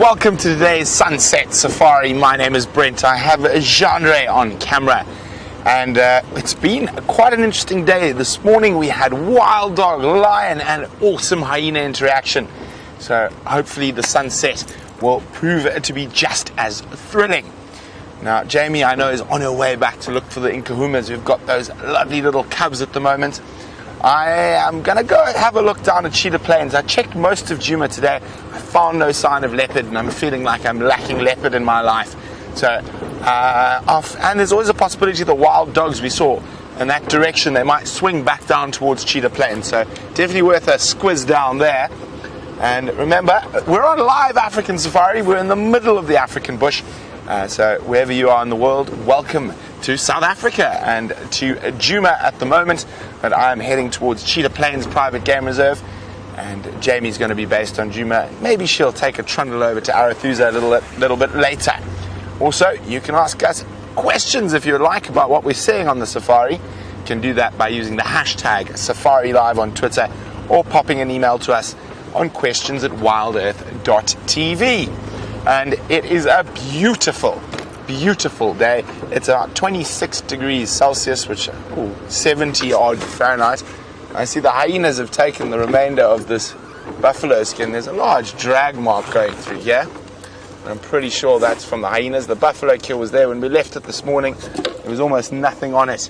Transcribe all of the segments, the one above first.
Welcome to today's Sunset Safari. My name is Brent. I have Xongile on camera. And it's been quite an interesting day. This morning we had wild dog, lion and awesome hyena interaction. So hopefully the sunset will prove it to be just as thrilling. Now Jamie, I know, is on her way back to look for the Nkuhumas. We've got those lovely little cubs at the moment. I am going to go have a look down at Cheetah Plains. I checked most of Djuma today. I found no sign of leopard, and I'm feeling like I'm lacking leopard in my life. So, and there's always a possibility the wild dogs we saw in that direction, they might swing back down towards Cheetah Plains. So definitely worth a squiz down there. And remember, we're on live African Safari. We're in the middle of the African bush. So wherever you are in the world, welcome to South Africa and to Djuma at the moment. But I'm heading towards Cheetah Plains Private Game Reserve, and Jamie's going to be based on Djuma. Maybe she'll take a trundle over to Arathusa a little bit later. Also, you can ask us questions if you like about what we're seeing on the safari. You can do that by using the hashtag SafariLive on Twitter or popping an email to us on questions@wildearth.tv. And it is a beautiful day. It's about 26 degrees Celsius, which 70 odd Fahrenheit. I see the hyenas have taken the remainder of this buffalo skin. There's a large drag mark going through here. I'm pretty sure that's from the hyenas. The buffalo kill was there when we left it this morning. There was almost nothing on it,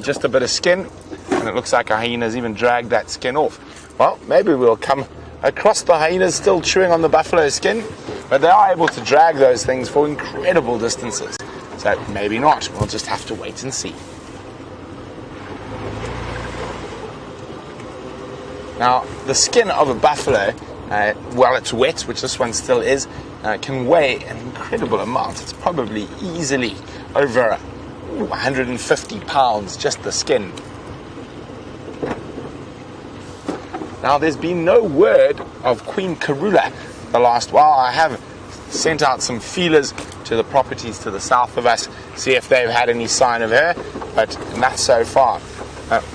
just a bit of skin, and it looks like a hyena's even dragged that skin off. Well, maybe we'll come across the hyenas still chewing on the buffalo skin, but they are able to drag those things for incredible distances. So maybe not. We'll just have to wait and see. Now, the skin of a buffalo, while it's wet, which this one still is, can weigh an incredible amount. It's probably easily over 150 pounds, just the skin. Now, there's been no word of Queen Karula the last while. I have sent out some feelers to the properties to the south of us, see if they've had any sign of her, but not so far.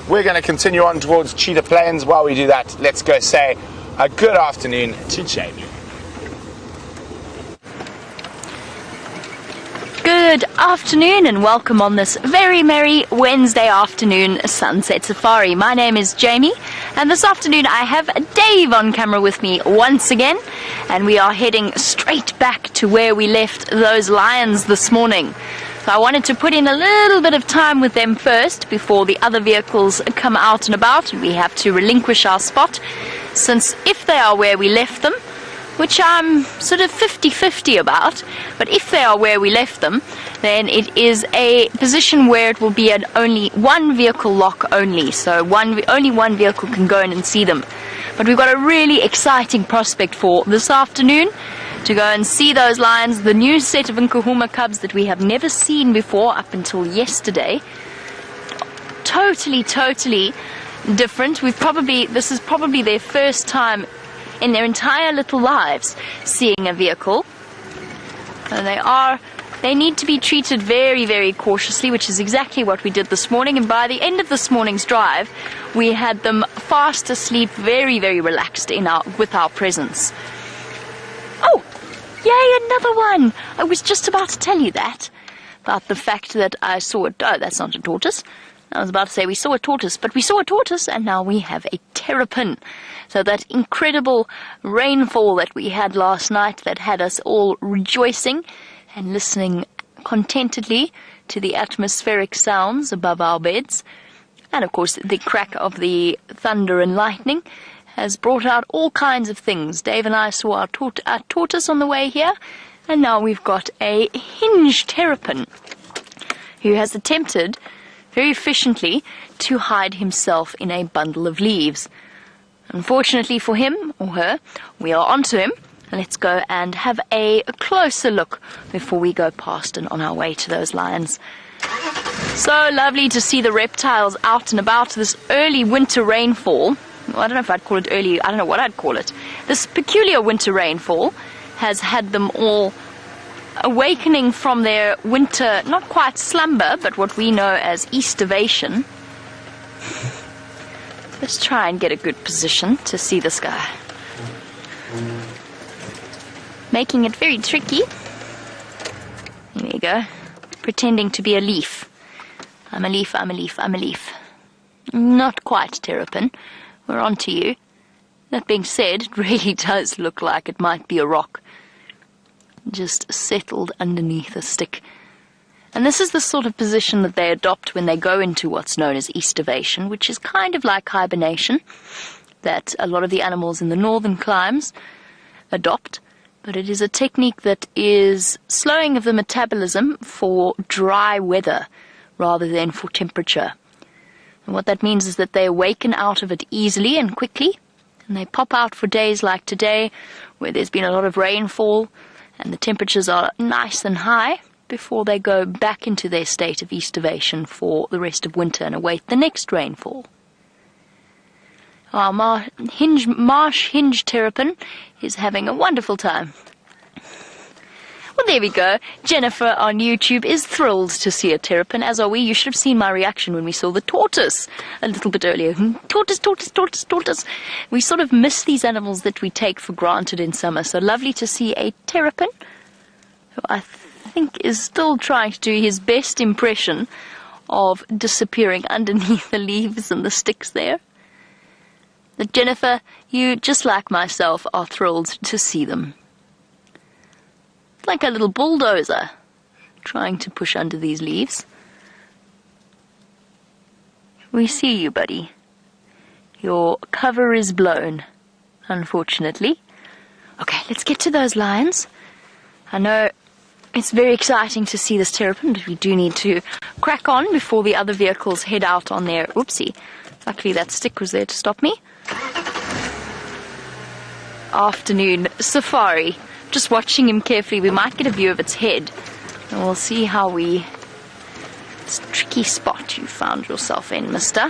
We're going to continue on towards Cheetah Plains. While we do that, let's go say a good afternoon to Jamie. Good afternoon and welcome on this very merry Wednesday afternoon Sunset Safari. My name is Jamie, and this afternoon I have Dave on camera with me once again, and we are heading straight back to where we left those lions this morning. So I wanted to put in a little bit of time with them first before the other vehicles come out and about, and we have to relinquish our spot, since if they are where we left them, which I'm sort of 50-50 about, but if they are where we left them, then it is a position where it will be an only one vehicle lock only, so only one vehicle can go in and see them. But we've got a really exciting prospect for this afternoon, to go and see those lions, the new set of Nkuhuma cubs that we have never seen before up until yesterday. Totally different. This is probably their first time in their entire little lives seeing a vehicle, and they need to be treated very cautiously, which is exactly what we did this morning. And by the end of this morning's drive, we had them fast asleep, very relaxed with our presence. Oh, yay, another one! I was just about to tell you that, about the fact that I saw it. Oh, that's not a tortoise. I was about to say we saw a tortoise, but we saw a tortoise, and now we have a terrapin. So that incredible rainfall that we had last night that had us all rejoicing and listening contentedly to the atmospheric sounds above our beds, and of course the crack of the thunder and lightning, has brought out all kinds of things. Dave and I saw our tortoise on the way here, and now we've got a hinged terrapin who has attempted very efficiently to hide himself in a bundle of leaves. Unfortunately for him or her, we are onto him. Let's go and have a closer look before we go past and on our way to those lions. So lovely to see the reptiles out and about. This early winter rainfall, well, I don't know if I'd call it early, I don't know what I'd call it. This peculiar winter rainfall has had them all awakening from their winter, not quite slumber, but what we know as eastivation. Let's try and get a good position to see this guy. making it very tricky. There you go. Pretending to be a leaf. I'm a leaf, I'm a leaf, I'm a leaf. Not quite terrapin. We're on to you. That being said, it really does look like it might be a rock. Just settled underneath a stick. And this is the sort of position that they adopt when they go into what's known as estivation, which is kind of like hibernation, that a lot of the animals in the northern climes adopt. But it is a technique that is slowing of the metabolism for dry weather rather than for temperature. And what that means is that they awaken out of it easily and quickly, and they pop out for days like today, where there's been a lot of rainfall, and the temperatures are nice and high, before they go back into their state of estivation for the rest of winter and await the next rainfall. Our marsh hinge terrapin is having a wonderful time. Well, there we go. Jennifer on YouTube is thrilled to see a terrapin, as are we. You should have seen my reaction when we saw the tortoise a little bit earlier. Tortoise, tortoise, tortoise, tortoise. We sort of miss these animals that we take for granted in summer. So lovely to see a terrapin, who I think is still trying to do his best impression of disappearing underneath the leaves and the sticks there. But Jennifer, you, just like myself, are thrilled to see them. Like a little bulldozer trying to push under these leaves. We see you, buddy. Your cover is blown, unfortunately. Okay, let's get to those lions. I know it's very exciting to see this terrapin, but we do need to crack on before the other vehicles head out on their... Oopsie. Luckily that stick was there to stop me. Afternoon safari. Just watching him carefully, we might get a view of its head, and we'll see how we... It's a tricky spot you found yourself in, mister.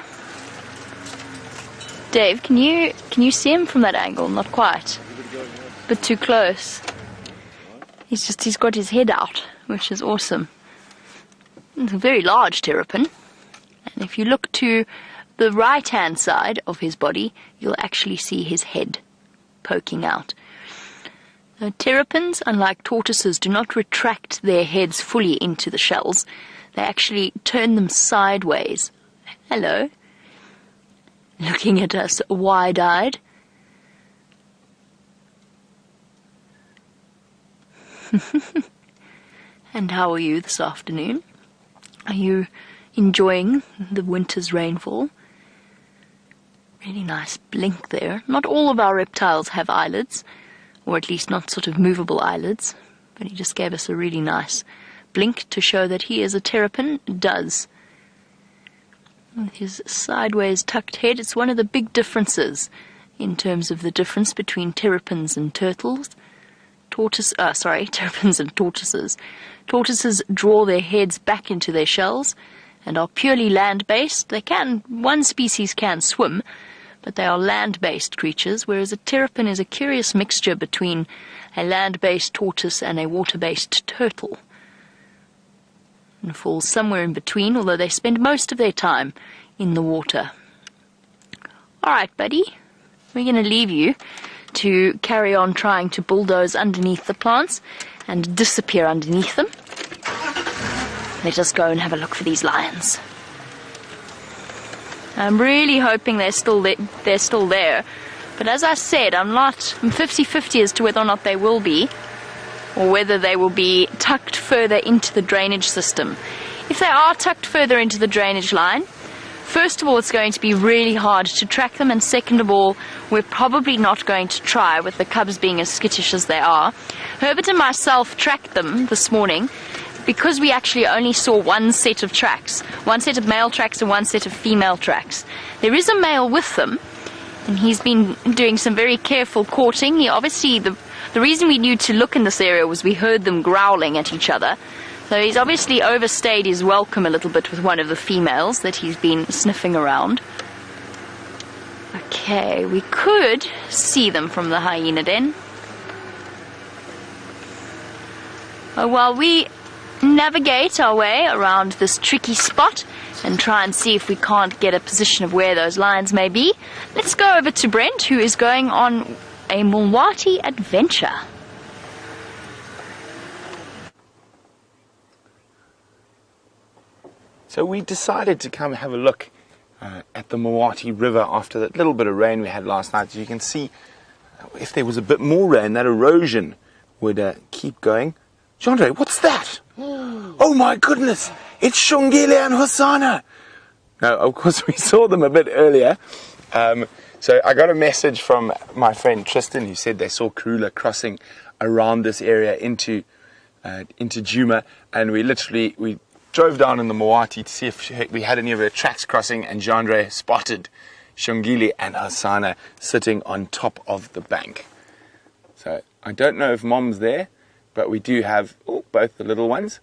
Dave, can you see him from that angle? Not quite. A bit too close. He's got his head out, which is awesome. It's a very large terrapin, and if you look to the right-hand side of his body, you'll actually see his head poking out. Terrapins, unlike tortoises, do not retract their heads fully into the shells. They actually turn them sideways. Hello. Looking at us wide-eyed. And how are you this afternoon? Are you enjoying the winter's rainfall? Really nice blink there. Not all of our reptiles have eyelids, or at least not sort of movable eyelids, but he just gave us a really nice blink to show that he is a terrapin. Does. With his sideways tucked head, it's one of the big differences in terms of the difference between terrapins and turtles. Terrapins and tortoises. Tortoises draw their heads back into their shells and are purely land-based. One species can swim, but they are land-based creatures, whereas a terrapin is a curious mixture between a land-based tortoise and a water-based turtle, and falls somewhere in between, although they spend most of their time in the water. Alright, buddy, we're going to leave you to carry on trying to bulldoze underneath the plants and disappear underneath them. Let us go and have a look for these lions. I'm really hoping they're still there. But as I said, I'm 50-50 as to whether or not they will be, or whether they will be tucked further into the drainage system. If they are tucked further into the drainage line, first of all, it's going to be really hard to track them, and second of all, we're probably not going to try, with the cubs being as skittish as they are. Herbert and myself tracked them this morning, because we actually only saw one set of tracks, one set of male tracks and one set of female tracks. There is a male with them, and he's been doing some very careful courting. He obviously, the reason we knew to look in this area was we heard them growling at each other. So he's obviously overstayed his welcome a little bit with one of the females that he's been sniffing around. Okay, we could see them from the hyena den. While we navigate our way around this tricky spot and try and see if we can't get a position of where those lions may be, let's go over to Brent, who is going on a Mulwati adventure. So we decided to come have a look at the Mawati River after that little bit of rain we had last night. As you can see, if there was a bit more rain, that erosion would keep going. Xongile, what's that? Oh my goodness, it's Xongile and Hosana. Now, of course, we saw them a bit earlier. So I got a message from my friend Tristan, who said they saw Karula crossing around this area into Nkuhuma, and we drove down in the Mawati to see if we had any of her tracks crossing, and Xongile spotted Xongile and Hosana sitting on top of the bank. So I don't know if Mom's there, but we do have both the little ones.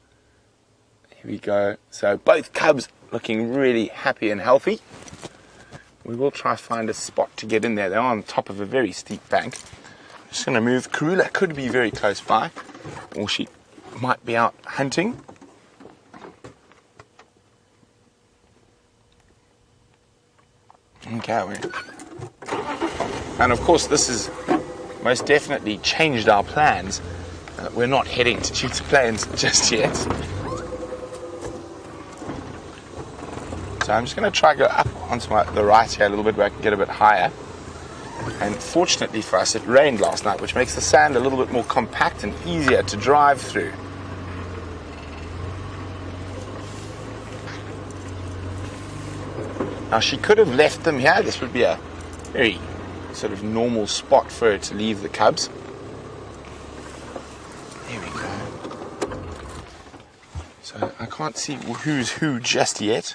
Here we go. So both cubs looking really happy and healthy. We will try to find a spot to get in there. They're on top of a very steep bank. I'm just going to move. Karula could be very close by, or she might be out hunting. Okay. And of course, this has most definitely changed our plans. We're not heading to Cheetah Plains just yet. So I'm just going to try to go up onto the right here a little bit where I can get a bit higher. And fortunately for us, it rained last night, which makes the sand a little bit more compact and easier to drive through. Now, she could have left them here. This would be a very sort of normal spot for her to leave the cubs. There we go. So I can't see who's who just yet.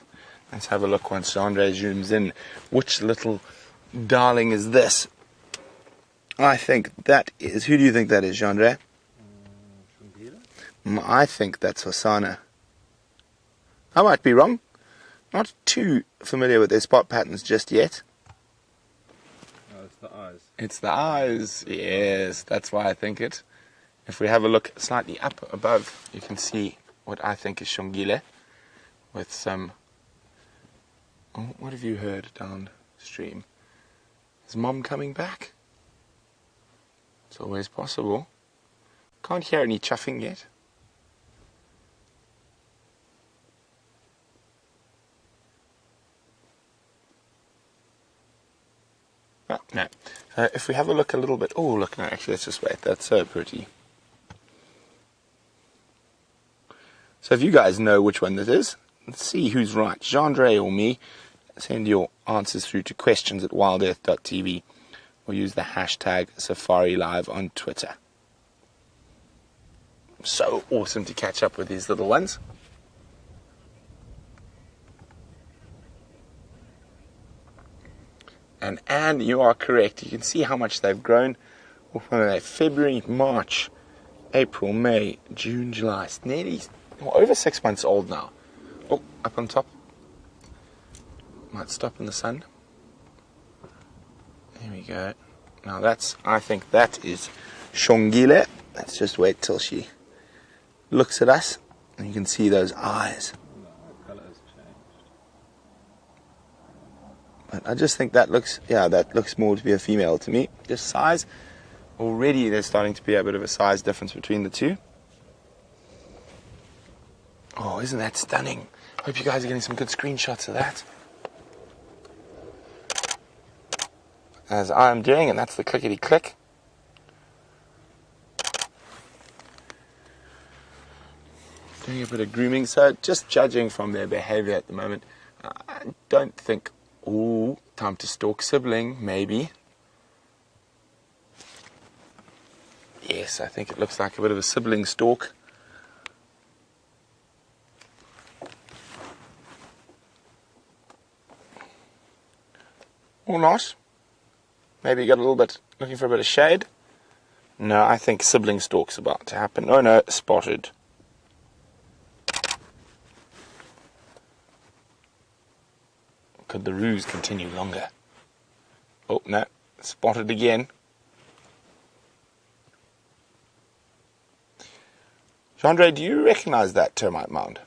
Let's have a look once Xongile zooms in. Which little darling is this? I think that is... Who do you think that is, Xongile? I think that's Hosana. I might be wrong. Not too familiar with their spot patterns just yet. Oh, it's the eyes. It's the eyes. Yes, that's why I think it. If we have a look slightly up above, you can see what I think is Xongile with some... Oh, what have you heard downstream? Is Mom coming back? It's always possible. Can't hear any chuffing yet. Oh, no. If we have a look a little bit... Oh, look, no, actually, let's just wait. That's so pretty. So if you guys know which one this is, let's see who's right, Xongile or me. Send your answers through to questions@wildearth.tv or use the hashtag #SafariLive on Twitter. So awesome to catch up with these little ones. And Anne, you are correct. You can see how much they've grown. February, March, April, May, June, July. It's nearly over 6 months old now. Oh, up on top. Might stop in the sun. There we go. Now I think that is Xongile. Let's just wait till she looks at us. And you can see those eyes. But I just think that looks more to be a female to me. Just size. Already there's starting to be a bit of a size difference between the two. Oh, isn't that stunning? Hope you guys are getting some good screenshots of that. As I'm doing, and that's the clickety-click. Doing a bit of grooming, so just judging from their behavior at the moment, I don't think... Ooh, time to stalk sibling, maybe. Yes, I think it looks like a bit of a sibling stalk. Or not. Maybe you got a little bit, looking for a bit of shade. No, I think sibling stalk's about to happen. Oh no, spotted. Could the ruse continue longer? Oh, no. Spotted again. Xongile, do you recognize that termite mound?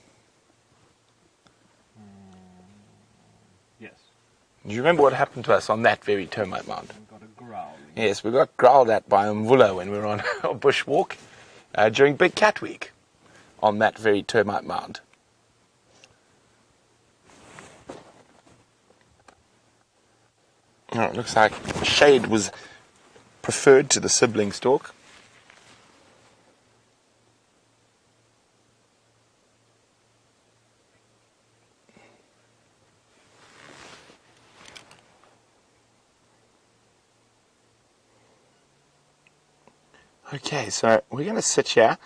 Yes. Do you remember what happened to us on that very termite mound? We got a growl. Yes, we got growled at by Mvula when we were on a bushwalk during Big Cat Week on that very termite mound. Oh, it looks like shade was preferred to the sibling stalk. Okay, so we're going to sit here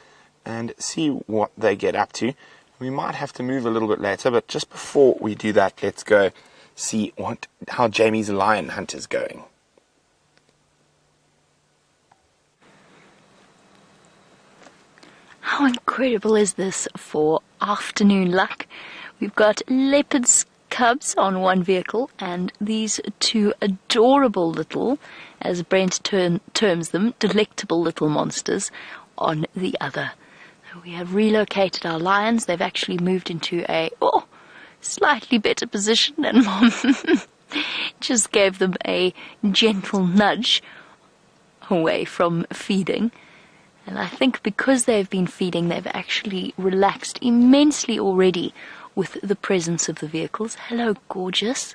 and see what they get up to. We might have to move a little bit later, but just before we do that, let's go see how Jamie's lion hunt is going. How incredible is this for afternoon luck? We've got leopard's cubs on one vehicle and these two adorable little, as Brent terms them, delectable little monsters on the other. We have relocated our lions. They've actually moved into a slightly better position, and Mom just gave them a gentle nudge away from feeding. And I think because they've been feeding, they've actually relaxed immensely already with the presence of the vehicles. Hello, gorgeous.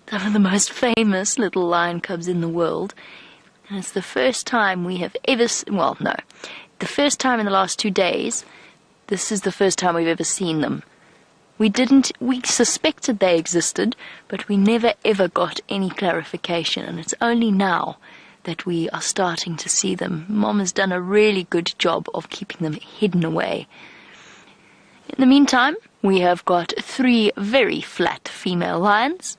Some of the most famous little lion cubs in the world. And it's the first time we have ever... Well, no. The first time in the last 2 days, this is the first time we've ever seen them. We suspected they existed, but we never ever got any clarification, and it's only now that we are starting to see them. Mom has done a really good job of keeping them hidden away. In the meantime, we have got 3 very flat female lions.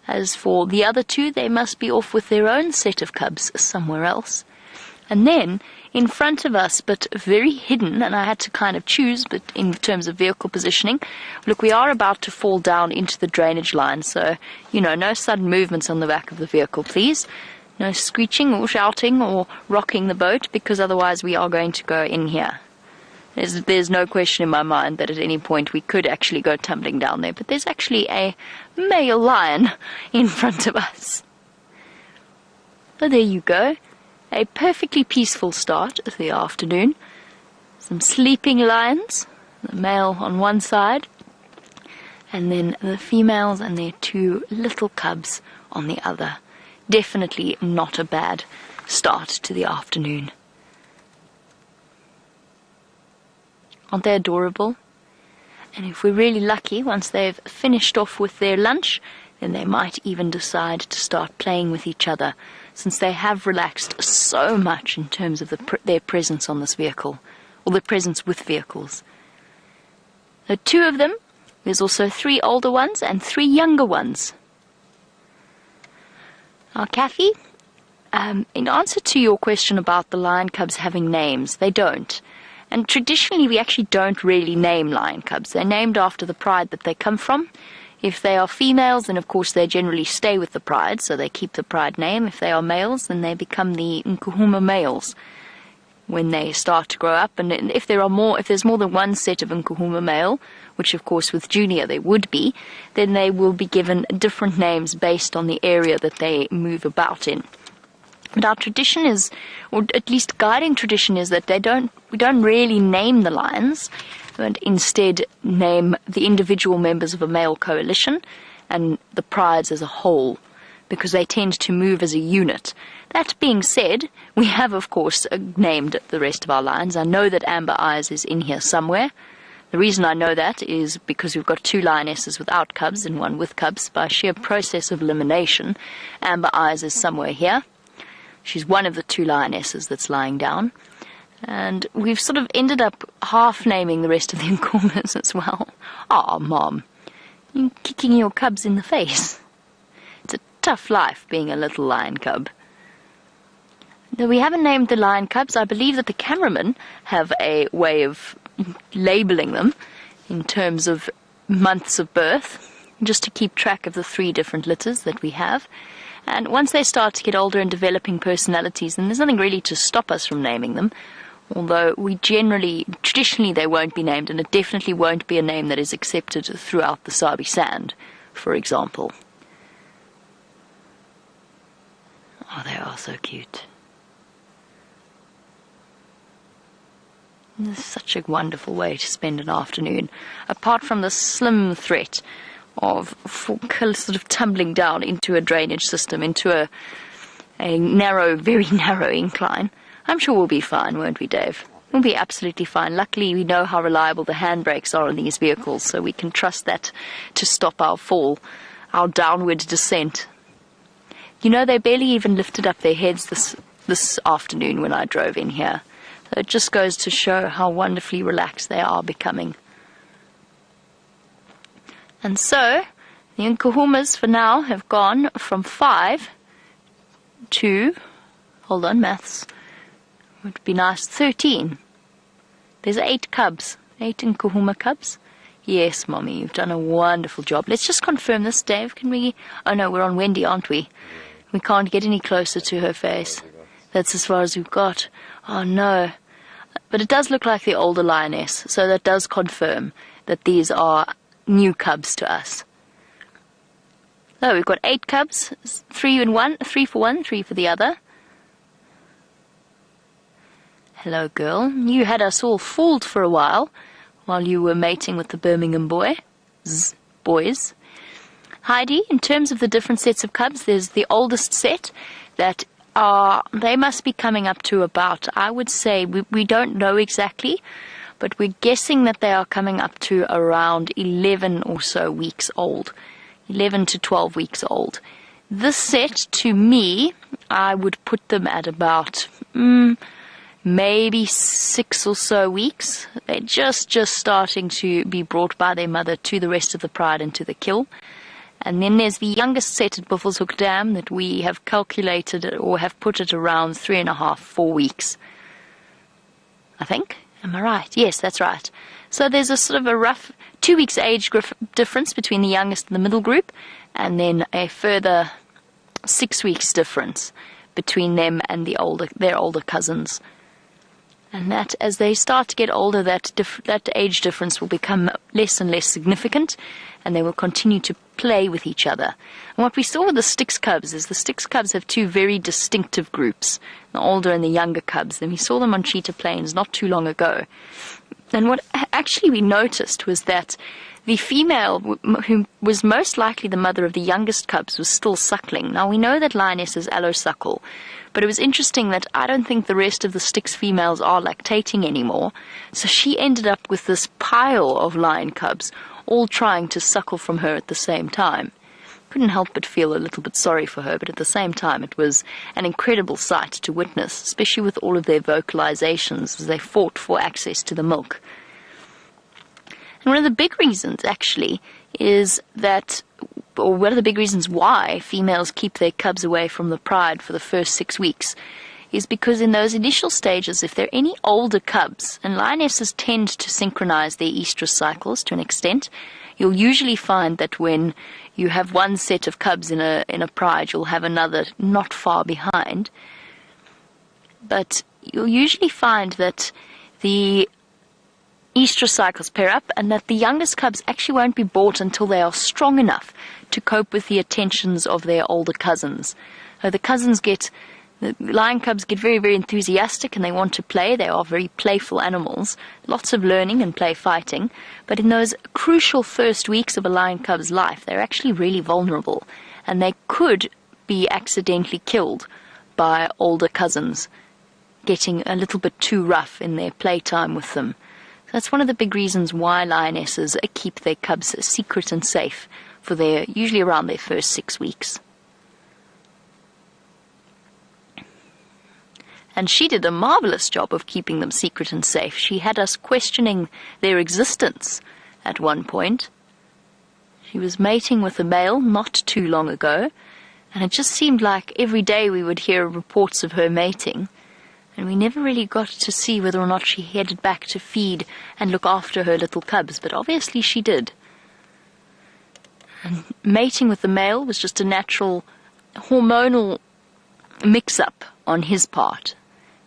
As for the other 2, they must be off with their own set of cubs somewhere else. And then, in front of us, but very hidden, and I had to kind of choose, but in terms of vehicle positioning, look, we are about to fall down into the drainage line, so, no sudden movements on the back of the vehicle, please. No screeching or shouting or rocking the boat, because otherwise we are going to go in here. There's no question in my mind that at any point we could actually go tumbling down there, but there's actually a male lion in front of us. So there you go. A perfectly peaceful start of the afternoon. Some sleeping lions, the male on one side, and then the females and their 2 little cubs on the other. Definitely not a bad start to the afternoon. Aren't they adorable? And if we're really lucky, once they've finished off with their lunch, then they might even decide to start playing with each other, since they have relaxed so much in terms of their presence on this vehicle, or their presence with vehicles. There are 2 of them. There's also 3 older ones and 3 younger ones. Now, Kathy, in answer to your question about the lion cubs having names, they don't. And traditionally, we actually don't really name lion cubs. They're named after the pride that they come from. If they are females, then of course they generally stay with the pride, so they keep the pride name. If they are males, then they become the Nkuhuma males when they start to grow up. And if there's more than one set of Nkuhuma male, which of course with junior there would be, then they will be given different names based on the area that they move about in. But our tradition is, or at least guiding tradition is, that we don't really name the lions, but instead name the individual members of a male coalition and the prides as a whole, because they tend to move as a unit. That being said, we have of course named the rest of our lions. I know that Amber Eyes is in here somewhere. The reason I know that is because we've got 2 lionesses without cubs and 1 with cubs. By sheer process of elimination, Amber Eyes is somewhere here. She's one of the 2 lionesses that's lying down. And we've sort of ended up half-naming the rest of the Nkuhumas as well. Ah, Mom, you're kicking your cubs in the face. It's a tough life being a little lion cub. Though we haven't named the lion cubs, I believe that the cameramen have a way of labeling them in terms of months of birth, just to keep track of the 3 different litters that we have. And once they start to get older and developing personalities, then there's nothing really to stop us from naming them. Although traditionally they won't be named, and it definitely won't be a name that is accepted throughout the Sabi Sand, for example. Oh, they are so cute. This is such a wonderful way to spend an afternoon, apart from the slim threat sort of tumbling down into a drainage system, into a narrow, very narrow incline. I'm sure we'll be fine, won't we, Dave? We'll be absolutely fine. Luckily, we know how reliable the handbrakes are on these vehicles, so we can trust that to stop our fall, our downward descent. You know, they barely even lifted up their heads this afternoon when I drove in here. So it just goes to show how wonderfully relaxed they are becoming. And so, the Nkuhumas for now have gone from 5 to, hold on, maths, would be nice, 13. There's 8 cubs, 8 Nkuhuma cubs. Yes, Mommy, you've done a wonderful job. Let's just confirm this, Dave. Can we? Oh no, we're on Wendy, aren't we? We can't get any closer to her face. That's as far as we've got. Oh no. But it does look like the older lioness, so that does confirm that these are new cubs to us. So we've got 8 cubs, 3 in one, 3 for one, 3 for the other. Hello, girl. You had us all fooled for a while you were mating with the Birmingham boys. Heidi, in terms of the different sets of cubs, there's the oldest set that they must be coming up to about, I would say, we don't know exactly, but we're guessing that they are coming up to around 11 or so weeks old. 11 to 12 weeks old. This set, to me, I would put them at about maybe 6 or so weeks. They're just starting to be brought by their mother to the rest of the pride and to the kill. And then there's the youngest set at Buffelshoek Dam that we have calculated or have put at around 3.5, 4 weeks. I think. Am I right? Yes, that's right. So there's a sort of a rough 2 weeks age difference between the youngest and the middle group, and then a further 6 weeks difference between them and their older cousins. And that, as they start to get older, that age difference will become less and less significant, and they will continue to play with each other. And what we saw with the Styx cubs is the Styx cubs have 2 very distinctive groups, the older and the younger cubs, and we saw them on Cheetah Plains not too long ago. And what actually we noticed was that the female, who was most likely the mother of the youngest cubs, was still suckling. Now, we know that lionesses allosuckle, but it was interesting that I don't think the rest of the Styx females are lactating anymore. So she ended up with this pile of lion cubs, all trying to suckle from her at the same time. Couldn't help but feel a little bit sorry for her, but at the same time it was an incredible sight to witness, especially with all of their vocalizations as they fought for access to the milk. And one of the big reasons, actually, is that, or one of the big reasons why females keep their cubs away from the pride for the first 6 weeks, is because in those initial stages, if there are any older cubs, and lionesses tend to synchronize their estrus cycles to an extent, you'll usually find that when you have one set of cubs in a pride, you'll have another not far behind. But you'll usually find that the estrus cycles pair up, and that the youngest cubs actually won't be bought until they are strong enough to cope with the attentions of their older cousins. So the lion cubs get very, very enthusiastic and they want to play. They are very playful animals, lots of learning and play fighting. But in those crucial first weeks of a lion cub's life, they're actually really vulnerable, and they could be accidentally killed by older cousins getting a little bit too rough in their playtime with them. That's one of the big reasons why lionesses keep their cubs secret and safe for usually around their first 6 weeks. And she did a marvelous job of keeping them secret and safe. She had us questioning their existence at one point. She was mating with a male not too long ago, and it just seemed like every day we would hear reports of her mating. And we never really got to see whether or not she headed back to feed and look after her little cubs, but obviously she did. And mating with the male was just a natural hormonal mix-up on his part,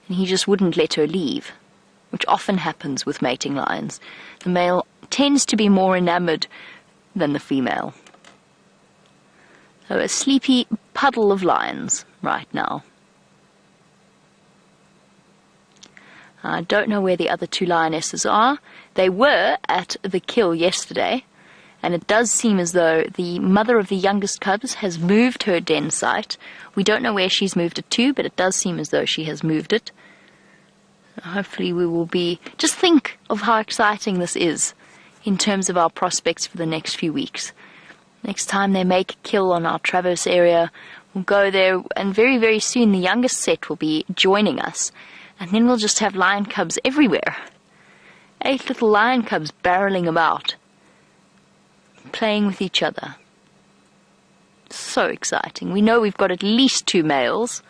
and he just wouldn't let her leave, which often happens with mating lions. The male tends to be more enamored than the female. So a sleepy puddle of lions right now. I don't know where the other 2 lionesses are. They were at the kill yesterday, And it does seem as though the mother of the youngest cubs has moved her den site. We don't know where she's moved it to, but it does seem as though she has moved it. Hopefully we will be... Just think of how exciting this is in terms of our prospects for the next few weeks. Next time they make a kill on our Traverse area, we'll go there, and very, very soon the youngest set will be joining us. And then we'll just have lion cubs everywhere. 8 little lion cubs barreling about, playing with each other. So exciting. We know we've got at least 2 males.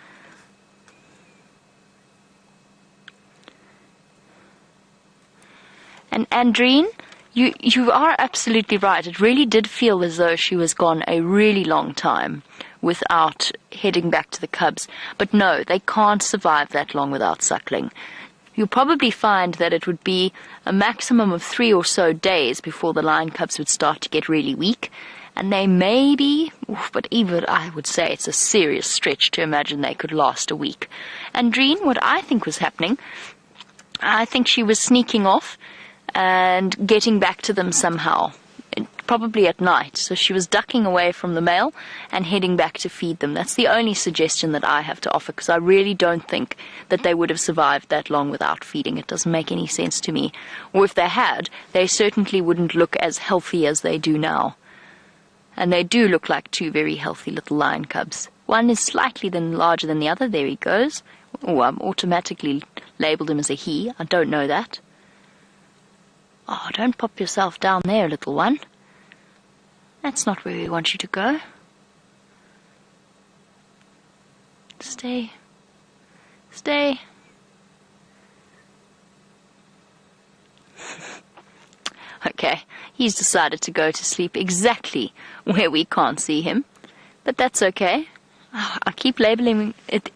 And Andreen, you are absolutely right. It really did feel as though she was gone a really long time without heading back to the cubs. But no, they can't survive that long without suckling. You'll probably find that it would be a maximum of 3 or so days before the lion cubs would start to get really weak. And they may be, but even I would say it's a serious stretch to imagine they could last a week. Andreen, what I think was happening, I think she was sneaking off and getting back to them somehow, probably at night. So she was ducking away from the male and heading back to feed them. That's the only suggestion that I have to offer, because I really don't think that they would have survived that long without feeding. It doesn't make any sense to me. Or if they had, they certainly wouldn't look as healthy as they do now. And they do look like 2 very healthy little lion cubs. One is slightly larger than the other. There he goes. Oh, I'm automatically labelled him as a he. I don't know that. Oh, don't pop yourself down there, little one. That's not where we want you to go. Stay. Stay. Okay, he's decided to go to sleep exactly where we can't see him. But that's okay. Oh, I keep labeling it.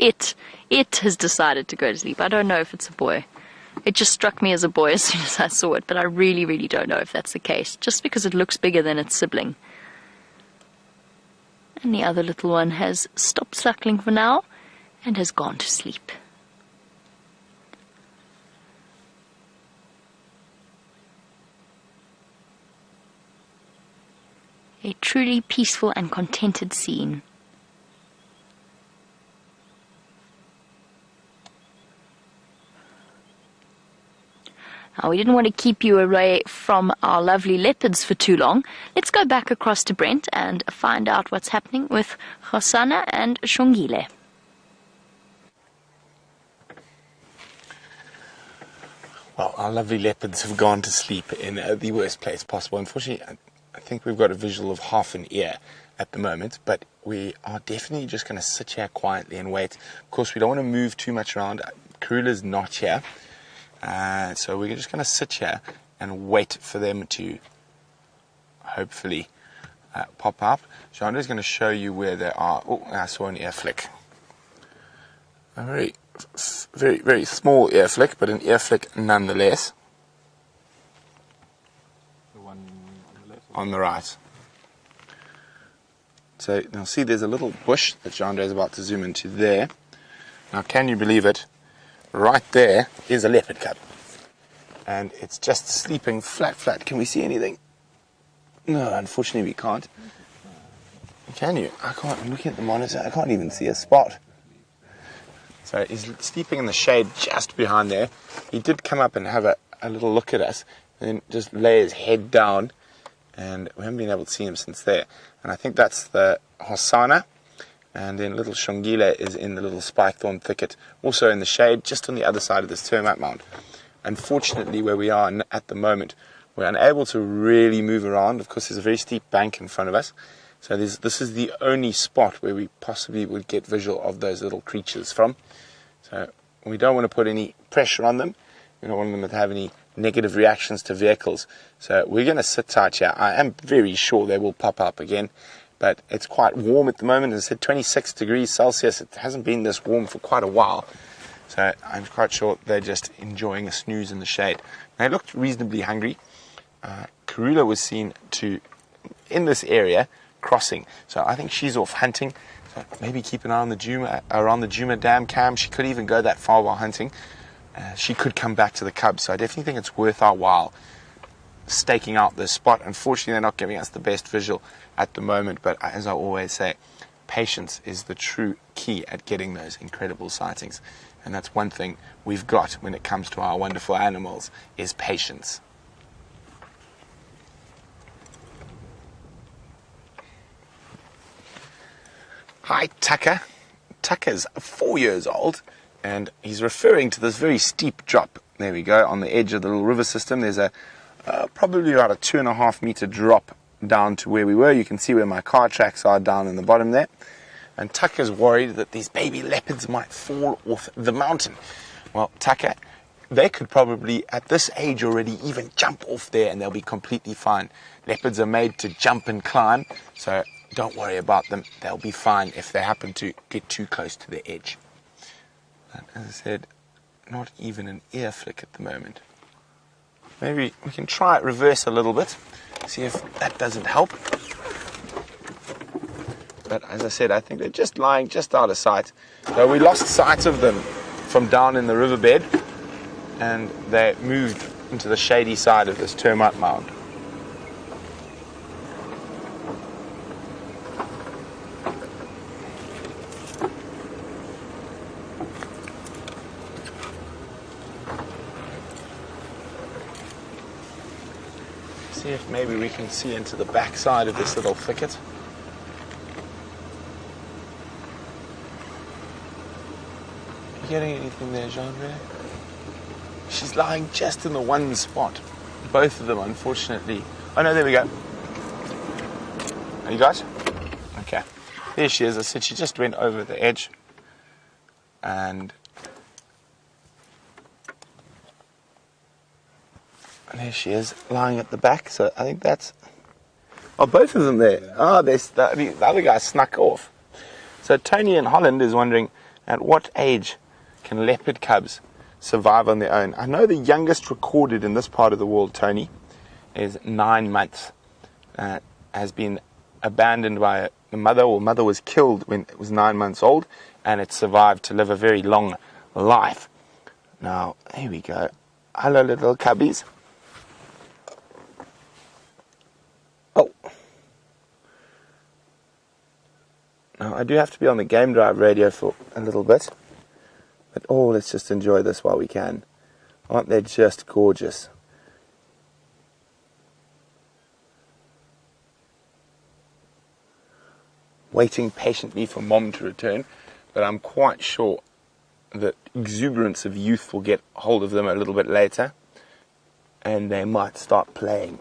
It has decided to go to sleep. I don't know if it's a boy. It just struck me as a boy as soon as I saw it, but I really, really don't know if that's the case, just because it looks bigger than its sibling. And the other little one has stopped suckling for now and has gone to sleep. A truly peaceful and contented scene. Now, we didn't want to keep you away from our lovely leopards for too long. Let's go back across to Brent and find out what's happening with Hosana and Xongile. Well, our lovely leopards have gone to sleep in the worst place possible. Unfortunately, I think we've got a visual of half an ear at the moment, but we are definitely just going to sit here quietly and wait. Of course, we don't want to move too much around. Karula's not here. So we're just going to sit here and wait for them to hopefully pop up. Chandra's going to show you where they are. Oh, I saw an ear flick. A very, very small ear flick, but an ear flick nonetheless. The one on the left? On the right. So now see, there's a little bush that Chandra is about to zoom into there. Now, can you believe it? Right there is a leopard cub, and it's just sleeping flat. Can we see anything? No, unfortunately we can't. Can you? I can't. I'm looking at the monitor. I can't even see a spot. So he's sleeping in the shade just behind there. He did come up and have a little look at us, and then just lay his head down, and we haven't been able to see him since there. And I think that's the Hosana. And then little Xongile is in the little spike thorn thicket, also in the shade, just on the other side of this termite mound. Unfortunately, where we are at the moment, we're unable to really move around. Of course, there's a very steep bank in front of us. So this is the only spot where we possibly would get visual of those little creatures from. So we don't want to put any pressure on them. We don't want them to have any negative reactions to vehicles. So we're going to sit tight here. I am very sure they will pop up again. But it's quite warm at the moment. As I said, 26 degrees Celsius. It hasn't been this warm for quite a while. So I'm quite sure they're just enjoying a snooze in the shade. They looked reasonably hungry. Karula was seen in this area crossing. So I think she's off hunting. So maybe keep an eye on the Nkuhuma dam cam. She could even go that far while hunting. She could come back to the cubs. So I definitely think it's worth our while staking out this spot. Unfortunately, they're not giving us the best visual at the moment, but as I always say, patience is the true key at getting those incredible sightings. And that's one thing we've got when it comes to our wonderful animals, is patience. Hi, Tucker. Tucker's 4 years old, and he's referring to this very steep drop. There we go, on the edge of the little river system. There's a probably about a 2.5 meter drop down to where we were. You can see where my car tracks are down in the bottom there. And Tucker's worried that these baby leopards might fall off the mountain. Well, Tucker, they could probably, at this age already, even jump off there and they'll be completely fine. Leopards are made to jump and climb, so don't worry about them. They'll be fine if they happen to get too close to the edge. But as I said, not even an ear flick at the moment. Maybe we can try it reverse a little bit, see if that doesn't help. But as I said, I think they're just lying just out of sight. So we lost sight of them from down in the riverbed, and they moved into the shady side of this termite mound. See if maybe we can see into the back side of this little thicket. You getting anything there, Jean-Ray? She's lying just in the one spot. Both of them, unfortunately. Oh no, there we go. Are you got? Okay. There she is. I said she just went over the edge. And there she is, lying at the back. So I think that's... Oh, both of them there. Oh, the other guy snuck off. So Tony in Holland is wondering, at what age can leopard cubs survive on their own? I know the youngest recorded in this part of the world, Tony, is 9 months. Has been abandoned by the mother, or mother was killed when it was 9 months old, and it survived to live a very long life. Now, here we go. Hello, little cubbies. Oh. Now, I do have to be on the game drive radio for a little bit. But oh, let's just enjoy this while we can. Aren't they just gorgeous? Waiting patiently for Mom to return, but I'm quite sure that exuberance of youth will get hold of them a little bit later, and they might start playing.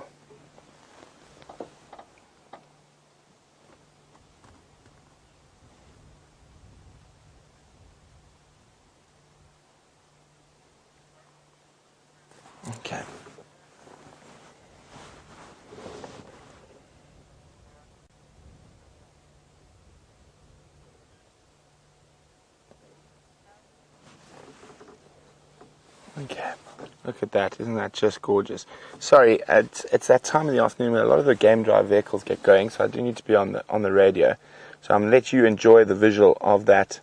Okay. Okay. Look at that. Isn't that just gorgeous? Sorry, it's that time of the afternoon when a lot of the game drive vehicles get going, so I do need to be on the radio. So I'm going to let you enjoy the visual of that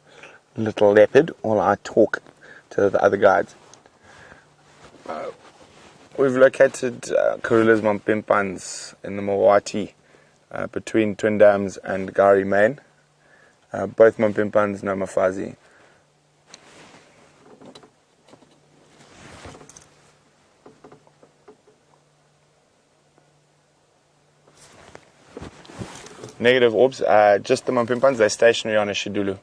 little leopard while I talk to the other guides. We've located Karula's Mampimpans in the Mawati between Twin Dams and Gari Main. Both Mampimpans, no Mafazi. Negative orbs, just the Mampimpans, they're stationary on a Shidulu.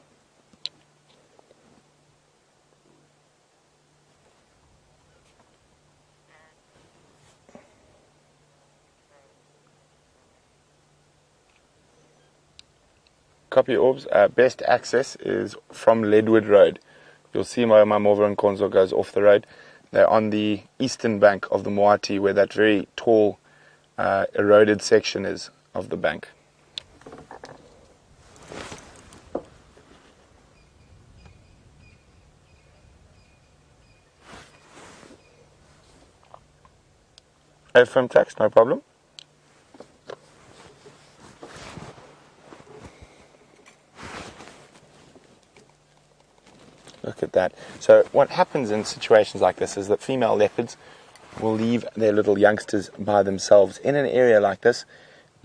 Copy orbs. Best access is from Leadwood Road. You'll see my Mover and Konzo goes off the road. They're on the eastern bank of the Moati, where that very tall, eroded section is of the bank. FM text, no problem. Look at that. So what happens in situations like this is that female leopards will leave their little youngsters by themselves in an area like this.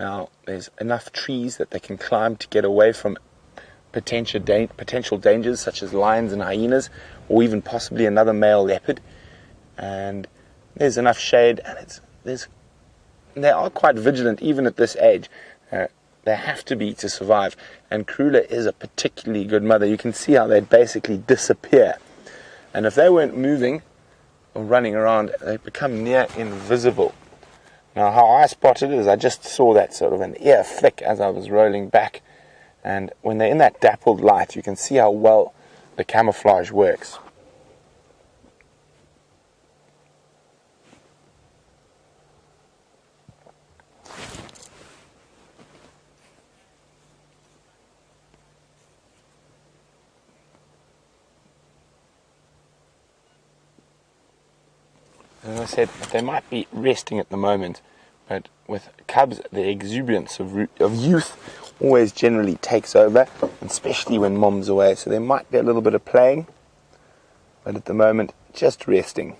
Now, there's enough trees that they can climb to get away from potential dangers such as lions and hyenas, or even possibly another male leopard. And there's enough shade, and they are quite vigilant even at this age. They have to be to survive. And Karula is a particularly good mother. You can see how they basically disappear. And if they weren't moving or running around, they become near invisible. Now, how I spotted it is I just saw that sort of an ear flick as I was rolling back. And when they're in that dappled light, you can see how well the camouflage works. As I said, they might be resting at the moment, but with cubs, the exuberance of youth always generally takes over, especially when mom's away. So there might be a little bit of playing, but at the moment, just resting.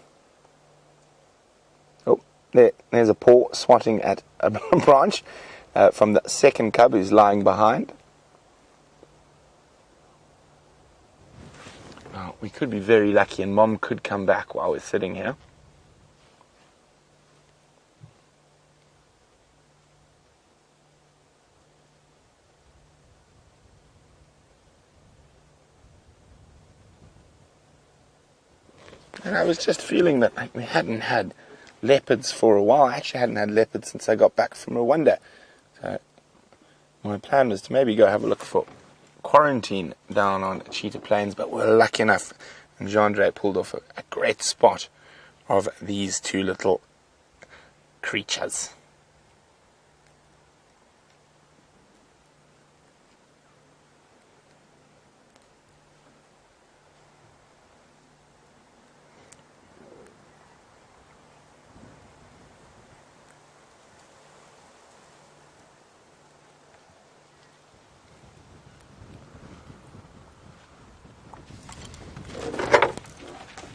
Oh, there's a paw swatting at a branch from the second cub who's lying behind. Now, we could be very lucky and mom could come back while we're sitting here. And I was just feeling that we hadn't had leopards for a while. I actually hadn't had leopards since I got back from Rwanda. So my plan was to maybe go have a look for quarantine down on Cheetah Plains, but we're lucky enough, and Xongile pulled off a great spot of these two little creatures.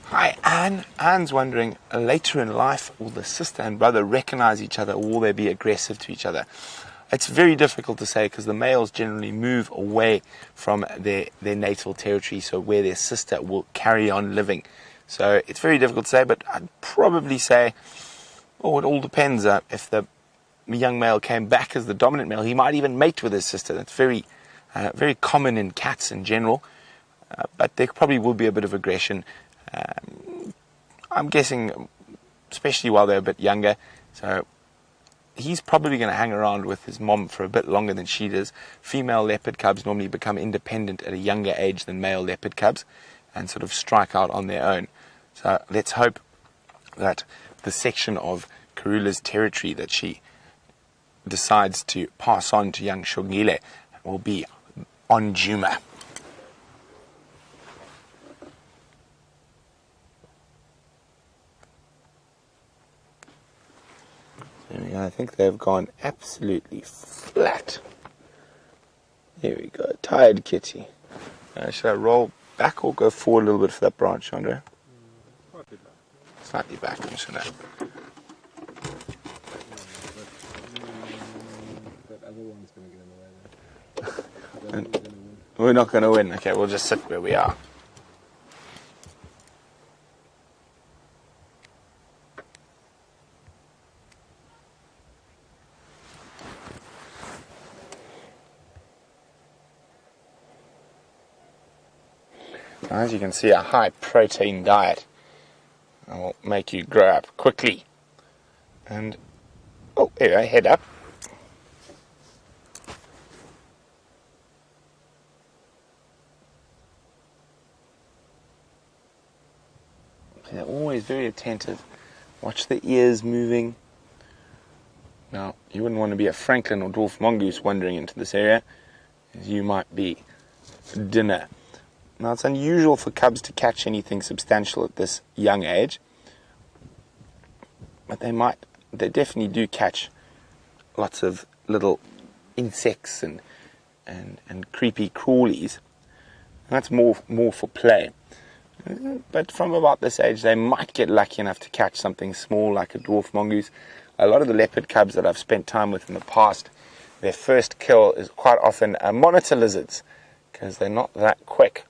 Hi, Anne. Anne's wondering, later in life, will the sister and brother recognize each other, or will they be aggressive to each other? It's very difficult to say because the males generally move away from their natal territory, so where their sister will carry on living. So it's very difficult to say, but I'd probably say, it all depends. If the young male came back as the dominant male, he might even mate with his sister. That's very common in cats in general, but there probably will be a bit of aggression. I'm guessing, especially while they're a bit younger, so he's probably going to hang around with his mom for a bit longer than she does. Female leopard cubs normally become independent at a younger age than male leopard cubs and sort of strike out on their own. So let's hope that the section of Karula's territory that she decides to pass on to young Xongile will be on Juma. I think they've gone absolutely flat. There we go. Tired kitty. Should I roll back or go forward a little bit for that branch, Andre? Slightly back. I'm just going to... That other one's going to get in the way then. We're not going to win. Okay, we'll just sit where we are. As you can see, a high protein diet will make you grow up quickly. And, oh, there you go, head up. They're always very attentive. Watch the ears moving. Now, you wouldn't want to be a francolin or dwarf mongoose wandering into this area, as you might be dinner. Now, it's unusual for cubs to catch anything substantial at this young age, but they definitely do catch lots of little insects and creepy crawlies. And that's more for play. But from about this age, they might get lucky enough to catch something small like a dwarf mongoose. A lot of the leopard cubs that I've spent time with in the past, their first kill is quite often monitor lizards, because they're not that quick.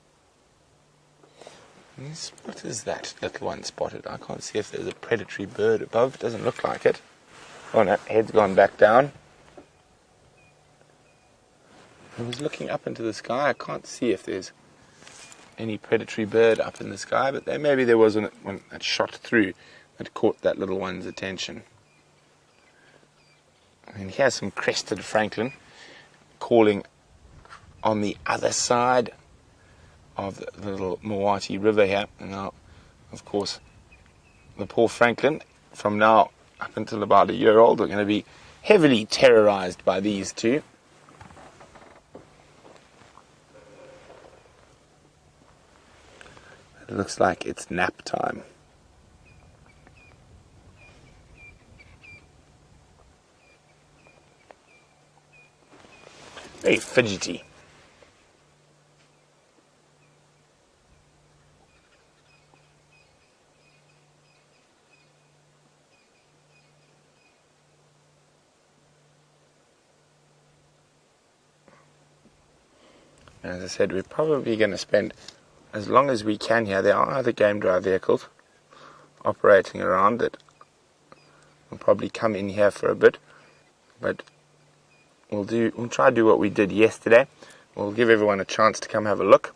What is that little one spotted? I can't see if there's a predatory bird above. It doesn't look like it. Oh no, head's gone back down. I was looking up into the sky. I can't see if there's any predatory bird up in the sky, but maybe there was one that shot through that caught that little one's attention. And here's some crested francolin calling on the other side of the little Mawati River here. And now, of course, the poor francolin, from now up until about a year old, are going to be heavily terrorized by these two. It looks like it's nap time. Very fidgety. As I said, we're probably going to spend as long as we can here. There are other game drive vehicles operating around that will probably come in here for a bit, but we'll try to do what we did yesterday. We'll give everyone a chance to come have a look,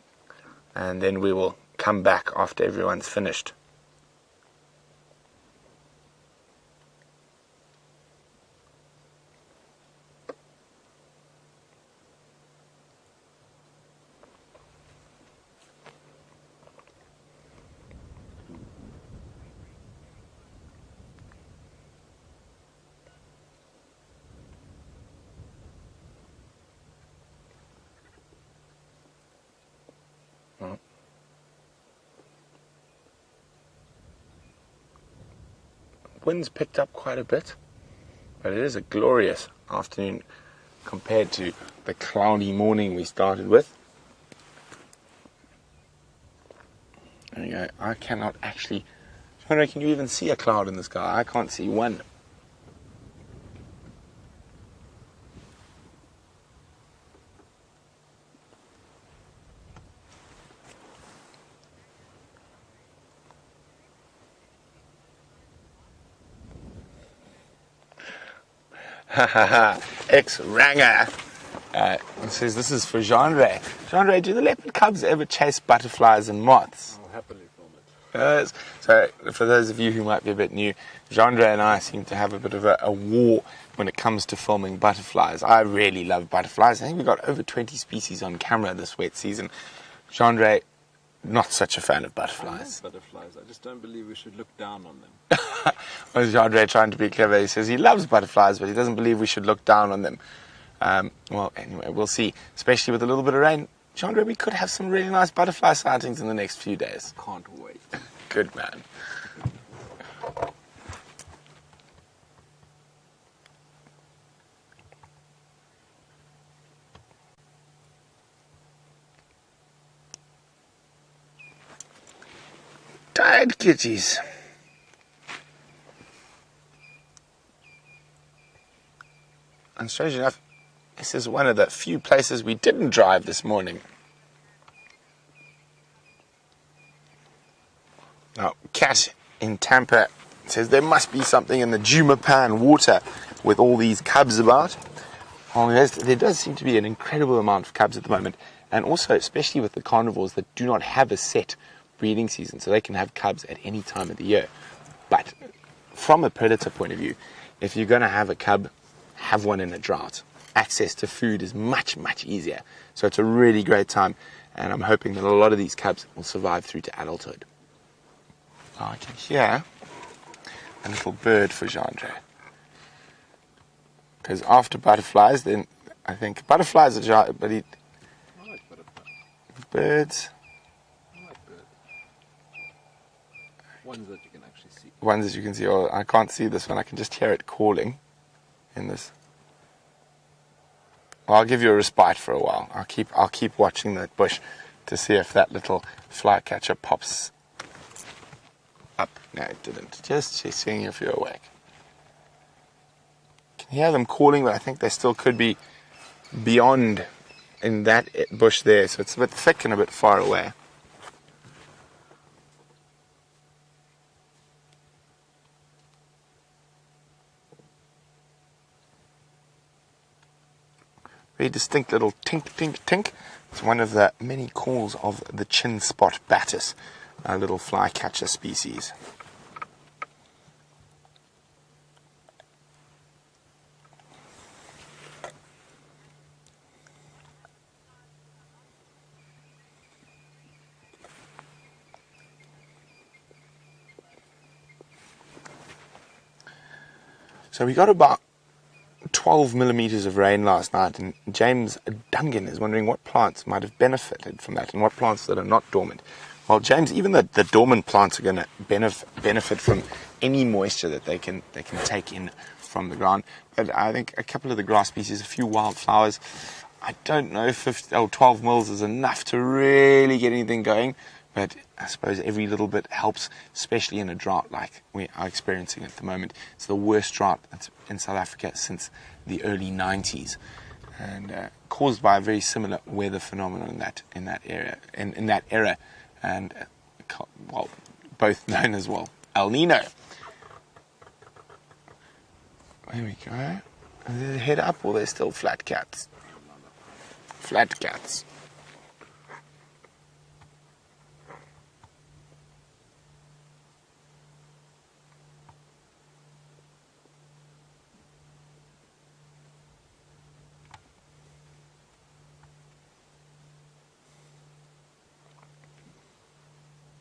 and then we will come back after everyone's finished. Wind's picked up quite a bit, but it is a glorious afternoon compared to the cloudy morning we started with. There you go. I cannot actually... Can you even see a cloud in the sky? I can't see one. Ex-ranger says this is for Genre. Genre, do the leopard cubs ever chase butterflies and moths? I'll happily film it. So for those of you who might be a bit new, Genre and I seem to have a bit of a war when it comes to filming butterflies. I really love butterflies. I think we've got over 20 species on camera this wet season. Genre, not such a fan of butterflies. I love butterflies. I just don't believe we should look down on them. Well, Genre trying to be clever. He says he loves butterflies, but he doesn't believe we should look down on them. Well, anyway, we'll see. Especially with a little bit of rain. Genre, we could have some really nice butterfly sightings in the next few days. Can't wait. Good man. Tired kitties. And strangely enough, this is one of the few places we didn't drive this morning. Now, Kat in Tampa says there must be something in the Jumapan water with all these cubs about. Oh, there does seem to be an incredible amount of cubs at the moment, and also especially with the carnivores that do not have a set breeding season, so they can have cubs at any time of the year. But from a predator point of view, if you're going to have a cub, have one in a drought. Access to food is much, much easier. So it's a really great time, and I'm hoping that a lot of these cubs will survive through to adulthood. Oh, I can hear a little bird for Genre. Because after butterflies, then I think butterflies are... But I like butterflies. Birds... I like birds. Ones that you can actually see. Ones that you can see. Oh, I can't see this one. I can just hear it calling in this. Well, I'll give you a respite for a while. I'll keep watching that bush. to see if that little flycatcher pops up. No, it didn't. Just seeing if you're awake. Can hear them calling, but I think they still could be beyond in that bush there, so it's a bit thick and a bit far away. Very distinct little tink, tink, tink. It's one of the many calls of the chin spot batis, a little flycatcher species. So we got about 12 millimeters of rain last night, and James Dungan is wondering what plants might have benefited from that and what plants that are not dormant. Well, James, even the dormant plants are going to benefit from any moisture that they can take in from the ground. But I think a couple of the grass species, a few wildflowers, I don't know if 12 mils is enough to really get anything going, but I suppose every little bit helps, especially in a drought like we are experiencing at the moment. It's the worst drought in South Africa since the early 90s, and caused by a very similar weather phenomenon in that era, and well, both known as El Nino. There we go. Are they head up, or they're still flat cats? Flat cats.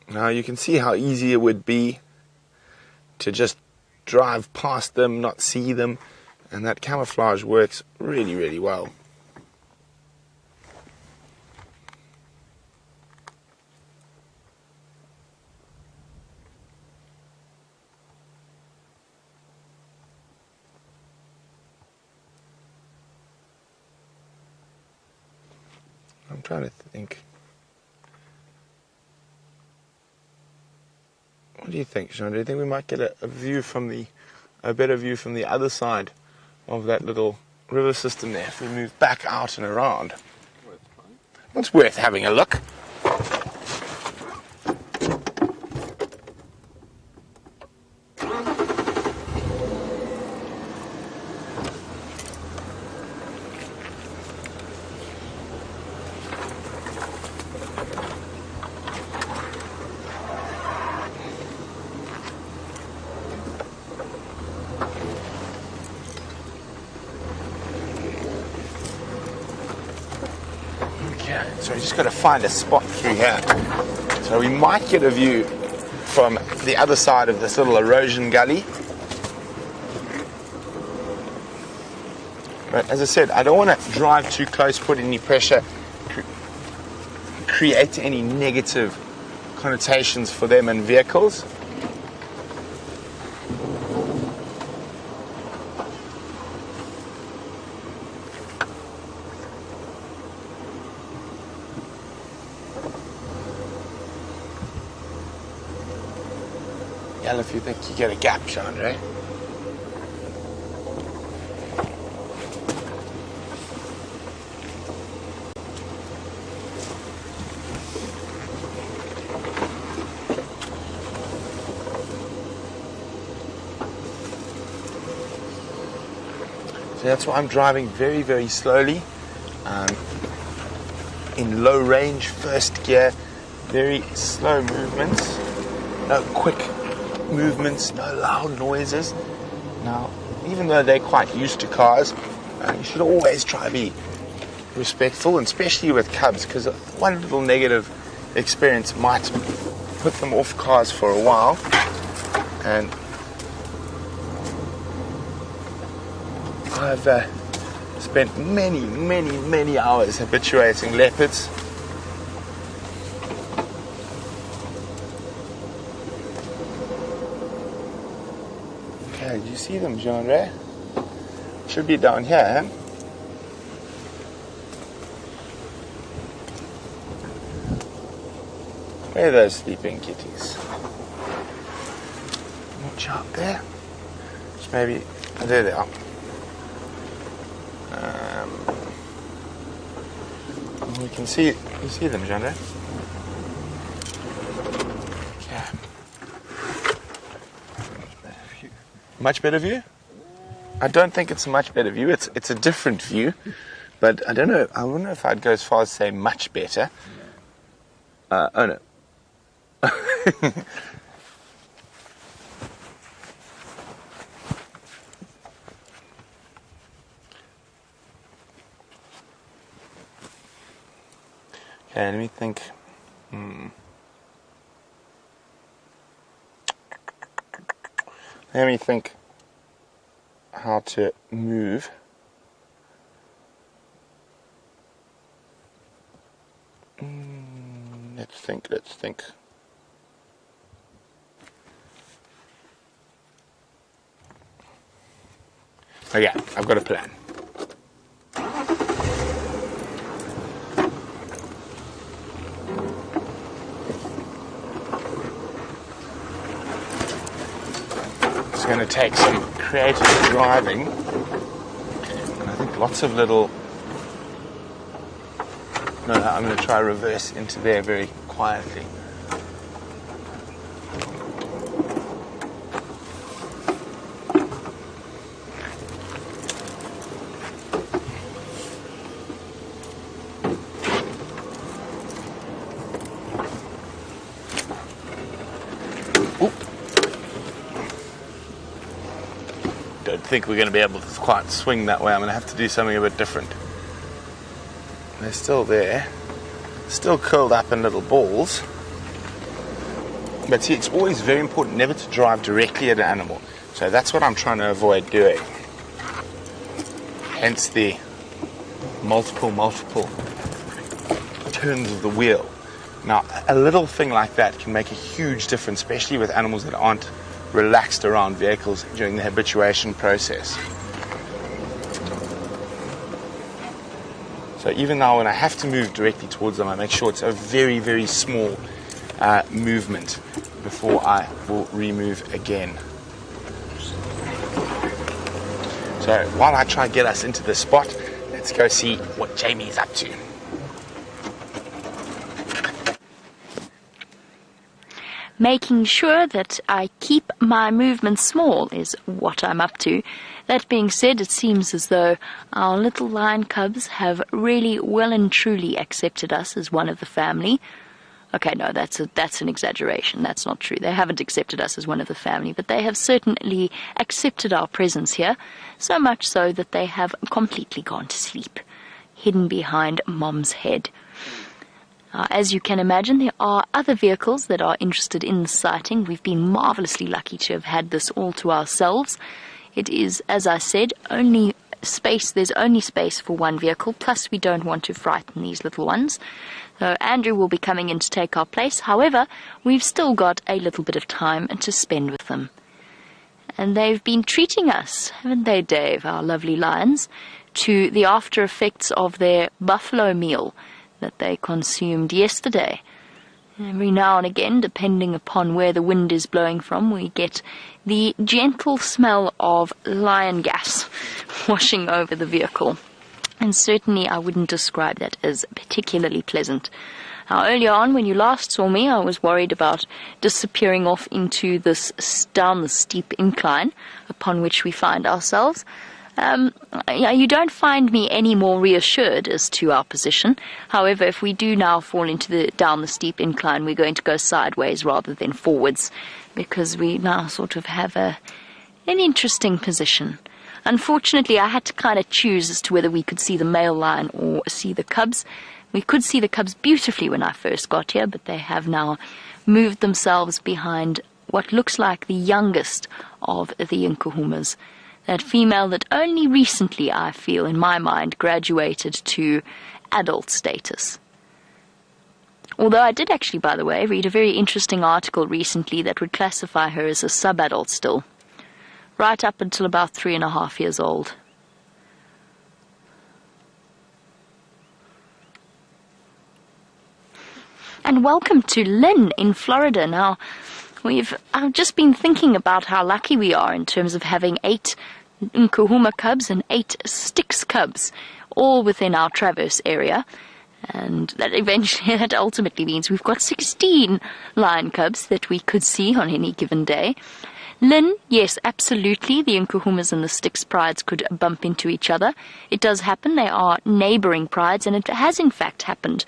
Now you can see how easy it would be to just drive past them, not see them, and that camouflage works really, really well. I'm trying to think. What do you think, Sean? Do you think we might get a better view from the other side of that little river system there if we move back out and around? It's worth having a look. So we just got to find a spot through here. So we might get a view from the other side of this little erosion gully. But as I said, I don't want to drive too close, put any pressure, create any negative connotations for them and vehicles. Yell if you think you get a gap, Sean, right? So that's why I'm driving very, very slowly, in low range, first gear, very slow movements, no quick movements, no loud noises. Now, even though they're quite used to cars, you should always try to be respectful, and especially with cubs, because one little negative experience might put them off cars for a while. And I've spent many hours habituating leopards. Okay, do you see them, Jean-Ray? Should be down here, huh? There are those sleeping kitties. Watch out there. Just maybe, oh, there they are. We can see, you see them, Jean. Yeah. Much better view? I don't think it's a much better view. It's a different view, but I don't know. I wonder if I'd go as far as say much better. Oh no. Okay, let me think. Let me think how to move. Let's think. Oh yeah, I've got a plan. It's going to take some creative driving, and I think lots of little... No, I'm going to try reverse into there very quietly. Don't think we're going to be able to quite swing that way. I'm going to have to do something a bit different. They're still there, still curled up in little balls. But see, it's always very important never to drive directly at an animal. So that's what I'm trying to avoid doing. Hence the multiple turns of the wheel. Now, a little thing like that can make a huge difference, especially with animals that aren't relaxed around vehicles during the habituation process. So even now when I have to move directly towards them, I make sure it's a very, very small movement before I will remove again. So while I try to get us into the spot, let's go see what Jamie's up to. Making sure that I keep my movements small is what I'm up to. That being said, it seems as though our little lion cubs have really well and truly accepted us as one of the family. Okay, no, that's an exaggeration. That's not true. They haven't accepted us as one of the family, but they have certainly accepted our presence here, so much so that they have completely gone to sleep, hidden behind Mom's head. As you can imagine, there are other vehicles that are interested in the sighting. We've been marvelously lucky to have had this all to ourselves. It is, as I said, there's only space for one vehicle, plus we don't want to frighten these little ones. So Andrew will be coming in to take our place. However, we've still got a little bit of time to spend with them. And they've been treating us, haven't they, Dave, our lovely lions, to the after effects of their buffalo meal that they consumed yesterday. Every now and again, depending upon where the wind is blowing from, we get the gentle smell of lion gas washing over the vehicle. And certainly I wouldn't describe that as particularly pleasant. Now, earlier on, when you last saw me, I was worried about disappearing off into this down the steep incline upon which we find ourselves. You don't find me any more reassured as to our position. However, if we do now fall down the steep incline, we're going to go sideways rather than forwards, because we now sort of have an interesting position. Unfortunately, I had to kind of choose as to whether we could see the male lion or see the cubs. We could see the cubs beautifully when I first got here, but they have now moved themselves behind what looks like the youngest of the Nkuhumas. That female that only recently, I feel, in my mind, graduated to adult status. Although I did actually, by the way, read a very interesting article recently that would classify her as a sub-adult still, right up until about 3.5 years old. And welcome to Lynn in Florida. Now, I've just been thinking about how lucky we are in terms of having 8 Nkuhuma cubs and 8 Styx cubs, all within our Traverse area. And that ultimately means we've got 16 lion cubs that we could see on any given day. Lynn, yes, absolutely, the Nkuhumas and the Styx prides could bump into each other. It does happen. They are neighboring prides, and it has in fact happened.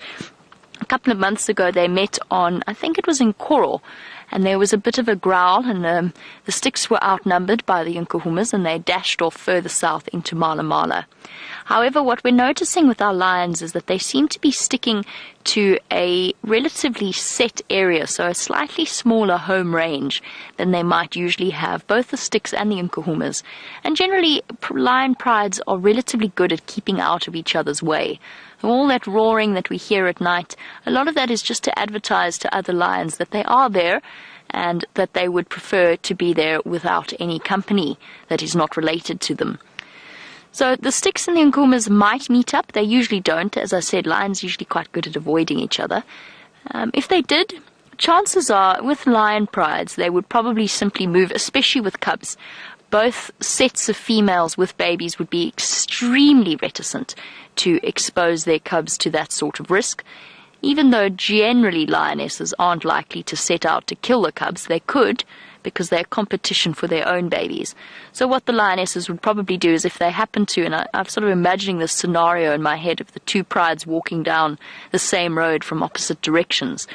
A couple of months ago, they met on, I think it was in Coral, and there was a bit of a growl, and the Styx were outnumbered by the Nkuhumas, and they dashed off further south into Mala Mala. However, what we're noticing with our lions is that they seem to be sticking to a relatively set area, so a slightly smaller home range than they might usually have, both the Styx and the Nkuhumas. And generally, lion prides are relatively good at keeping out of each other's way. All that roaring that we hear at night, a lot of that is just to advertise to other lions that they are there and that they would prefer to be there without any company that is not related to them. So the Styx and the Nkuhumas might meet up. They usually don't. As I said, lions are usually quite good at avoiding each other. If they did, chances are, with lion prides, they would probably simply move, especially with cubs. Both sets of females with babies would be extremely reticent to expose their cubs to that sort of risk. Even though generally lionesses aren't likely to set out to kill the cubs, they could, because they're competition for their own babies. So what the lionesses would probably do is, if they happen to, and I'm sort of imagining this scenario in my head of the 2 prides walking down the same road from opposite directions,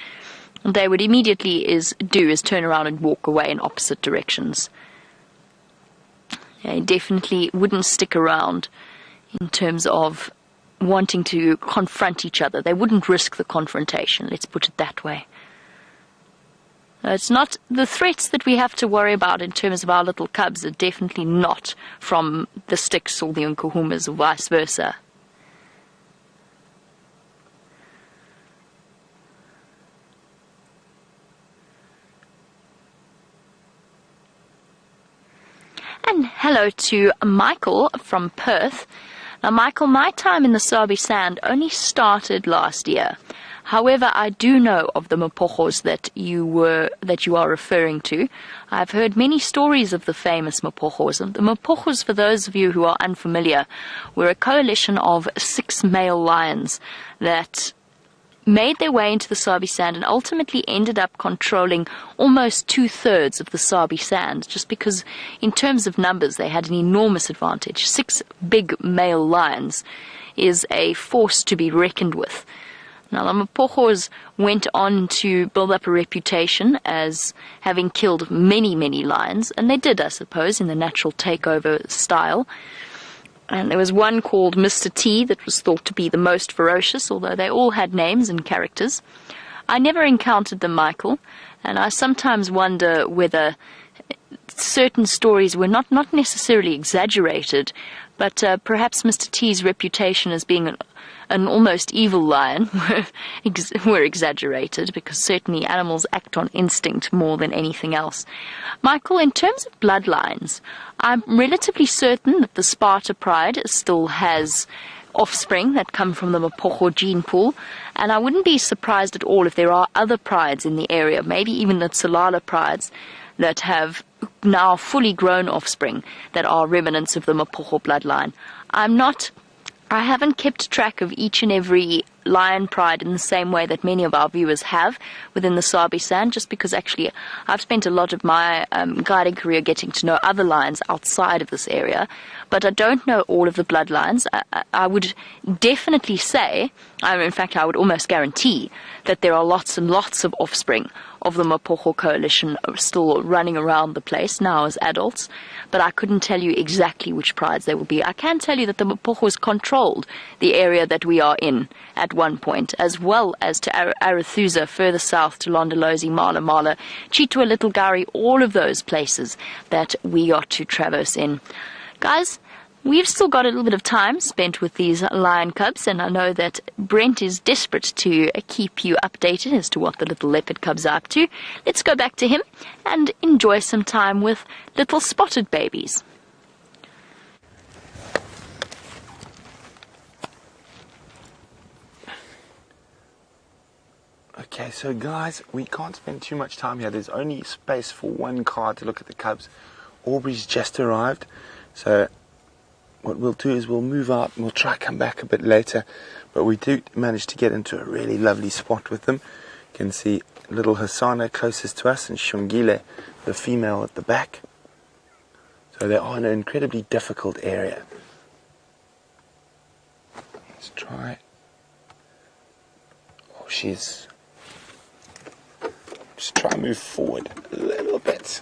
they would immediately do is turn around and walk away in opposite directions. They definitely wouldn't stick around in terms of wanting to confront each other. They wouldn't risk the confrontation, let's put it that way. It's not the threats that we have to worry about in terms of our little cubs are definitely not from the Styx or the Nkuhumas or vice versa. And hello to Michael from Perth. Now, Michael, my time in the Sabi Sand only started last year. However, I do know of the Mapojos that you are referring to. I've heard many stories of the famous Mapojos. And the Mapojos, for those of you who are unfamiliar, were a coalition of 6 male lions that made their way into the Sabi Sand and ultimately ended up controlling almost 2/3 of the Sabi Sand, just because in terms of numbers they had an enormous advantage. 6 big male lions is a force to be reckoned with. Now, the Mapojos went on to build up a reputation as having killed many, many lions, and they did, I suppose, in the natural takeover style. And there was one called Mr. T that was thought to be the most ferocious, although they all had names and characters. I never encountered them, Michael, and I sometimes wonder whether certain stories were not necessarily exaggerated, but perhaps Mr. T's reputation as being an almost evil lion were exaggerated, because certainly animals act on instinct more than anything else. Michael, in terms of bloodlines, I'm relatively certain that the Sparta pride still has offspring that come from the Mapocho gene pool, and I wouldn't be surprised at all if there are other prides in the area, maybe even the Tsalala prides, that have now fully grown offspring that are remnants of the Mapocho bloodline. I haven't kept track of each and every lion pride in the same way that many of our viewers have within the Sabi Sand, just because actually I've spent a lot of my guiding career getting to know other lions outside of this area, but I don't know all of the bloodlines. I would definitely say, in fact I would almost guarantee, that there are lots and lots of offspring of the Mapocho coalition still running around the place now as adults, but I couldn't tell you exactly which prides they will be. I can tell you that the Mapojos controlled the area that we are in at one point, as well as to Arathusa, further south to Londolozi, Mala Mala, Chitua, Little Gari, all of those places that we are to traverse in. Guys, we've still got a little bit of time spent with these lion cubs, and I know that Brent is desperate to keep you updated as to what the little leopard cubs are up to. Let's go back to him and enjoy some time with little spotted babies. Okay, so guys, we can't spend too much time here. There's only space for one car to look at the cubs. Aubrey's just arrived, so what we'll do is we'll move out and we'll try come back a bit later. But we do manage to get into a really lovely spot with them. You can see little Hosana closest to us and Xongile, the female, at the back. So they are in an incredibly difficult area. Let's try. Oh, she's... Just try and move forward a little bit.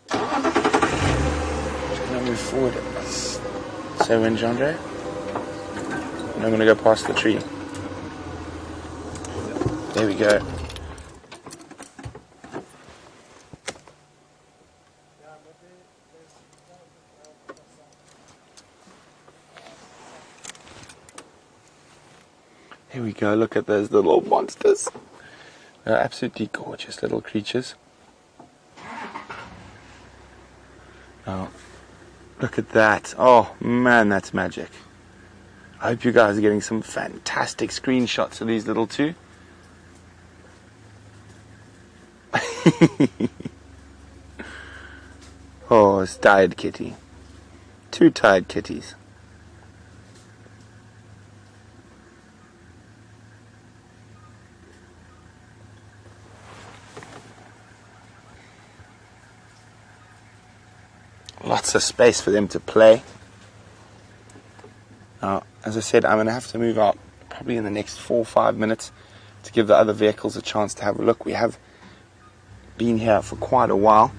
Just gonna move forward. So in, Xongile. And I'm gonna go past the tree. There we go. Here we go, look at those little monsters. They're absolutely gorgeous little creatures. Oh, look at that. Oh man, that's magic. I hope you guys are getting some fantastic screenshots of these little two. Oh, it's tired kitty. Two tired kitties. Lots of space for them to play. Now, as I said, I'm going to have to move out probably in the next 4 or 5 minutes to give the other vehicles a chance to have a look. We have been here for quite a while,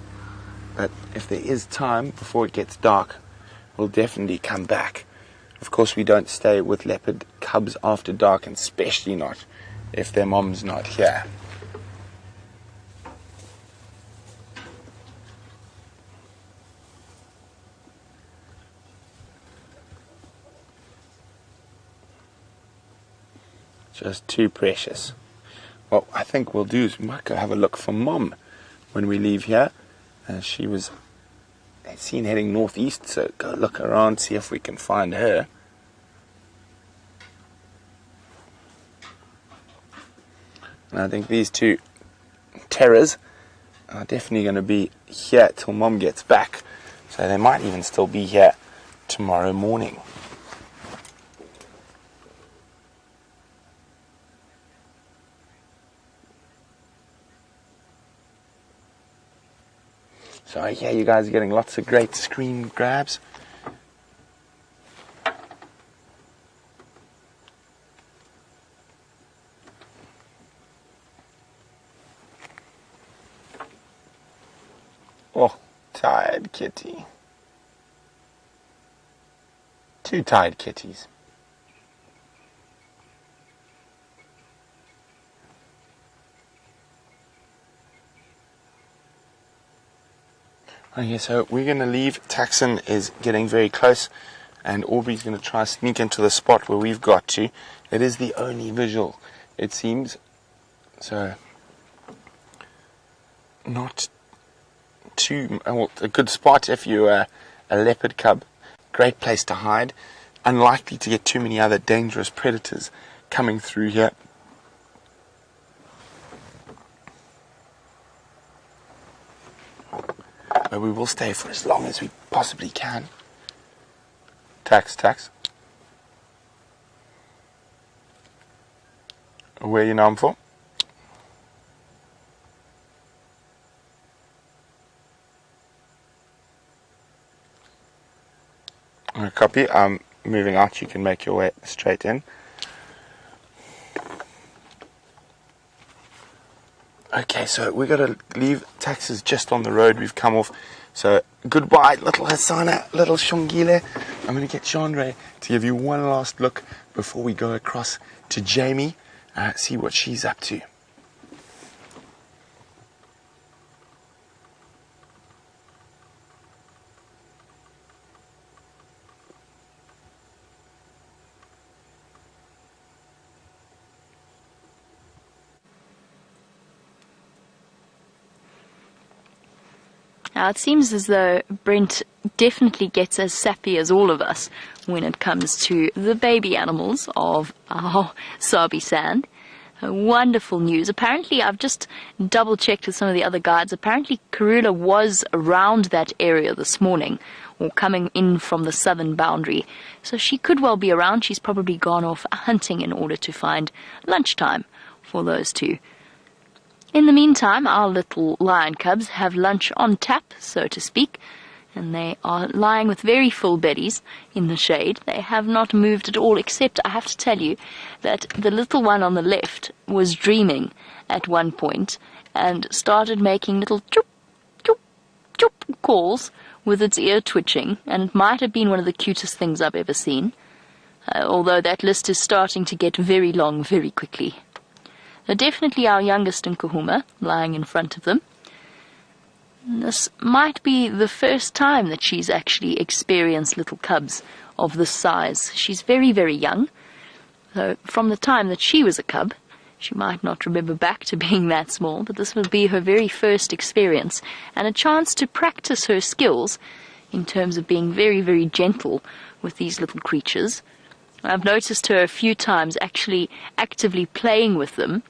but if there is time before it gets dark, we'll definitely come back. Of course, we don't stay with leopard cubs after dark, and especially not if their mom's not here. Just too precious. What I think we'll do is we might go have a look for Mom when we leave here. She was seen heading northeast, so go look around, see if we can find her. And I think these two terrors are definitely going to be here till Mom gets back. So they might even still be here tomorrow morning. So yeah, you guys are getting lots of great screen grabs. Oh, tired kitty. Two tired kitties. Okay, so we're going to leave. Taxon is getting very close, and Aubrey's going to try to sneak into the spot where we've got to. It is the only visual, it seems. So, not too... Well, a good spot if you're a leopard cub. Great place to hide. Unlikely to get too many other dangerous predators coming through here. But we will stay for as long as we possibly can. Tax. Where are you known for? Copy. I'm moving out. You can make your way straight in. Okay, so we've got to leave. Taxes just on the road. We've come off. So goodbye, little Hosana, little Xongile. I'm going to get Xongile to give you one last look before we go across to Jamie, see what she's up to. Now it seems as though Brent definitely gets as sappy as all of us when it comes to the baby animals of our Sabi sand. Wonderful news. Apparently, I've just double-checked with some of the other guides. Apparently, Karula was around that area this morning, or coming in from the southern boundary. So she could well be around. She's probably gone off hunting in order to find lunchtime for those two. In the meantime, our little lion cubs have lunch on tap, so to speak, and they are lying with very full bellies in the shade. They have not moved at all, except I have to tell you that the little one on the left was dreaming at one point and started making little choop, choop, choop calls with its ear twitching, and it might have been one of the cutest things I've ever seen, although that list is starting to get very long very quickly. They're definitely our youngest Nkuhuma, lying in front of them. This might be the first time that she's actually experienced little cubs of this size. She's very, very young. So from the time that she was a cub, she might not remember back to being that small, but this will be her very first experience and a chance to practice her skills in terms of being very, very gentle with these little creatures. I've noticed her a few times actually actively playing with them,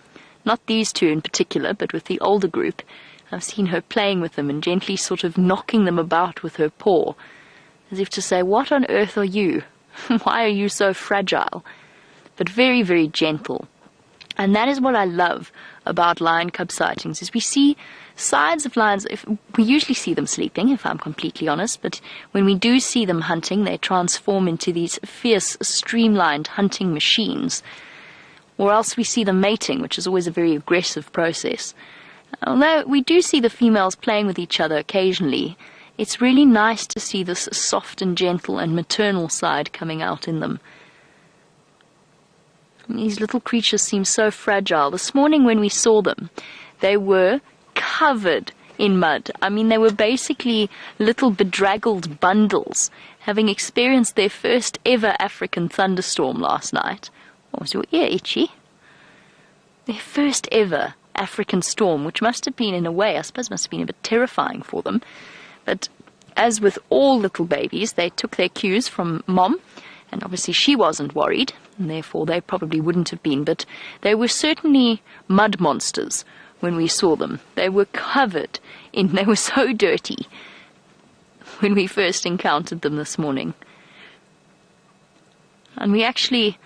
not these two in particular, but with the older group. I've seen her playing with them and gently sort of knocking them about with her paw, as if to say, what on earth are you? Why are you so fragile? But very, very gentle. And that is what I love about lion cub sightings, is we see sides of lions. We usually see them sleeping, if I'm completely honest, but when we do see them hunting, they transform into these fierce, streamlined hunting machines. Or else we see them mating, which is always a very aggressive process. Although we do see the females playing with each other occasionally, it's really nice to see this soft and gentle and maternal side coming out in them. These little creatures seem so fragile. This morning when we saw them, they were covered in mud. I mean, they were basically little bedraggled bundles, having experienced their first ever African thunderstorm last night. Oh, was your ear itchy? Their first ever African storm, which must have been, in a way, I suppose must have been a bit terrifying for them. But as with all little babies, they took their cues from Mom, and obviously she wasn't worried, and therefore they probably wouldn't have been, but they were certainly mud monsters when we saw them. They were covered in, they were so dirty when we first encountered them this morning. And we actually,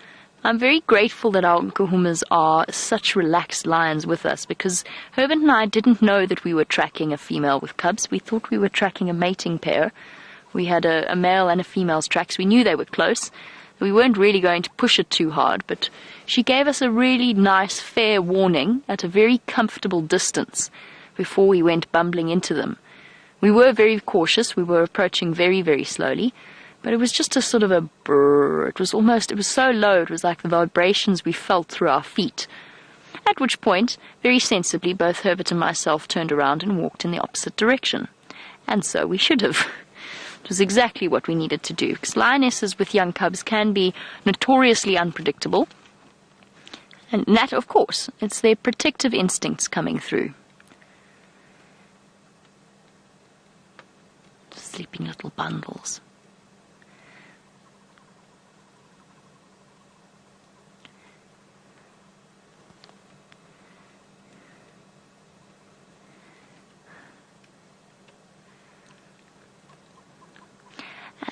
I'm very grateful that our Nkuhumas are such relaxed lions with us, because Herbert and I didn't know that we were tracking a female with cubs. We thought we were tracking a mating pair. We had a male and a female's tracks. We knew they were close. We weren't really going to push it too hard, but she gave us a really nice, fair warning at a very comfortable distance before we went bumbling into them. We were very cautious. We were approaching very, very slowly. But it was just a sort of a brrr. It was so low, it was like the vibrations we felt through our feet. At which point, very sensibly, both Herbert and myself turned around and walked in the opposite direction. And so we should have. It was exactly what we needed to do, because lionesses with young cubs can be notoriously unpredictable. And that, of course, it's their protective instincts coming through. Sleeping little bundles.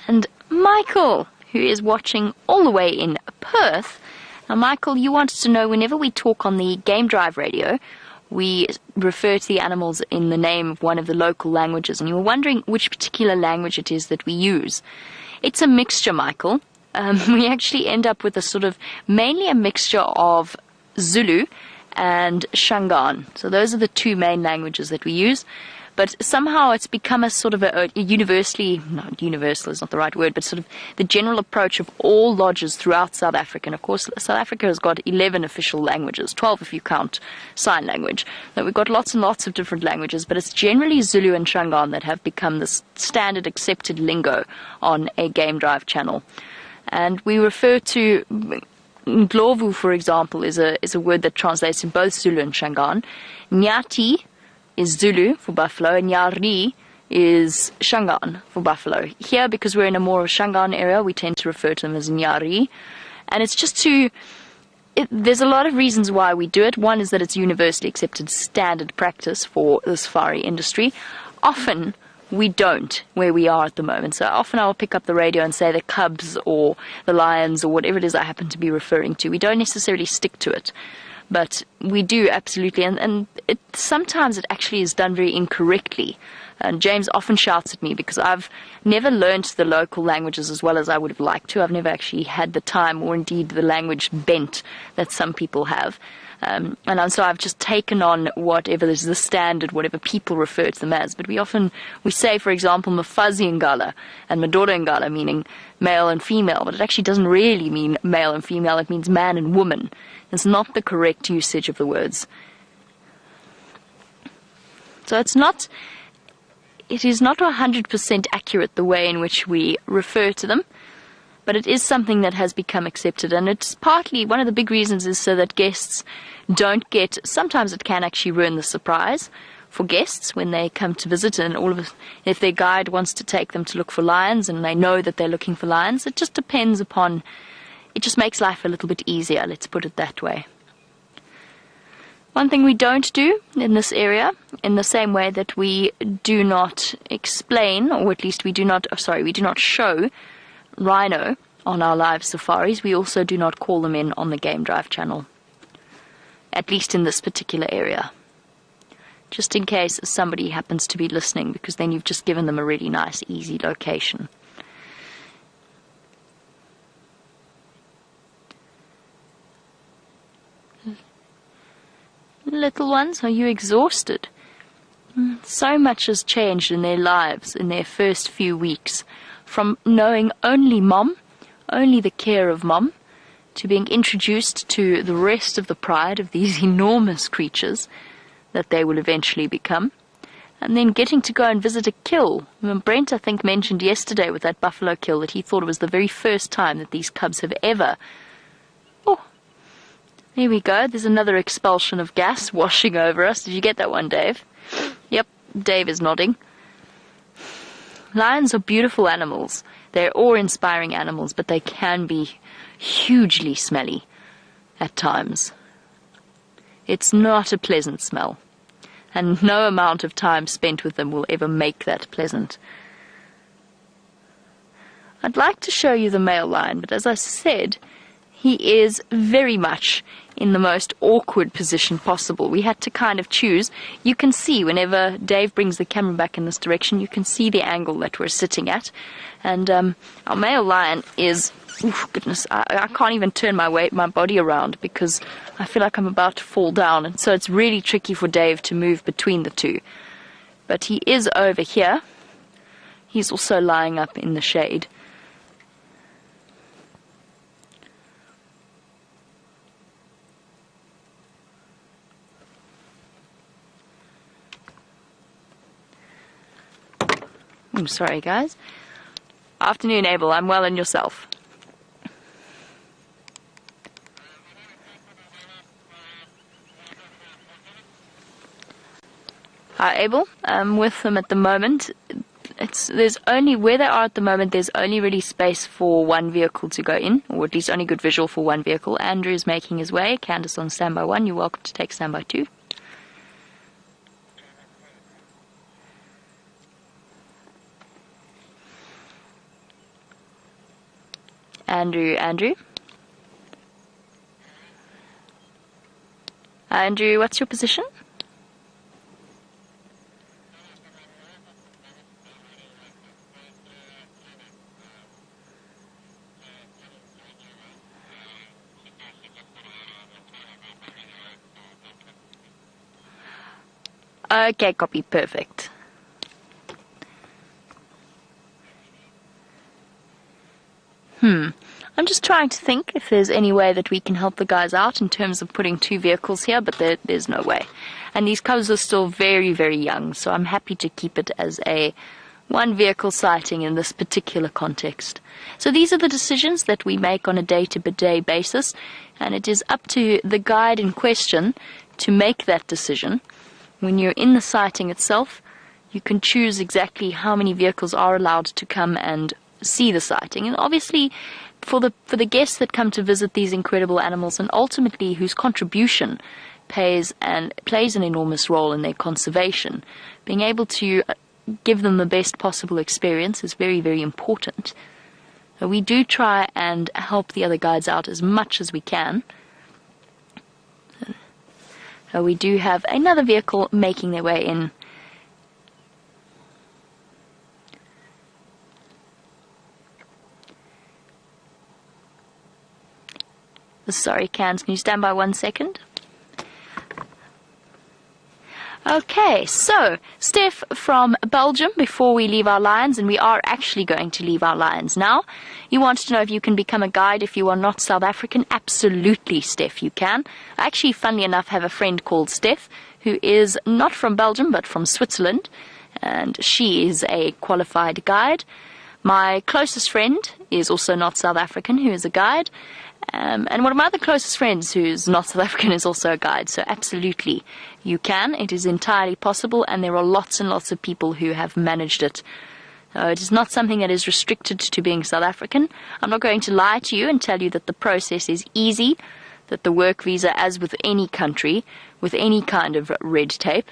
And Michael, who is watching all the way in Perth. Now, Michael, you wanted to know, whenever we talk on the Game Drive radio, we refer to the animals in the name of one of the local languages, and you were wondering which particular language it is that we use. It's a mixture, Michael. We actually end up with a sort of, mainly a mixture of Zulu and Shangaan. So those are the two main languages that we use. But somehow it's become a sort of a universally, not universal is not the right word, but sort of the general approach of all lodges throughout South Africa. And of course, South Africa has got 11 official languages, 12 if you count sign language. So we've got lots and lots of different languages, but it's generally Zulu and Shangaan that have become the standard accepted lingo on a Game Drive channel. And we refer to Ndlovu, for example, is a word that translates in both Zulu and Shangaan. Nyati is Zulu for buffalo, and Yari is Shangaan for buffalo. Here, because we're in a more Shangaan area, we tend to refer to them as Nyari. And it's just there's a lot of reasons why we do it. One is that it's universally accepted standard practice for the safari industry. Often we don't where we are at the moment. So often I'll pick up the radio and say the cubs or the lions or whatever it is I happen to be referring to. We don't necessarily stick to it. But we do absolutely, and sometimes it actually is done very incorrectly. And James often shouts at me because I've never learnt the local languages as well as I would have liked to. I've never actually had the time or indeed the language bent that some people have. So I've just taken on whatever is the standard, whatever people refer to them as. But we say, for example, Mfazi Ngala and Madoda Ngala, meaning male and female, but it actually doesn't really mean male and female, it means man and woman. It's not the correct usage of the words. So it is not 100% accurate the way in which we refer to them, but it is something that has become accepted, and it's partly, one of the big reasons is so that guests don't get, sometimes it can actually ruin the surprise for guests when they come to visit, and if their guide wants to take them to look for lions and they know that they're looking for lions, it just depends upon, it just makes life a little bit easier, let's put it that way. One thing we don't do in this area, in the same way that we do not explain, or at least we do not show rhino on our live safaris, we also do not call them in on the Game Drive channel, at least in this particular area, just in case somebody happens to be listening, because then you've just given them a really nice easy location. Little ones, are you exhausted? So much has changed in their lives in their first few weeks, from knowing only mom, only the care of mom, to being introduced to the rest of the pride of these enormous creatures that they will eventually become, and then getting to go and visit a kill. Brent, I think, mentioned yesterday with that buffalo kill that he thought it was the very first time that these cubs have ever... Oh, here we go. There's another expulsion of gas washing over us. Did you get that one, Dave? Yep, Dave is nodding. Lions are beautiful animals. They're awe-inspiring animals, but they can be hugely smelly at times. It's not a pleasant smell, and no amount of time spent with them will ever make that pleasant. I'd like to show you the male lion, but as I said, he is very much in the most awkward position possible. We had to kind of choose. You can see whenever Dave brings the camera back in this direction, you can see the angle that we're sitting at. And our male lion is, goodness, I can't even turn my body around because I feel like I'm about to fall down. And so it's really tricky for Dave to move between the two. But he is over here. He's also lying up in the shade. I'm sorry, guys. Afternoon, Abel. I'm well, and yourself? Hi, Abel. I'm with them at the moment. There's only, where they are at the moment, there's only really space for one vehicle to go in, or at least only good visual for one vehicle. Andrew is making his way. Candace on standby 1. You're welcome to take standby 2. Andrew, what's your position? Okay, copy, perfect. I'm just trying to think if there's any way that we can help the guys out in terms of putting 2 vehicles here, but there's no way. And these cubs are still very, very young, so I'm happy to keep it as a 1-vehicle sighting in this particular context. So these are the decisions that we make on a day-to-day basis, and it is up to the guide in question to make that decision. When you're in the sighting itself, You can choose exactly how many vehicles are allowed to come and see the sighting. And obviously, for the guests that come to visit these incredible animals, and ultimately whose contribution plays an enormous role in their conservation, being able to give them the best possible experience is very, very important. We do try and help the other guides out as much as we can. We do have another vehicle making their way in. Sorry, Cans, can you stand by 1 second? Okay, so Steph from Belgium, before we leave our lions, and we are actually going to leave our lions now, you wanted to know if you can become a guide if you are not South African. Absolutely, Steph, you can. I actually, funnily enough, have a friend called Steph who is not from Belgium but from Switzerland, and she is a qualified guide. My closest friend is also not South African, who is a guide. And one of my other closest friends who's not South African is also a guide, so absolutely you can. It is entirely possible, and there are lots and lots of people who have managed it. It is not something that is restricted to being South African. I'm not going to lie to you and tell you that the process is easy, that the work visa, as with any country, with any kind of red tape,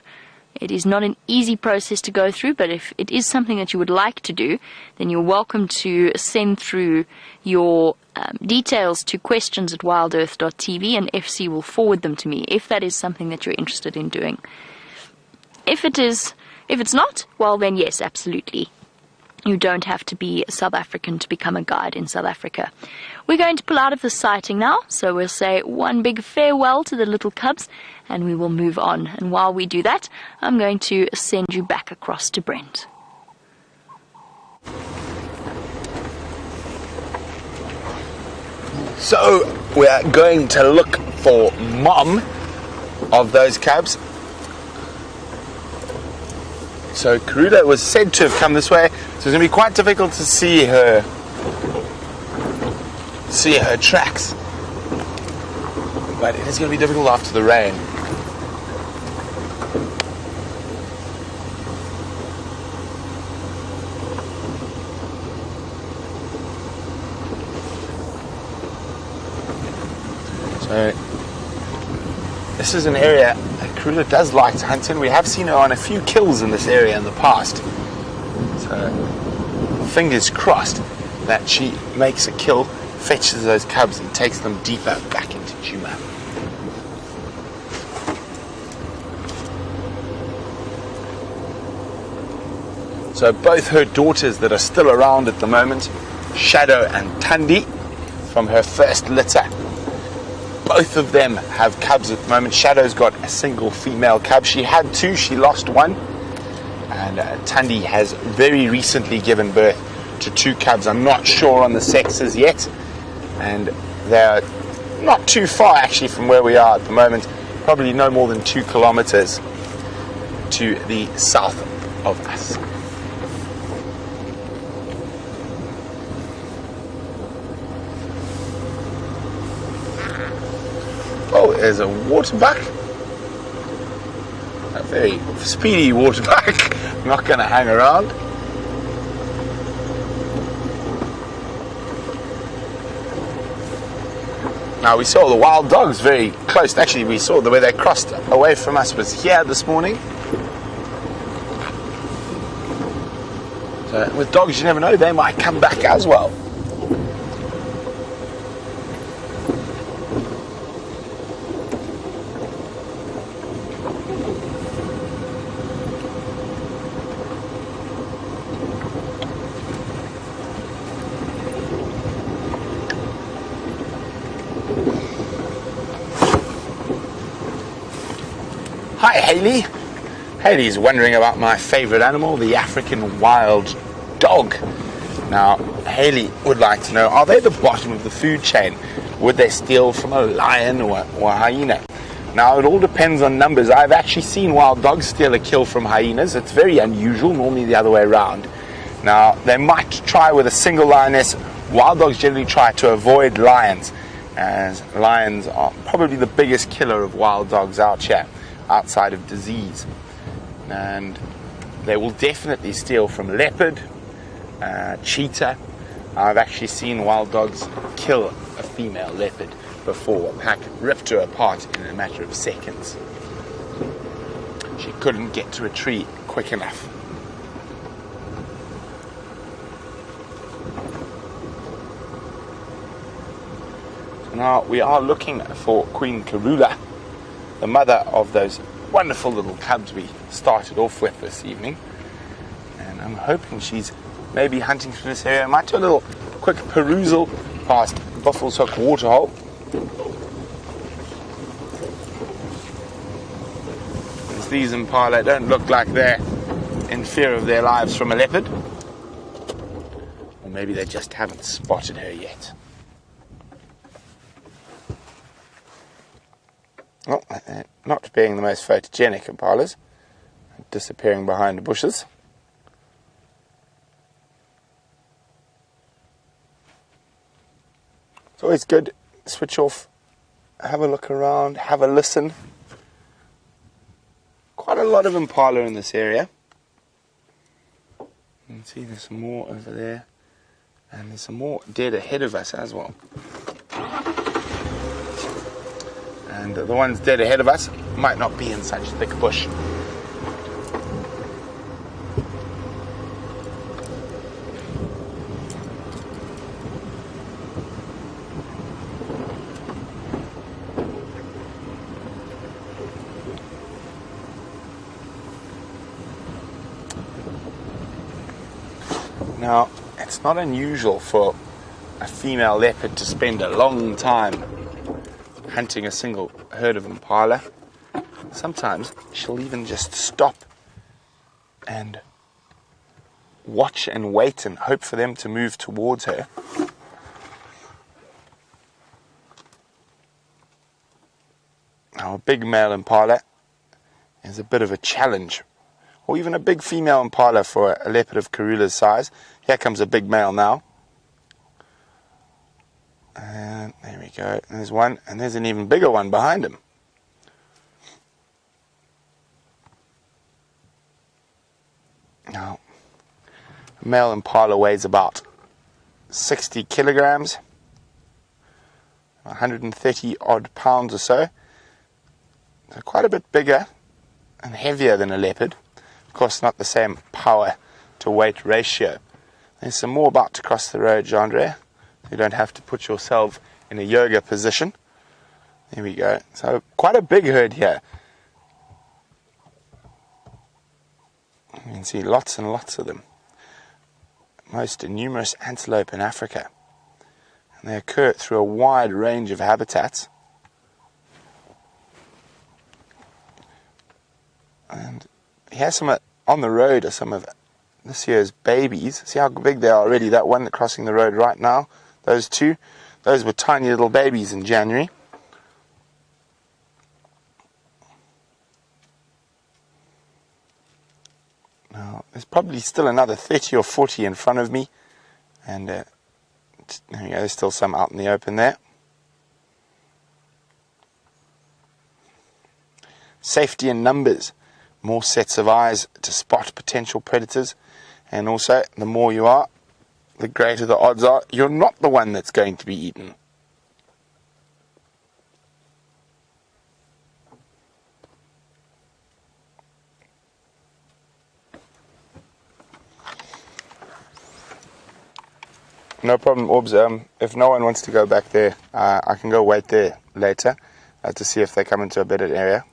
it is not an easy process to go through, but if it is something that you would like to do, then you're welcome to send through your details to questions@wildearth.tv, and FC will forward them to me if that is something that you're interested in doing. If it's not, well then yes, absolutely. You don't have to be South African to become a guide in South Africa. We're going to pull out of the sighting now, so we'll say one big farewell to the little cubs, and we will move on. And while we do that, I'm going to send you back across to Brent. So we're going to look for mom of those cubs. So Karuda was said to have come this way, so it's going to be quite difficult to see her tracks. But it is going to be difficult after the rain. So this is an area Karuda does like to hunt in. We have seen her on a few kills in this area in the past. So fingers crossed that she makes a kill, fetches those cubs and takes them deeper back into Nkuhuma. So both her daughters that are still around at the moment, Shadow and Thandi, from her first litter, both of them have cubs at the moment. Shadow's got a single female cub. She had two, she lost one. And Thandi has very recently given birth to two cubs. I'm not sure on the sexes yet. And they're not too far actually from where we are at the moment. Probably no more than 2 kilometers to the south of us. Oh, there's a waterbuck. A very speedy waterbuck. Not going to hang around. Now we saw the wild dogs very close. Actually, we saw the way they crossed away from us was here this morning. So with dogs, you never know, they might come back as well. Hi Haley. Haley's wondering about my favorite animal, the African wild dog. Now, Haley would like to know, are they the bottom of the food chain? Would they steal from a lion or a hyena? Now, it all depends on numbers. I've actually seen wild dogs steal a kill from hyenas. It's very unusual, normally the other way around. Now, they might try with a single lioness. Wild dogs generally try to avoid lions, as lions are probably the biggest killer of wild dogs out here, outside of disease. And They will definitely steal from leopard, cheetah. I've actually seen wild dogs kill a female leopard before. A pack ripped her apart in a matter of seconds. She couldn't get to a tree quick enough. So now we are looking for Queen Karula, the mother of those wonderful little cubs we started off with this evening. And I'm hoping she's maybe hunting through this area. I might do a little quick perusal past Buffalo's Hook waterhole. As these impala don't look like they're in fear of their lives from a leopard. Or maybe they just haven't spotted her yet. Oh, not being the most photogenic impalas, disappearing behind the bushes. It's always good to switch off, have a look around, have a listen. Quite a lot of impala in this area. You can see there's some more over there, and there's some more dead ahead of us as well. And the ones dead ahead of us might not be in such thick bush. Now, it's not unusual for a female leopard to spend a long time hunting a single herd of impala. Sometimes she'll even just stop and watch and wait and hope for them to move towards her. Now, a big male impala is a bit of a challenge, or even a big female impala for a leopard of Karula's size. Here comes a big male now. And there we go. There's one, and there's an even bigger one behind him. Now, a male impala weighs about 60 kilograms, 130 odd pounds or so. So quite a bit bigger and heavier than a leopard. Of course, not the same power to weight ratio. There's some more about to cross the road, Xongile. You don't have to put yourself in a yoga position. There we go. So quite a big herd here. You can see lots and lots of them. Most numerous antelope in Africa. And they occur through a wide range of habitats. And here's some on the road are some of this year's babies. See how big they are already. That one crossing the road right now. Those two, those were tiny little babies in January. Now, there's probably still another 30 or 40 in front of me. And there we go, there's still some out in the open there. Safety in numbers. More sets of eyes to spot potential predators. And also, the more you are, the greater the odds are you're not the one that's going to be eaten. No problem, Orbs. If no one wants to go back there, I can go wait there later to see if they come into a bedded area.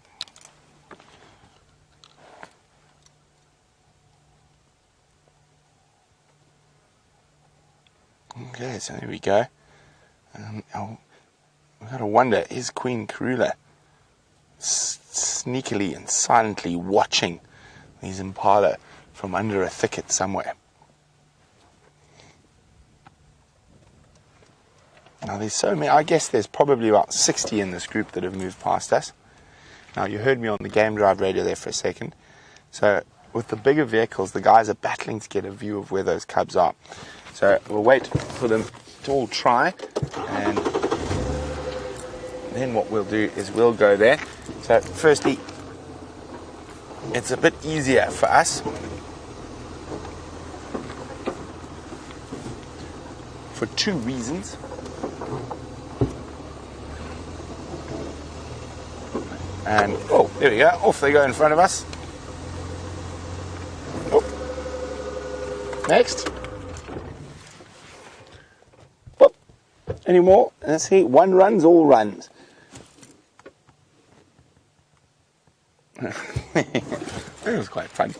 Okay, so there we go. We've got to wonder, is Queen Karula sneakily and silently watching these impala from under a thicket somewhere? Now there's so many, I guess there's probably about 60 in this group that have moved past us. Now you heard me on the game drive radio there for a second. So with the bigger vehicles, the guys are battling to get a view of where those cubs are. So we'll wait for them to all try, and then what we'll do is we'll go there. So firstly, it's a bit easier for us for two reasons. And, oh, there we go. Off they go in front of us. Oh. Next. Whoop. Any more? Let's see. One runs, all runs. It was quite fun.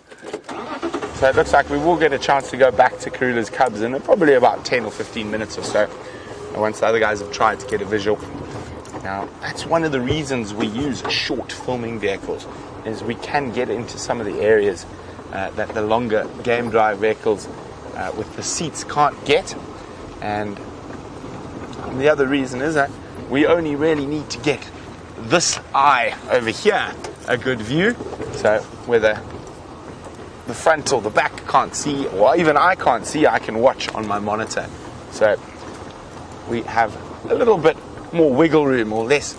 So it looks like we will get a chance to go back to Karula's cubs in probably about 10 or 15 minutes or so, once the other guys have tried to get a visual. Now, that's one of the reasons we use short filming vehicles, is we can get into some of the areas that the longer game drive vehicles with the seats can't get. And the other reason is that we only really need to get this eye over here a good view. So whether the front or the back can't see, or even I can't see, I can watch on my monitor. So we have a little bit more wiggle room, or less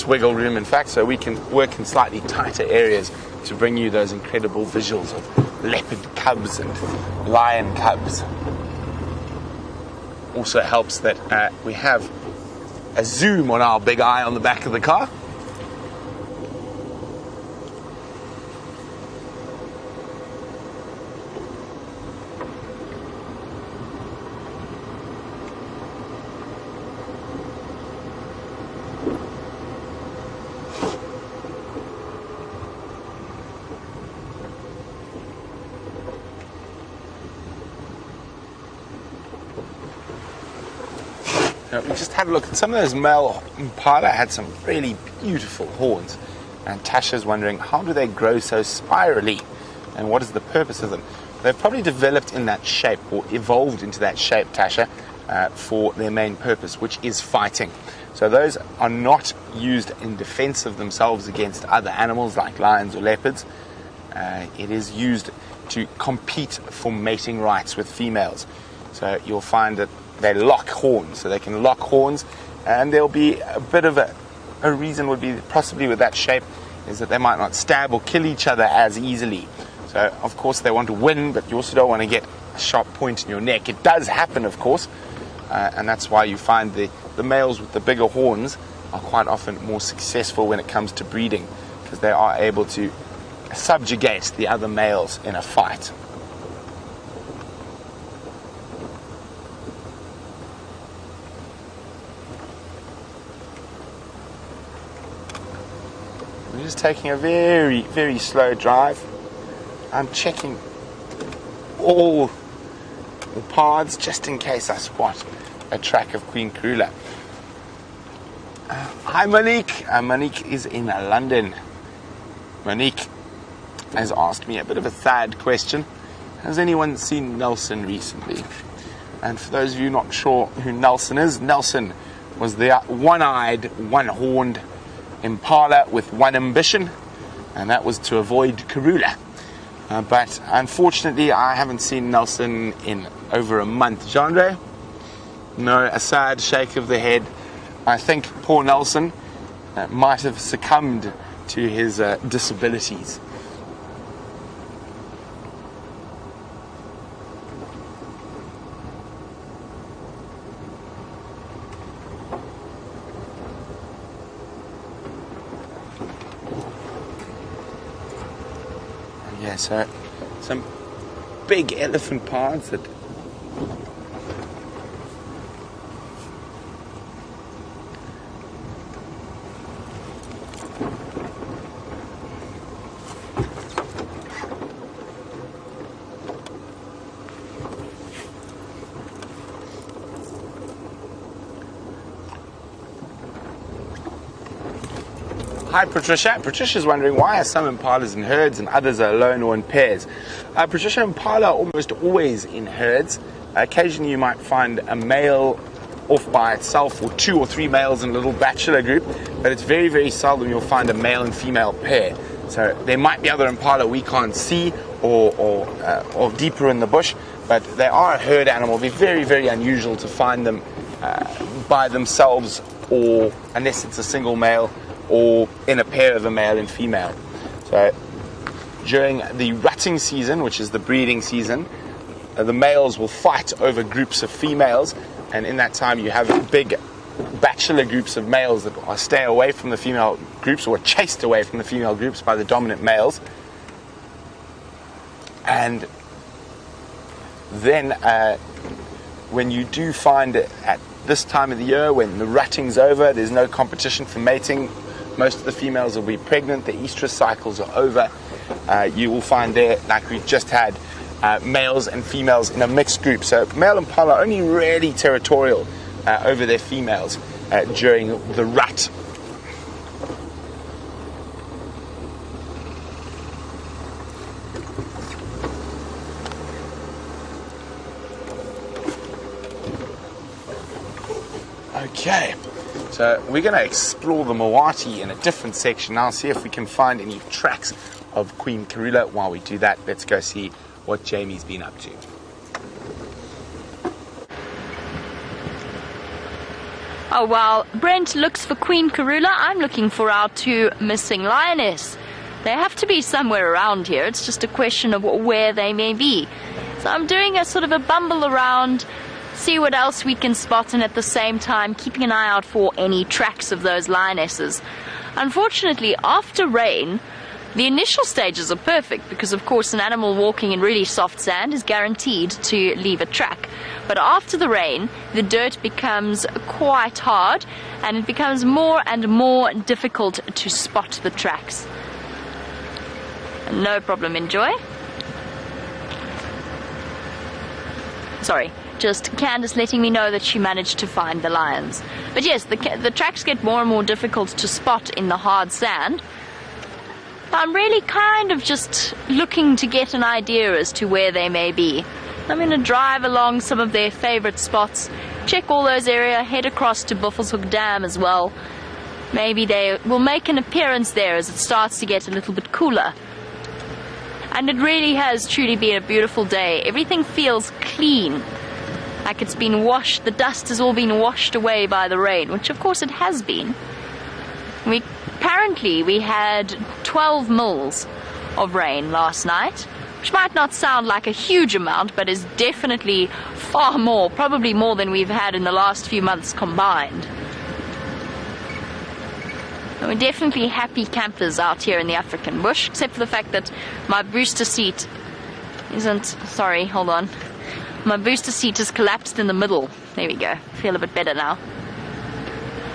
wiggle room in fact, so we can work in slightly tighter areas to bring you those incredible visuals of leopard cubs and lion cubs. Also helps that we have a zoom on our big eye on the back of the car. We just had a look at some of those male impala, had some really beautiful horns, and Tasha's wondering, how do they grow so spirally, and what is the purpose of them? They've probably developed in that shape, or evolved into that shape, Tasha, for their main purpose, which is fighting. So those are not used in defense of themselves against other animals like lions or leopards. It is used to compete for mating rights with females. So you'll find that they lock horns, so they can lock horns, and there'll be a bit of a reason would be possibly with that shape is that they might not stab or kill each other as easily. So of course they want to win, but you also don't want to get a sharp point in your neck. It does happen, of course, and that's why you find the males with the bigger horns are quite often more successful when it comes to breeding, because they are able to subjugate the other males in a fight. We're just taking a very, very slow drive. I'm checking all the paths just in case I spot a track of Queen Karula. Hi Monique. Monique is in London. Monique has asked me a bit of a sad question. Has anyone seen Nelson recently? And for those of you not sure who Nelson is, Nelson was the one-eyed, one-horned impala with one ambition, and that was to avoid Karula. But unfortunately, I haven't seen Nelson in over a month. Jandre? No, a sad shake of the head. I think poor Nelson might have succumbed to his disabilities. Yeah, so some big elephant paths that Hi Patricia. Patricia's wondering, why are some impalas in herds and others are alone or in pairs? Patricia, impala are almost always in herds. Occasionally you might find a male off by itself, or two or three males in a little bachelor group, but it's very, very seldom you'll find a male and female pair. So there might be other impala we can't see or deeper in the bush, but they are a herd animal. They're very, very unusual to find them by themselves, or unless it's a single male, or in a pair of a male and female. So during the rutting season, which is the breeding season, the males will fight over groups of females, and in that time you have big bachelor groups of males that stay away from the female groups, or chased away from the female groups by the dominant males. And then when you do find it at this time of the year, when the rutting's over, there's no competition for mating, most of the females will be pregnant, the estrus cycles are over, you will find there, like we've just had, males and females in a mixed group. So male impala are only really territorial over their females during the rut. Okay, so we're going to explore the Mawati in a different section now, see if we can find any tracks of Queen Karula. While we do that, let's go see what Jamie's been up to. Oh, while Brent looks for Queen Karula, I'm looking for our two missing lioness. They have to be somewhere around here. It's just a question of where they may be. So I'm doing a sort of a bumble around, see what else we can spot, and at the same time keeping an eye out for any tracks of those lionesses. Unfortunately, after rain, the initial stages are perfect because, of course, an animal walking in really soft sand is guaranteed to leave a track. But after the rain, the dirt becomes quite hard and it becomes more and more difficult to spot the tracks. No problem, enjoy. Sorry, just Candace letting me know that she managed to find the lions. But yes, the tracks get more and more difficult to spot in the hard sand. I'm really kind of just looking to get an idea as to where they may be. I'm going to drive along some of their favorite spots, check all those areas, head across to Buffelshoek Dam as well. Maybe they will make an appearance there as it starts to get a little bit cooler. And it really has truly been a beautiful day. Everything feels clean, like it's been washed. The dust has all been washed away by the rain, which of course it has been. Apparently we had 12 mils of rain last night, which might not sound like a huge amount, but is definitely far more, probably more than we've had in the last few months combined. And we're definitely happy campers out here in the African bush, except for the fact that my booster seat isn't, sorry, hold on. My booster seat has collapsed in the middle. There we go, feel a bit better now.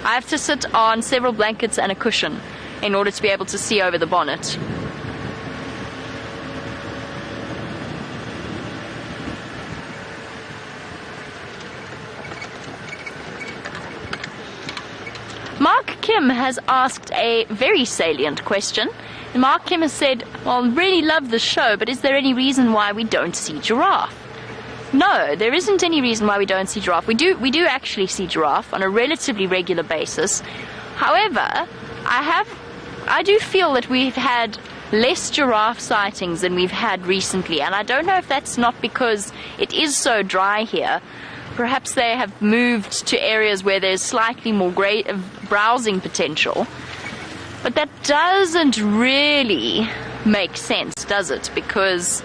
I have to sit on several blankets and a cushion in order to be able to see over the bonnet. Mark Kim has asked a very salient question. Mark Kim has said, well, really love the show, but is there any reason why we don't see giraffe? No, there isn't any reason why we don't see giraffe. We do actually see giraffe on a relatively regular basis. However, I do feel that we've had less giraffe sightings than we've had recently, and I don't know if that's not because it is so dry here. Perhaps they have moved to areas where there's slightly more browsing potential. But that doesn't really make sense, does it? Because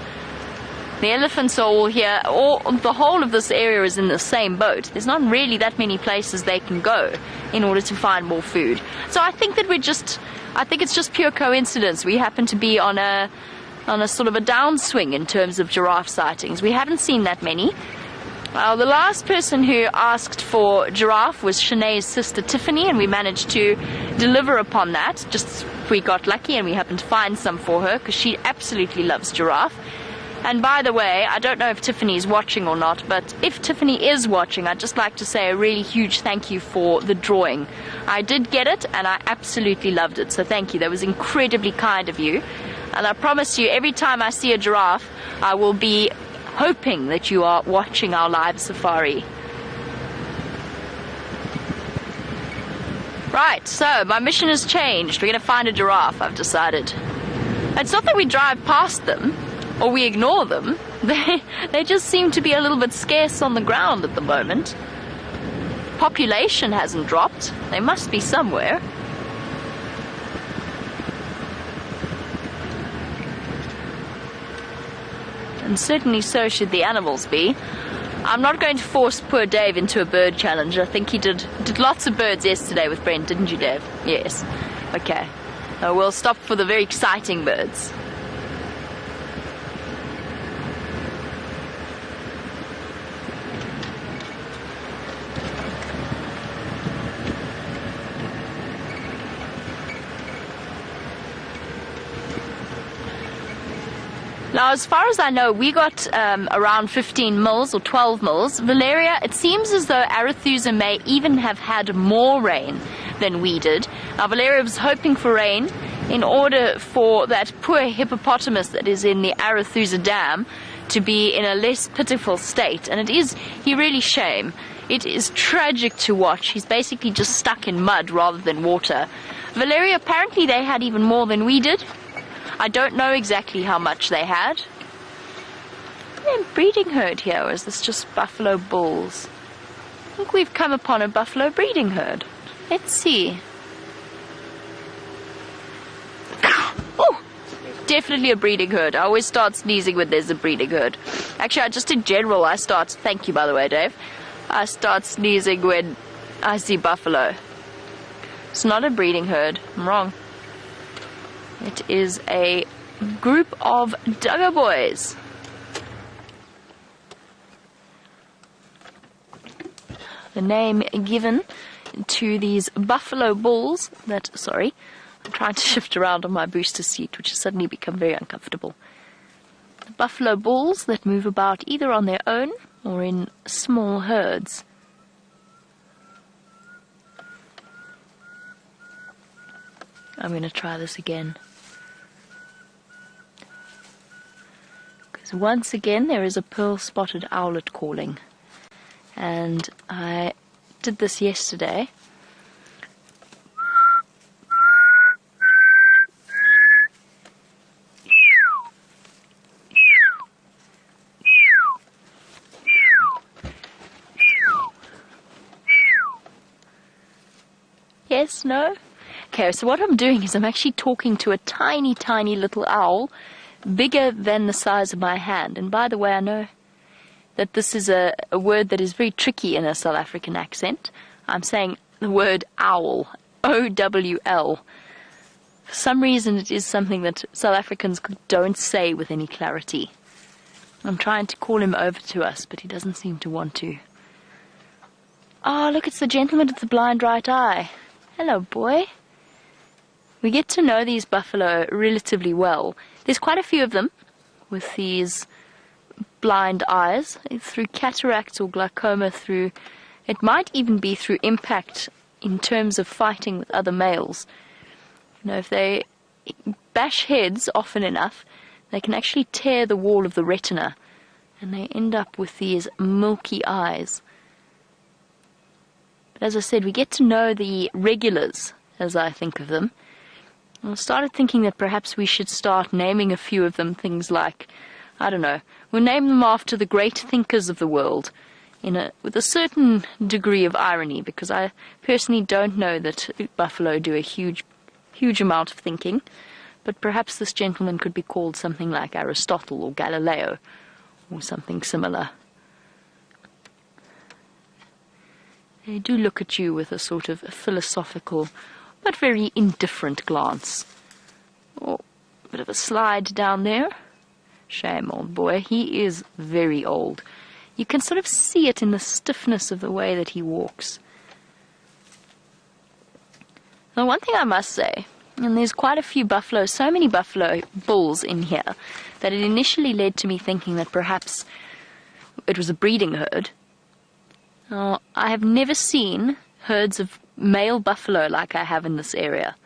the elephants are all here, the whole of this area is in the same boat. There's not really that many places they can go in order to find more food. So I think that I think it's just pure coincidence. We happen to be on a sort of a downswing in terms of giraffe sightings. We haven't seen that many. The last person who asked for giraffe was Shanae's sister Tiffany, and we managed to deliver upon that. Just we got lucky and we happened to find some for her because she absolutely loves giraffe. And by the way, I don't know if Tiffany's watching or not, but if Tiffany is watching, I'd just like to say a really huge thank you for the drawing. I did get it and I absolutely loved it, so thank you. That was incredibly kind of you. And I promise you, every time I see a giraffe, I will be hoping that you are watching our live safari. Right, so my mission has changed. We're going to find a giraffe, I've decided. It's not that we drive past them or we ignore them. They just seem to be a little bit scarce on the ground at the moment. Population hasn't dropped. They must be somewhere. And certainly so should the animals be. I'm not going to force poor Dave into a bird challenge. I think he did lots of birds yesterday with Brent, didn't you, Dave? Yes. Okay. We'll stop for the very exciting birds. Now, as far as I know, we got around 15 mils or 12 mils. Valeria, it seems as though Arethusa may even have had more rain than we did. Now, Valeria was hoping for rain in order for that poor hippopotamus that is in the Arethusa Dam to be in a less pitiful state. And he really shame. It is tragic to watch. He's basically just stuck in mud rather than water. Valeria, apparently they had even more than we did. I don't know exactly how much they had. Breeding herd here, or is this just buffalo bulls? I think we've come upon a buffalo breeding herd. Let's see. Oh, definitely a breeding herd. I always start sneezing when there's a breeding herd. Actually, just in general, thank you by the way, Dave. I start sneezing when I see buffalo. It's not a breeding herd. I'm wrong. It is a group of Duggar boys. The name given to these buffalo bulls I'm trying to shift around on my booster seat, which has suddenly become very uncomfortable. The buffalo bulls that move about either on their own or in small herds. I'm going to try this again. Because once again there is a pearl-spotted owlet calling. And I did this yesterday. Yes, no? Okay, so what I'm doing is I'm actually talking to a tiny, tiny little owl, bigger than the size of my hand. And by the way, I know that this is a word that is very tricky in a South African accent. I'm saying the word owl, O-W-L. For some reason, it is something that South Africans don't say with any clarity. I'm trying to call him over to us, but he doesn't seem to want to. Oh, look, it's the gentleman with the blind right eye. Hello, boy. We get to know these buffalo relatively well. There's quite a few of them with these blind eyes, through cataracts or glaucoma, it might even be through impact in terms of fighting with other males. You know, if they bash heads often enough, they can actually tear the wall of the retina, and they end up with these milky eyes. But as I said, we get to know the regulars, as I think of them. I started thinking that perhaps we should start naming a few of them things like, I don't know, we'll name them after the great thinkers of the world, with a certain degree of irony, because I personally don't know that buffalo do a huge amount of thinking, but perhaps this gentleman could be called something like Aristotle or Galileo, or something similar. They do look at you with a sort of philosophical, but very indifferent glance. Oh, a bit of a slide down there. Shame, old boy. He is very old. You can sort of see it in the stiffness of the way that he walks. Now, one thing I must say, and there's quite a few buffalo, so many buffalo bulls in here, that it initially led to me thinking that perhaps it was a breeding herd. Now, I have never seen herds of male buffalo like I have in this area.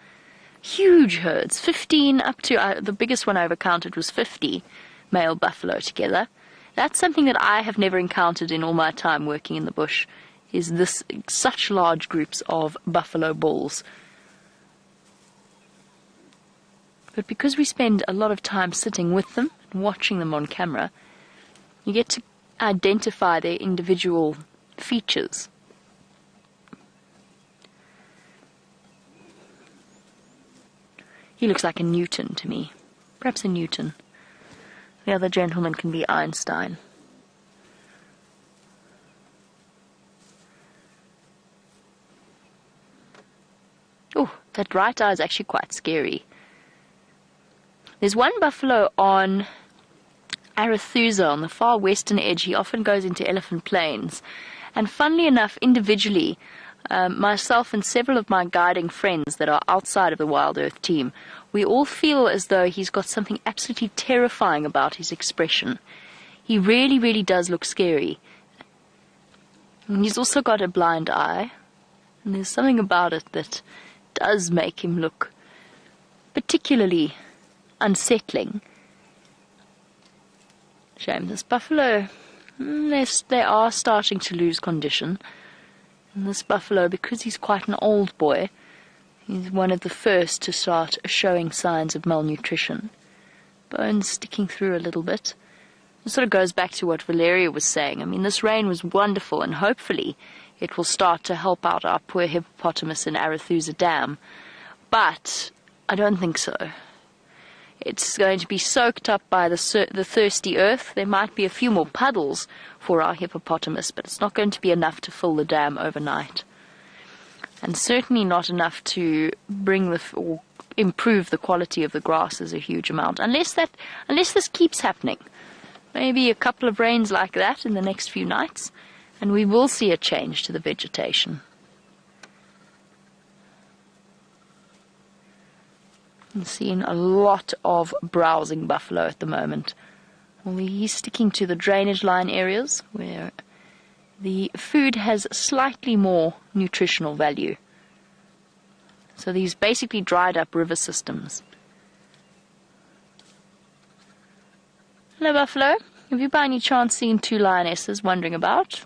Huge herds, 15 up to, the biggest one I ever counted was 50 male buffalo together. That's something that I have never encountered in all my time working in the bush, is such large groups of buffalo bulls. But because we spend a lot of time sitting with them and watching them on camera, you get to identify their individual features. He looks like a Newton to me. Perhaps a Newton. The other gentleman can be Einstein. Oh, that right eye is actually quite scary. There's one buffalo on Arethusa on the far western edge. He often goes into Elephant Plains. And funnily enough, individually, myself and several of my guiding friends that are outside of the WildEarth team, we all feel as though he's got something absolutely terrifying about his expression. He really, really does look scary. And he's also got a blind eye. And there's something about it that does make him look particularly unsettling. Shame. This buffalo, they are starting to lose condition. And this buffalo, because he's quite an old boy, he's one of the first to start showing signs of malnutrition. Bones sticking through a little bit. It sort of goes back to what Valeria was saying. I mean, this rain was wonderful, and hopefully it will start to help out our poor hippopotamus in Arethusa Dam. But I don't think so. It's going to be soaked up by the thirsty earth. There might be a few more puddles for our hippopotamus, but it's not going to be enough to fill the dam overnight. And certainly not enough to bring or improve the quality of the grasses a huge amount, unless this keeps happening. Maybe a couple of rains like that in the next few nights, and we will see a change to the vegetation. I'm seeing a lot of browsing buffalo at the moment. Well, he's sticking to the drainage line areas where the food has slightly more nutritional value. So these basically dried up river systems. Hello, buffalo. Have you by any chance seen two lionesses wandering about?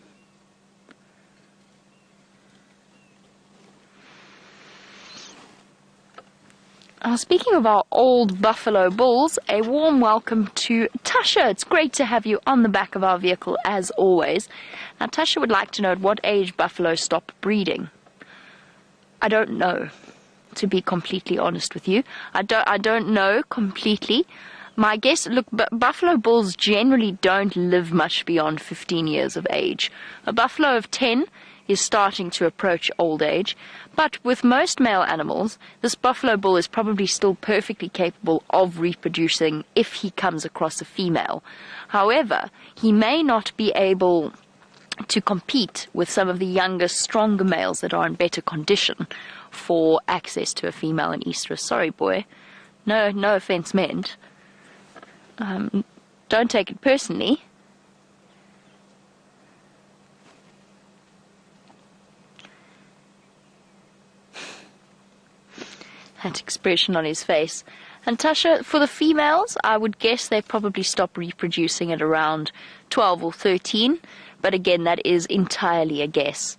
Speaking of our old buffalo bulls, a warm welcome to Tasha. It's great to have you on the back of our vehicle as always. Now, Tasha would like to know at what age buffalo stop breeding. I don't know, to be completely honest with you. I don't know completely. My guess, look, buffalo bulls generally don't live much beyond 15 years of age. A buffalo of 10 is starting to approach old age, but with most male animals, this buffalo bull is probably still perfectly capable of reproducing if he comes across a female. However, he may not be able to compete with some of the younger, stronger males that are in better condition for access to a female in estrus. Sorry, boy. No offense meant. Don't take it personally. That expression on his face. And Tasha, for the females, I would guess they probably stop reproducing at around 12 or 13. But again, that is entirely a guess.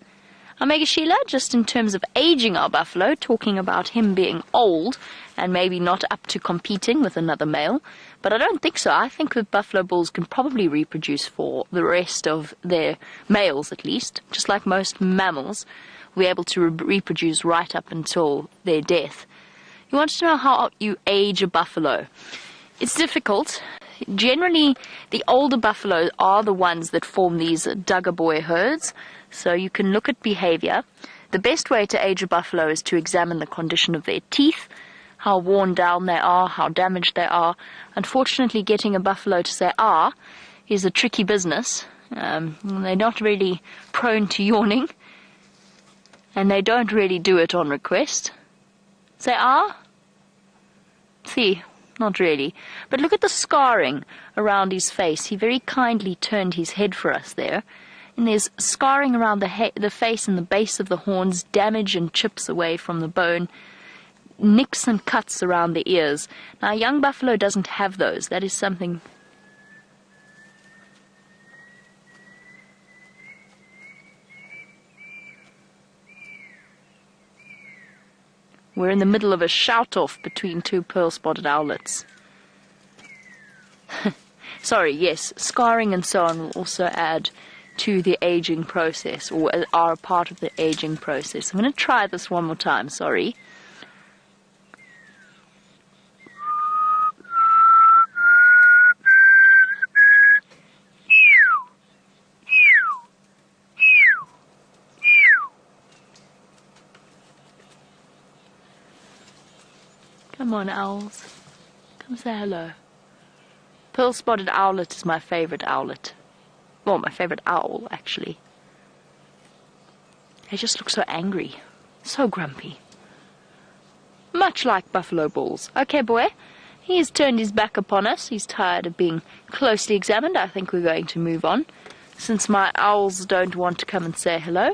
Omega Sheila, just in terms of aging our buffalo, talking about him being old and maybe not up to competing with another male. But I don't think so. I think that buffalo bulls can probably reproduce for the rest of their males, at least. Just like most mammals, we're able to reproduce right up until their death. You want to know how you age a buffalo? It's difficult. Generally, the older buffalo are the ones that form these Duggar herds, so you can look at behavior. The best way to age a buffalo is to examine the condition of their teeth, how worn down they are, how damaged they are. Unfortunately, getting a buffalo to say "ah" is a tricky business. They're not really prone to yawning, and they don't really do it on request. Say "ah"? See, not really. But look at the scarring around his face. He very kindly turned his head for us there. And there's scarring around the face and the base of the horns, damage and chips away from the bone, nicks and cuts around the ears. Now, a young buffalo doesn't have those. That is something... We're in the middle of a shout-off between two pearl-spotted owlets. Sorry, yes, scarring and so on will also add to the aging process, or are a part of the aging process. I'm going to try this one more time, sorry. Come on, owls. Come say hello. Pearl-spotted owlet is my favorite owlet. Well, my favorite owl, actually. They just look so angry. So grumpy. Much like buffalo bulls. Okay, boy. He has turned his back upon us. He's tired of being closely examined. I think we're going to move on, since my owls don't want to come and say hello.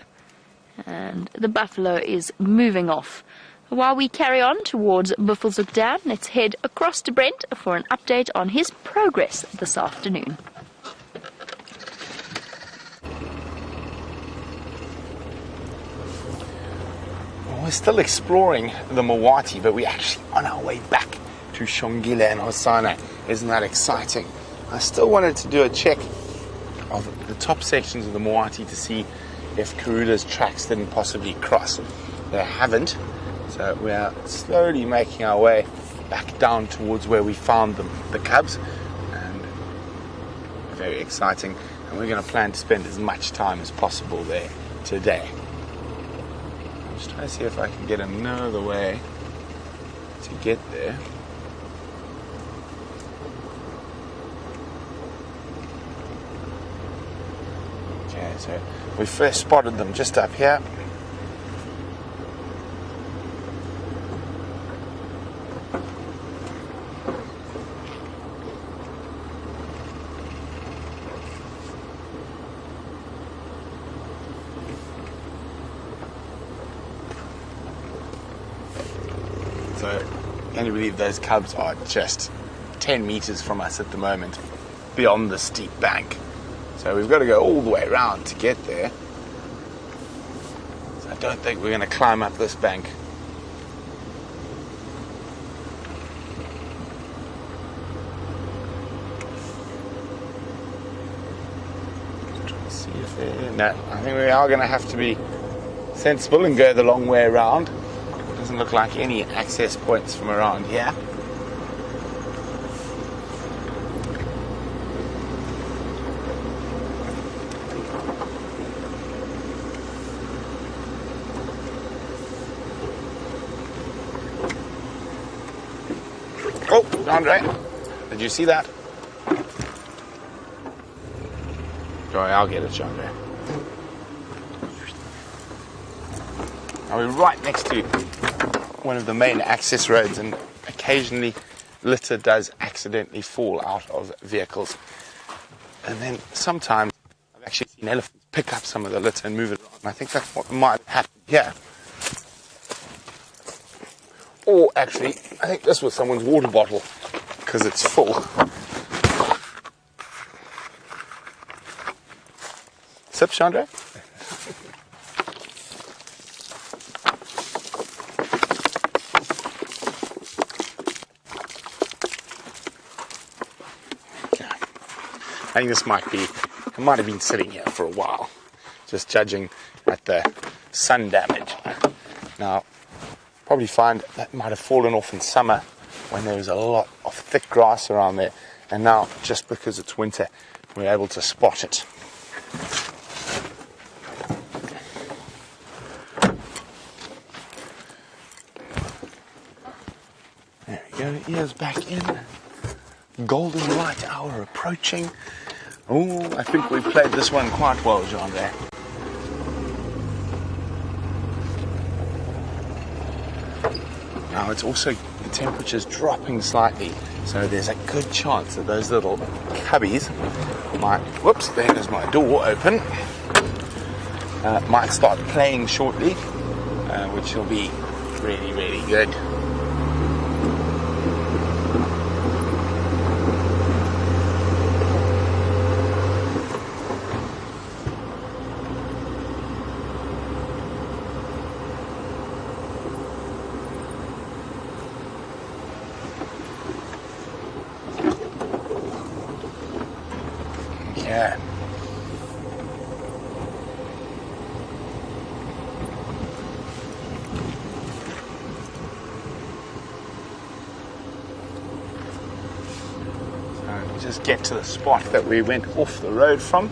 And the buffalo is moving off. While we carry on towards Buffelshoek Dam, let's head across to Brent for an update on his progress this afternoon. Well, we're still exploring the Mawati, but we're actually on our way back to Xongile and Hosana. Isn't that exciting? I still wanted to do a check of the top sections of the Mawati to see if Karula's tracks didn't possibly cross. They haven't, so we are slowly making our way back down towards where we found them, the cubs, and very exciting. And we're going to plan to spend as much time as possible there today. I'm just trying to see if I can get another way to get there. Okay, so we first spotted them just up here. So, can you believe those cubs are just 10 meters from us at the moment, beyond the steep bank. So we've got to go all the way around to get there. So I don't think we're going to climb up this bank. Just trying to see if they're... No, I think we are going to have to be sensible and go the long way around. Doesn't look like any access points from around here. Oh, Andre, did you see that? Sorry, I'll get it, Andre. Now we're right next to one of the main access roads, and occasionally litter does accidentally fall out of vehicles. And then sometimes I've actually seen elephants pick up some of the litter and move it around. And I think that's what might happen here. Or actually, I think this was someone's water bottle, because it's full. Sip, Chandra? I think this might have been sitting here for a while, just judging at the sun damage. Now, probably find that might have fallen off in summer when there was a lot of thick grass around there, and now, just because it's winter, we're able to spot it. There we go, ears back in. Golden light hour approaching. Oh, I think we've played this one quite well, John, there. Now it's also, the temperature's dropping slightly, so there's a good chance that those little cubbies might, whoops, there goes my door open, might start playing shortly, which will be really, really good. Yeah. So we just get to the spot that we went off the road from.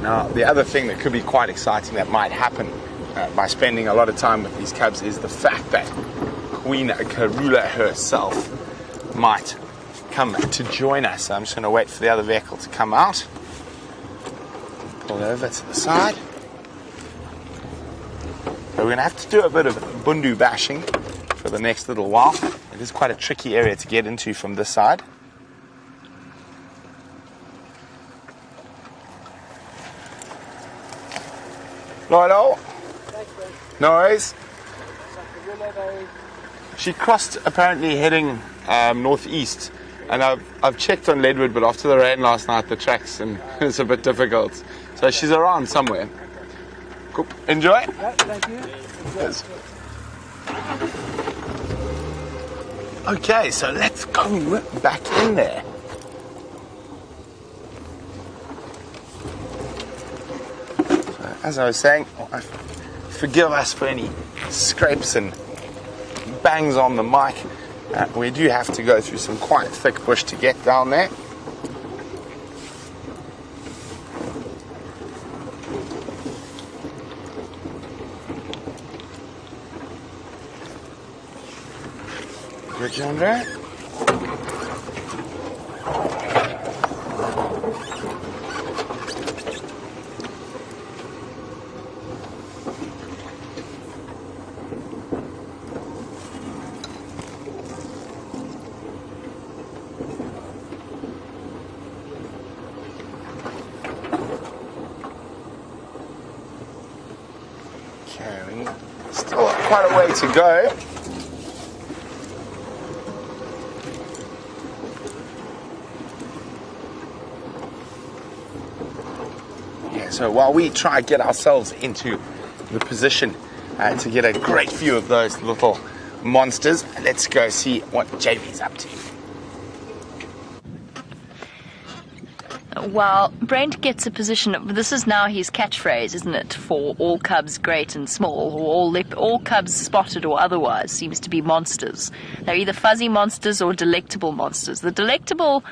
Now, the other thing that could be quite exciting that might happen by spending a lot of time with these cubs is the fact that Queen Karula herself might come to join us. So I'm just going to wait for the other vehicle to come out. Pull over to the side. So we're going to have to do a bit of bundu bashing for the next little while. It is quite a tricky area to get into from this side. Righto. No worries. She crossed apparently heading northeast, and I've checked on Leadwood, but after the rain last night the tracks and it's a bit difficult. So she's around somewhere. Cool. Enjoy. Yeah, thank you. Yes. Okay, so let's go back in there. So, as I was saying, forgive us for any scrapes and bangs on the mic. We do have to go through some quite thick bush to get down there. Good, Andre. Okay, still quite a way to go. So while we try to get ourselves into the position to get a great view of those little monsters, let's go see what Jamie's up to. While Brent gets a position, this is now his catchphrase, isn't it? For all cubs, great and small, or all cubs spotted or otherwise, seems to be monsters. They're either fuzzy monsters or delectable monsters. The delectable?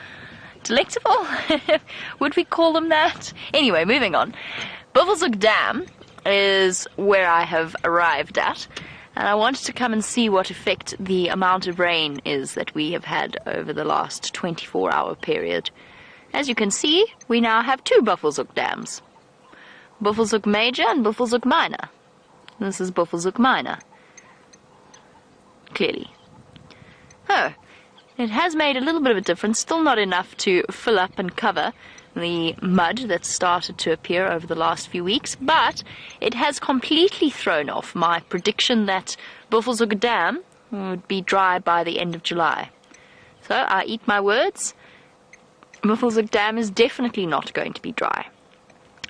Would we call them that? Anyway, moving on. Buffelshoek Dam is where I have arrived at, and I wanted to come and see what effect the amount of rain is that we have had over the last 24-hour period. As you can see, we now have two Buffelshoek dams. Buffelshoek Major and Buffelshoek Minor. This is Buffelshoek Minor. Clearly. Oh, it has made a little bit of a difference, still not enough to fill up and cover the mud that started to appear over the last few weeks, but it has completely thrown off my prediction that Buffelshoek Dam would be dry by the end of July. So I eat my words. Buffelshoek Dam is definitely not going to be dry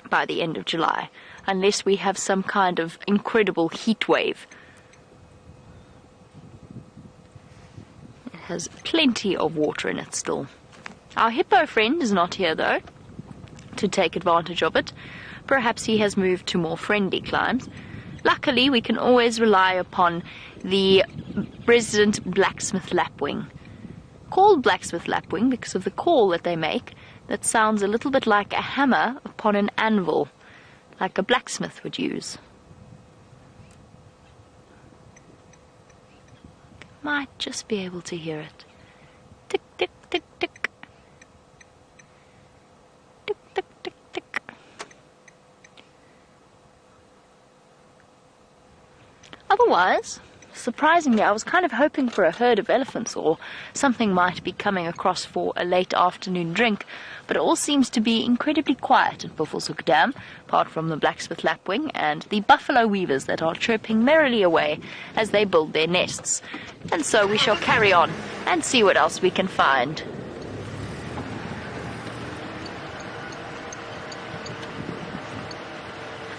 by the end of July, unless we have some kind of incredible heat wave. It has plenty of water in it still. Our hippo friend is not here, though, to take advantage of it. Perhaps he has moved to more friendly climes. Luckily, we can always rely upon the resident blacksmith lapwing. Called blacksmith lapwing because of the call that they make that sounds a little bit like a hammer upon an anvil, like a blacksmith would use. Might just be able to hear it. Tick, tick, tick, tick. Tick, tick, tick, tick. Otherwise, surprisingly, I was kind of hoping for a herd of elephants or something might be coming across for a late afternoon drink, but it all seems to be incredibly quiet at Buffelshoek Dam, apart from the blacksmith lapwing and the buffalo weavers that are chirping merrily away as they build their nests. And so we shall carry on and see what else we can find.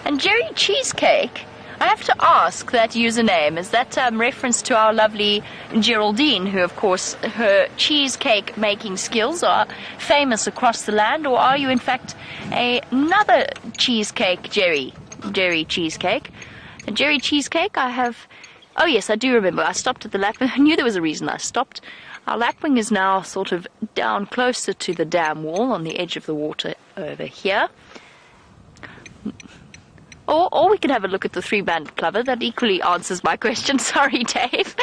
And Jerry Cheesecake, I have to ask that username, is that reference to our lovely Geraldine, who of course her cheesecake making skills are famous across the land, or are you in fact another cheesecake Jerry Cheesecake? And Jerry Cheesecake, oh yes, I do remember, I stopped at the lapwing. I knew there was a reason I stopped. Our lapwing is now sort of down closer to the dam wall on the edge of the water over here. Or we can have a look at the three-banded plover. That equally answers my question. Sorry, Dave.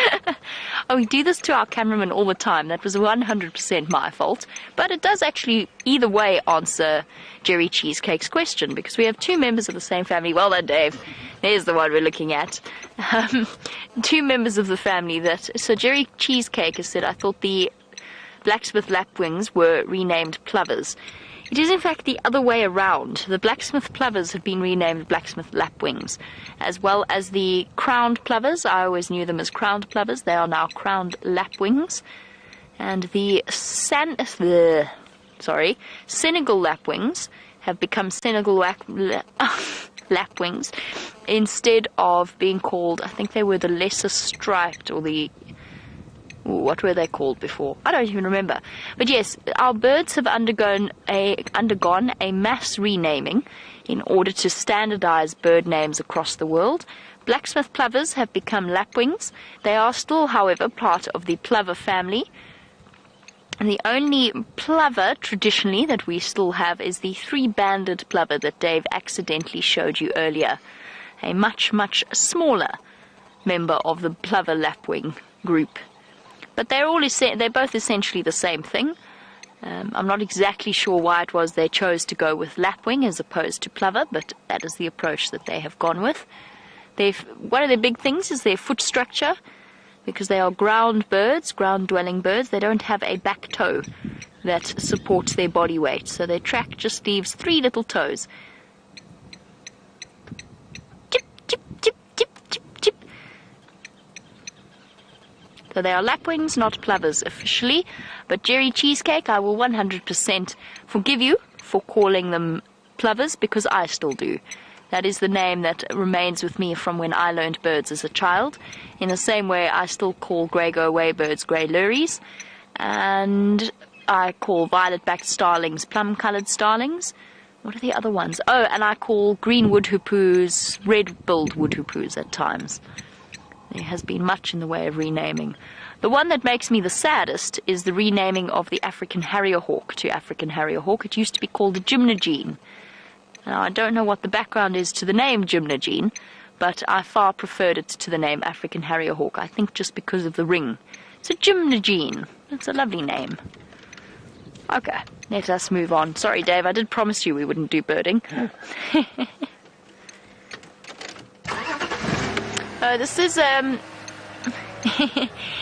Oh, we do this to our cameraman all the time. That was 100% my fault. But it does actually, either way, answer Jerry Cheesecake's question, because we have two members of the same family. Well done, Dave. There's the one we're looking at. Two members of the family that... So Jerry Cheesecake has said, I thought the blacksmith lapwings were renamed plovers. It is in fact the other way around. The blacksmith plovers have been renamed blacksmith lapwings, as well as the crowned plovers. I always knew them as crowned plovers. They are now crowned lapwings. And the Senegal lapwings have become Senegal lapwings instead of being called, I think they were the lesser striped, or the... what were they called before? I don't even remember. But yes, our birds have undergone a mass renaming in order to standardize bird names across the world. Blacksmith plovers have become lapwings. They are still, however, part of the plover family. And the only plover, traditionally, that we still have is the three-banded plover that Dave accidentally showed you earlier. A much, much smaller member of the plover lapwing group. But they're both essentially the same thing. I'm not exactly sure why it was they chose to go with lapwing as opposed to plover, but that is the approach that they have gone with. One of their big things is their foot structure, because they are ground birds, ground-dwelling birds. They don't have a back toe that supports their body weight, so their track just leaves 3 little toes. Chip, chip, chip, chip, chip, chip. So they are lapwings, not plovers officially. But Jerry Cheesecake, I will 100% forgive you for calling them plovers, because I still do. That is the name that remains with me from when I learned birds as a child. In the same way, I still call grey-go-away birds grey luries. And I call violet-backed starlings plum-coloured starlings. What are the other ones? Oh, and I call green woodhoopoos red-billed woodhoopoos at times. There has been much in the way of renaming. The one that makes me the saddest is the renaming of the African harrier hawk to African harrier hawk. It used to be called the gymnogene. Now, I don't know what the background is to the name gymnogene, but I far preferred it to the name African harrier hawk, I think just because of the ring. It's a gymnogene. It's a lovely name. Okay, let us move on. Sorry, Dave, I did promise you we wouldn't do birding. This is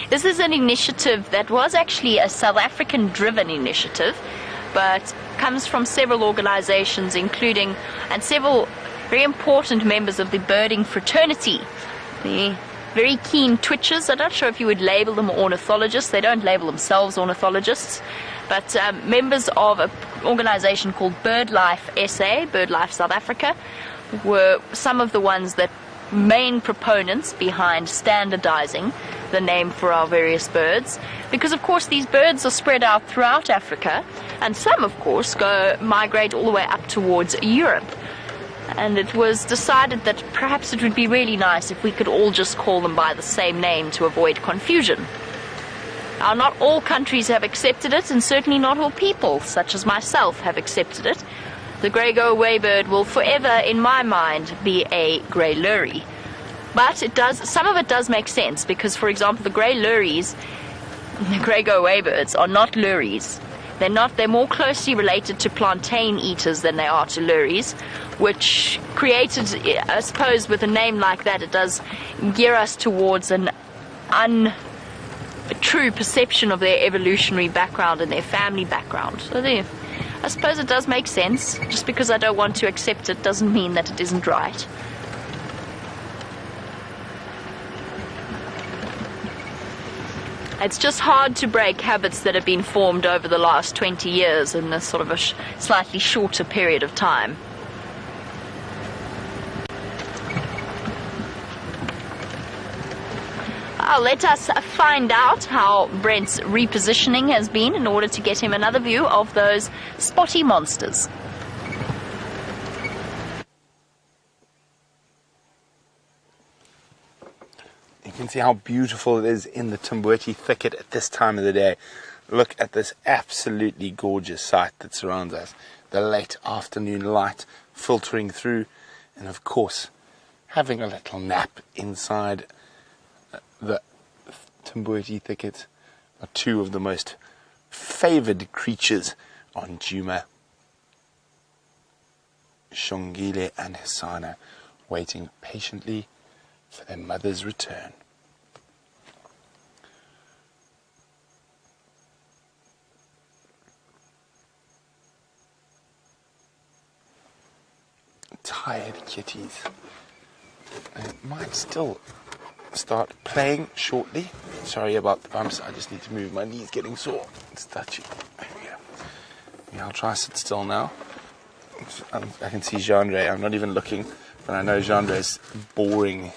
this is an initiative that was actually a South African-driven initiative, but comes from several organizations, including and several very important members of the birding fraternity. The very keen twitchers. I'm not sure if you would label them ornithologists. They don't label themselves ornithologists, but members of an organization called BirdLife SA, BirdLife South Africa, were some of the ones that main proponents behind standardizing the name for our various birds, because of course these birds are spread out throughout Africa, and some of course migrate all the way up towards Europe. And it was decided that perhaps it would be really nice if we could all just call them by the same name to avoid confusion. Now, not all countries have accepted it, and certainly not all people, such as myself, have accepted it. The grey-go-away bird will forever, in my mind, be a grey lurie. But some of it does make sense, because, for example, the grey luries, the grey-go-away birds, are not luries. They're more closely related to plantain eaters than they are to luries, which created, I suppose, with a name like that, it does gear us towards an untrue perception of their evolutionary background and their family background. So I suppose it does make sense. Just because I don't want to accept it doesn't mean that it isn't right. It's just hard to break habits that have been formed over the last 20 years in a sort of a slightly shorter period of time. Let us find out how Brent's repositioning has been in order to get him another view of those spotty monsters. You can see how beautiful it is in the Tumbuti thicket at this time of the day. Look at this absolutely gorgeous sight that surrounds us. the late afternoon light filtering through, and of course having a little nap inside the Timbuti thicket are two of the most favoured creatures on Nkuhuma. Xongile and Hosana waiting patiently for their mother's return. Tired kitties. They might still start playing shortly. Sorry about the bumps, I just need to move. My knee's getting sore. It's touchy. There we go. Yeah, I'll try to sit still now. I can see Jean-Ray. I'm not even looking, but I know Jean-Ray's boring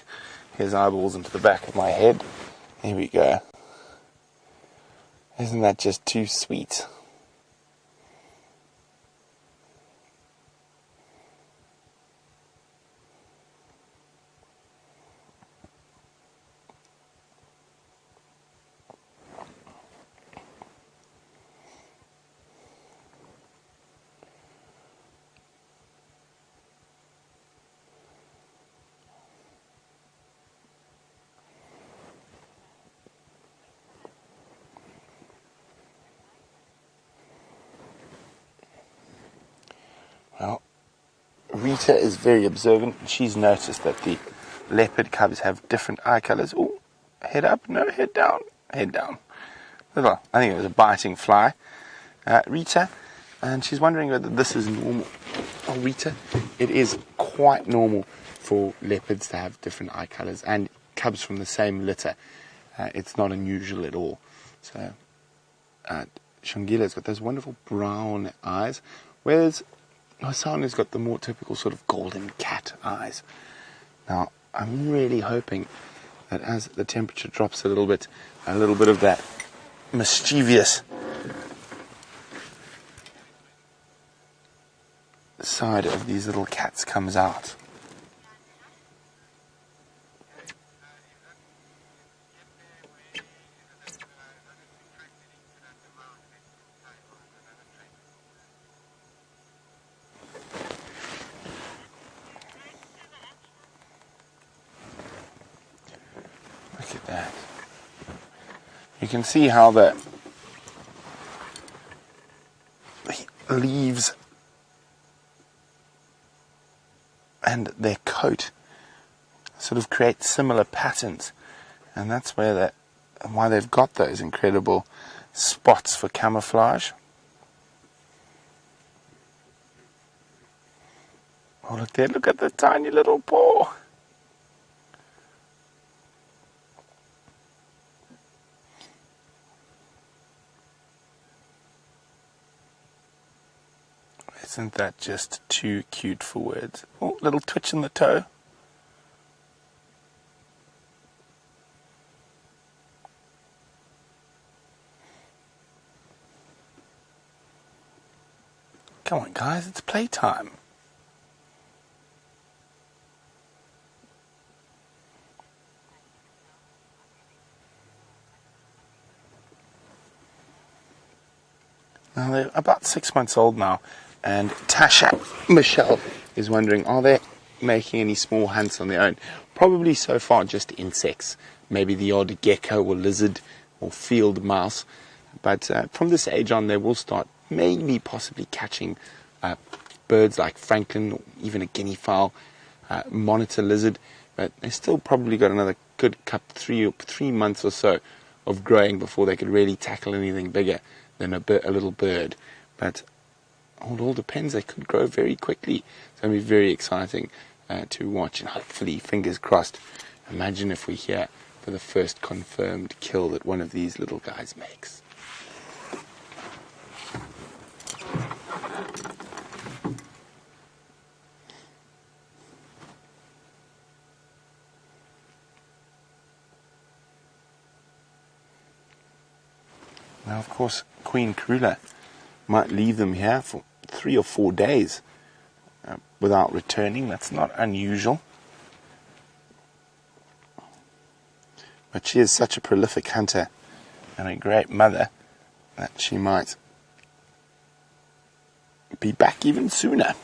his eyeballs into the back of my head. Here we go. Isn't that just too sweet? Well, Rita is very observant. She's noticed that the leopard cubs have different eye colors. Oh, head up, no, head down, head down. Well, I think it was a biting fly. Rita, and she's wondering whether this is normal. Oh, Rita, it is quite normal for leopards to have different eye colors and cubs from the same litter. It's not unusual at all. So, Xongile's got those wonderful brown eyes, whereas Hosana's got the more typical sort of golden cat eyes. Now, I'm really hoping that as the temperature drops a little bit of that mischievous side of these little cats comes out. Look at that. You can see how the leaves and their coat sort of create similar patterns, and that's why they've got those incredible spots for camouflage. Oh, look there, look at the tiny little paw. Isn't that just too cute for words? Oh, little twitch in the toe. Come on, guys, it's playtime. Now, they're about 6 months old now, and Tasha Michelle is wondering, are they making any small hunts on their own? Probably so far just insects, maybe the odd gecko or lizard or field mouse, but from this age on they will start maybe possibly catching birds like francolin or even a guinea fowl, monitor lizard, but they still probably got another good 3 months or so of growing before they could really tackle anything bigger than a little bird. But it all depends. They could grow very quickly. It's going to be very exciting to watch, and hopefully, fingers crossed, imagine if we hear for the first confirmed kill that one of these little guys makes. Now, of course, Queen Karula might leave them here for 3 or 4 days without returning. That's not unusual. But she is such a prolific hunter and a great mother that she might be back even sooner.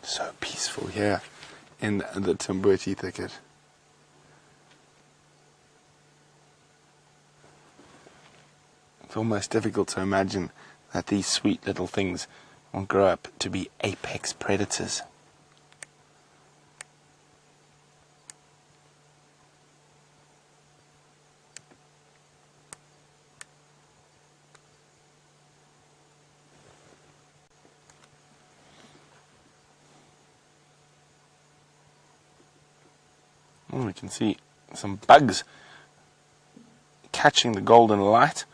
So peaceful here in the Timbuti thicket. It's almost difficult to imagine that these sweet little things will grow up to be apex predators. We can see some bugs catching the golden light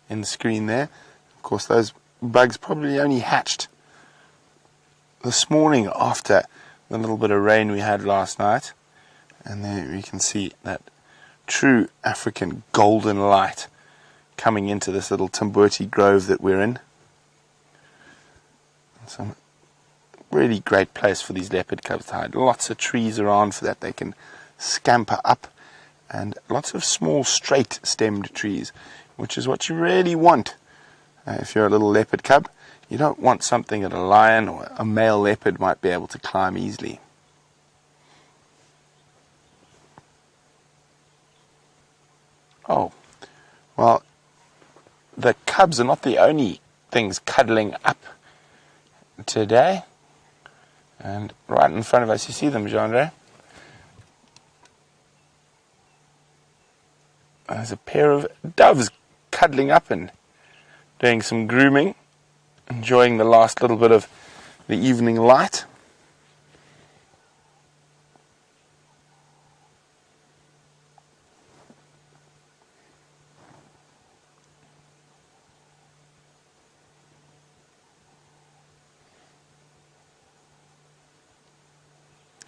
in the screen there. Of course, those bugs probably only hatched this morning after the little bit of rain we had last night. And there we can see that true African golden light coming into this little Timbuti grove that we're in. Some really great place for these leopard cubs to hide. Lots of trees around so that they can scamper up, and lots of small straight stemmed trees, which is what you really want if you're a little leopard cub. You don't want something that a lion or a male leopard might be able to climb easily. Oh, well, the cubs are not the only things cuddling up today. And right in front of us, you see them, Jean-Ray? There's a pair of doves cuddling up and doing some grooming, enjoying the last little bit of the evening light.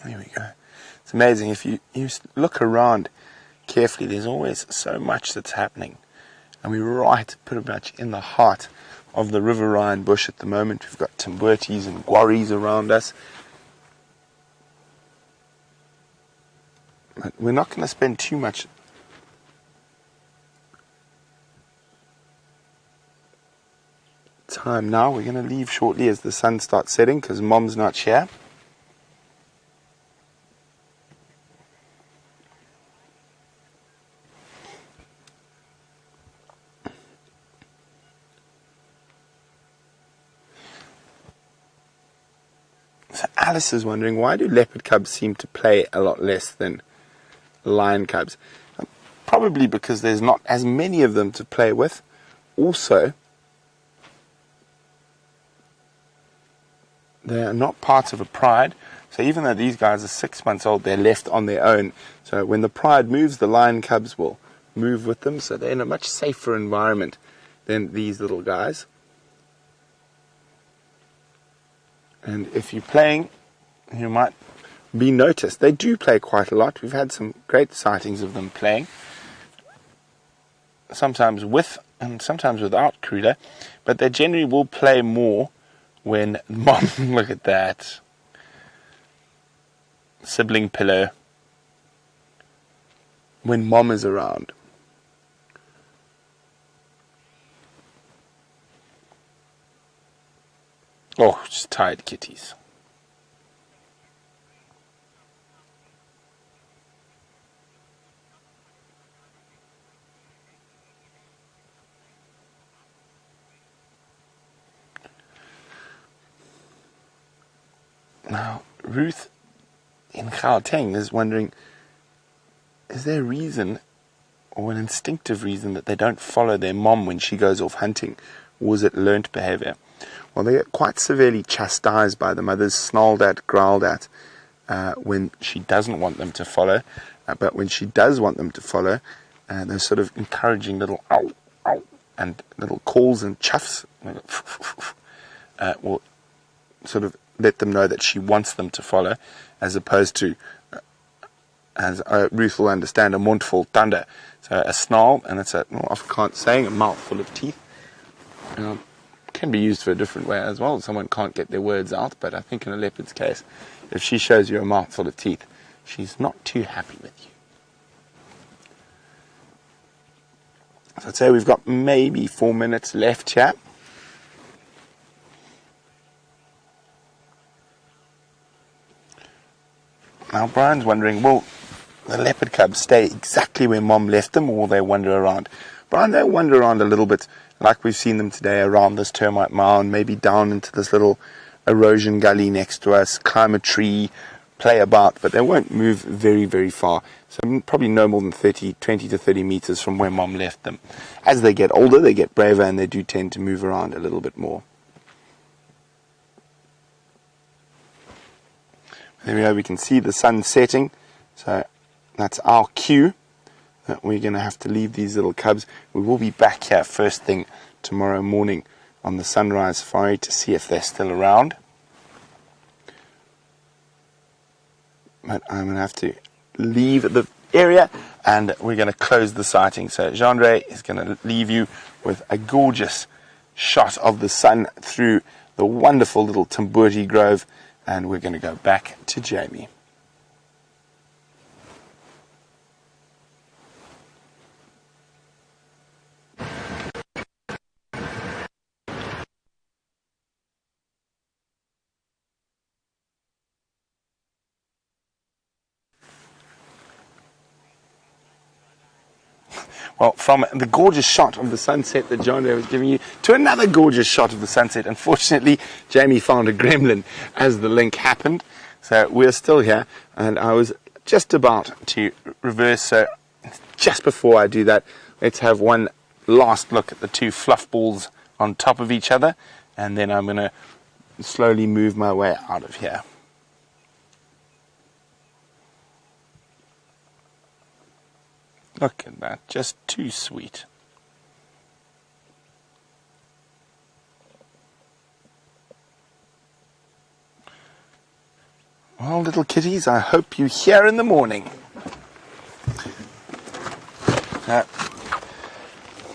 There we go. It's amazing. If you look around carefully, there's always so much that's happening. And we're right pretty much in the heart of the riverine bush at the moment. We've got Timbutis and Gwaris around us. But we're not going to spend too much time now. We're going to leave shortly as the sun starts setting because Mom's not here. So Alice is wondering, why do leopard cubs seem to play a lot less than lion cubs? Probably because there's not as many of them to play with. Also, they are not part of a pride. So even though these guys are 6 months old, they're left on their own. So when the pride moves, the lion cubs will move with them. So they're in a much safer environment than these little guys. And if you're playing, you might be noticed. They do play quite a lot. We've had some great sightings of them playing. Sometimes with and sometimes without Kruder. But they generally will play more when Mom, look at that. Sibling pillow. When Mom is around. Oh, just tired kitties. Now, Ruth in Gauteng is wondering, is there a reason or an instinctive reason that they don't follow their mom when she goes off hunting? Or is it learnt behavior? Well, they get quite severely chastised by the mothers, snarled at, growled at, when she doesn't want them to follow. But when she does want them to follow, those sort of encouraging little ow, ow, and little calls and chuffs will sort of let them know that she wants them to follow, as opposed to as Ruth will understand, a mond vol tande. So a snarl, and it's a, well, Afrikaans saying, a mouth full of teeth. Can be used for a different way as well. Someone can't get their words out, but I think in a leopard's case, if she shows you a mouth full of teeth, she's not too happy with you. So I'd say we've got maybe 4 minutes left here. Now Brian's wondering, will the leopard cubs stay exactly where Mom left them, or will they wander around? Brian, they wander around a little bit, like we've seen them today, around this termite mound, maybe down into this little erosion gully next to us, climb a tree, play about, but they won't move very, very far. So probably no more than 20 to 30 meters from where Mom left them. As they get older, they get braver, and they do tend to move around a little bit more. There we go, we can see the sun setting, so that's our cue that we're going to have to leave these little cubs. We will be back here first thing tomorrow morning on the sunrise safari to see if they're still around. But I'm going to have to leave the area, and we're going to close the sighting. So Jean-Ray is going to leave you with a gorgeous shot of the sun through the wonderful little Tambuti Grove, and we're going to go back to Jamie. Well, from the gorgeous shot of the sunset that John was giving you to another gorgeous shot of the sunset, unfortunately, Jamie found a gremlin as the link happened. So we're still here, and I was just about to reverse. So just before I do that, let's have one last look at the two fluff balls on top of each other, and then I'm going to slowly move my way out of here. Look at that, just too sweet. Well, little kitties, I hope you're here in the morning.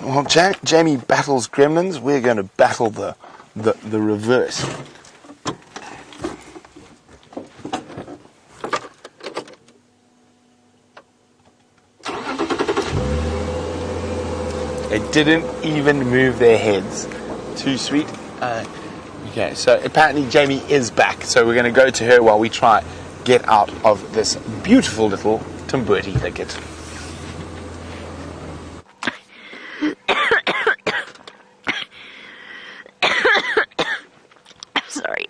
While Jamie battles gremlins, we're going to battle the reverse. They didn't even move their heads. Too sweet. Okay, so apparently Jamie is back, so we're going to go to her while we try get out of this beautiful little Tambuti thicket. Sorry.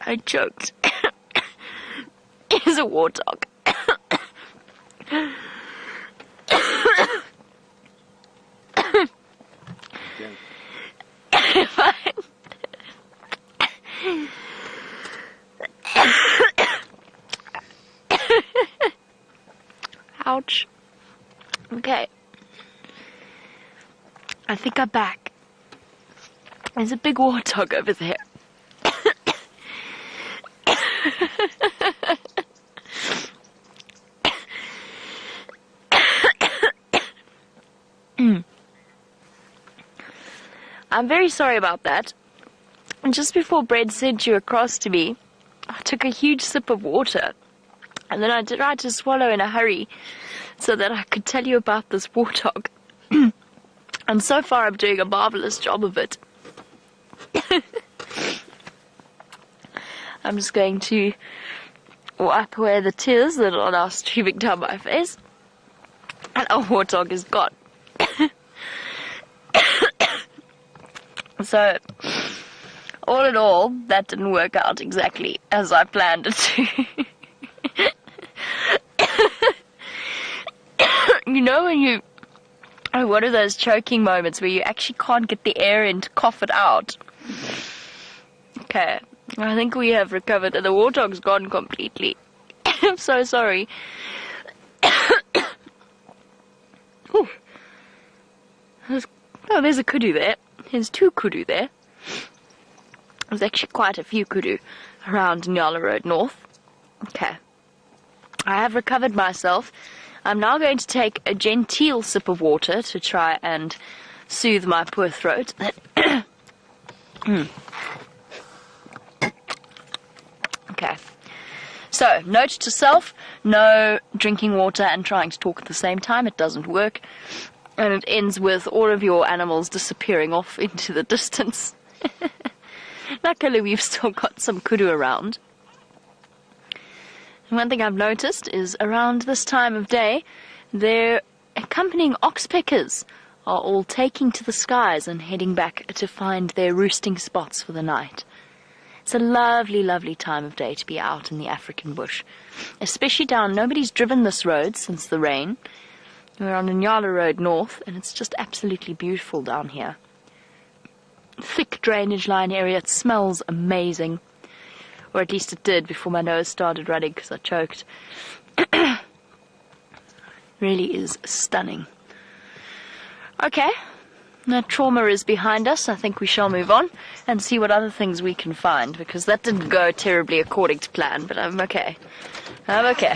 I choked. It's a warthog. Ouch. Okay. I think I'm back. There's a big warthog over there. I'm very sorry about that. Just before Brent sent you across to me, I took a huge sip of water, and then I tried to swallow in a hurry so that I could tell you about this warthog. And so far I'm doing a marvelous job of it. I'm just going to wipe away the tears that are now streaming down my face. And our warthog is gone. So, all in all, that didn't work out exactly as I planned it to. You know when you have one of those choking moments where you actually can't get the air in to cough it out? Okay, I think we have recovered and the warthog's gone completely. I'm so sorry. Oh, there's a kudu there. There's two kudu there. There's actually quite a few kudu around Nyala Road North. Okay. I have recovered myself. I'm now going to take a genteel sip of water to try and soothe my poor throat. Okay. So, note to self, no drinking water and trying to talk at the same time. It doesn't work. And it ends with all of your animals disappearing off into the distance. Luckily, we've still got some kudu around. And one thing I've noticed is around this time of day, their accompanying oxpeckers are all taking to the skies and heading back to find their roosting spots for the night. It's a lovely, lovely time of day to be out in the African bush, especially down. Nobody's driven this road since the rain. We're on Nyala Road North, and it's just absolutely beautiful down here. Thick drainage line area. It smells amazing. Or at least it did before my nose started running because I choked. Really is stunning. Okay, that trauma is behind us. I think we shall move on and see what other things we can find, because that didn't go terribly according to plan, but I'm okay. I'm okay.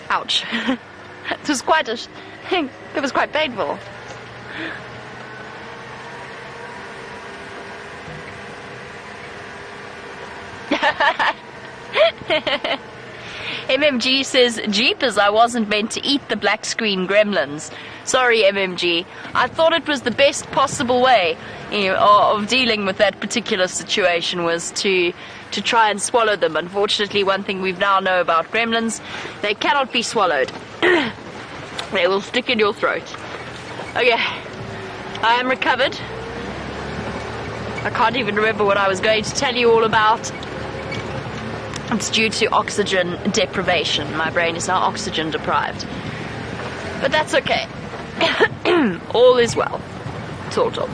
Ouch. It was quite it was quite painful. MMG says, Jeepers, I wasn't meant to eat the black screen gremlins. Sorry, MMG. I thought it was the best possible way, of dealing with that particular situation was to try and swallow them. Unfortunately, one thing we now know about gremlins, they cannot be swallowed. They will stick in your throat. Okay, I am recovered. I can't even remember what I was going to tell you all about. It's due to oxygen deprivation. My brain is now oxygen deprived. But that's okay. All is well. Sort of.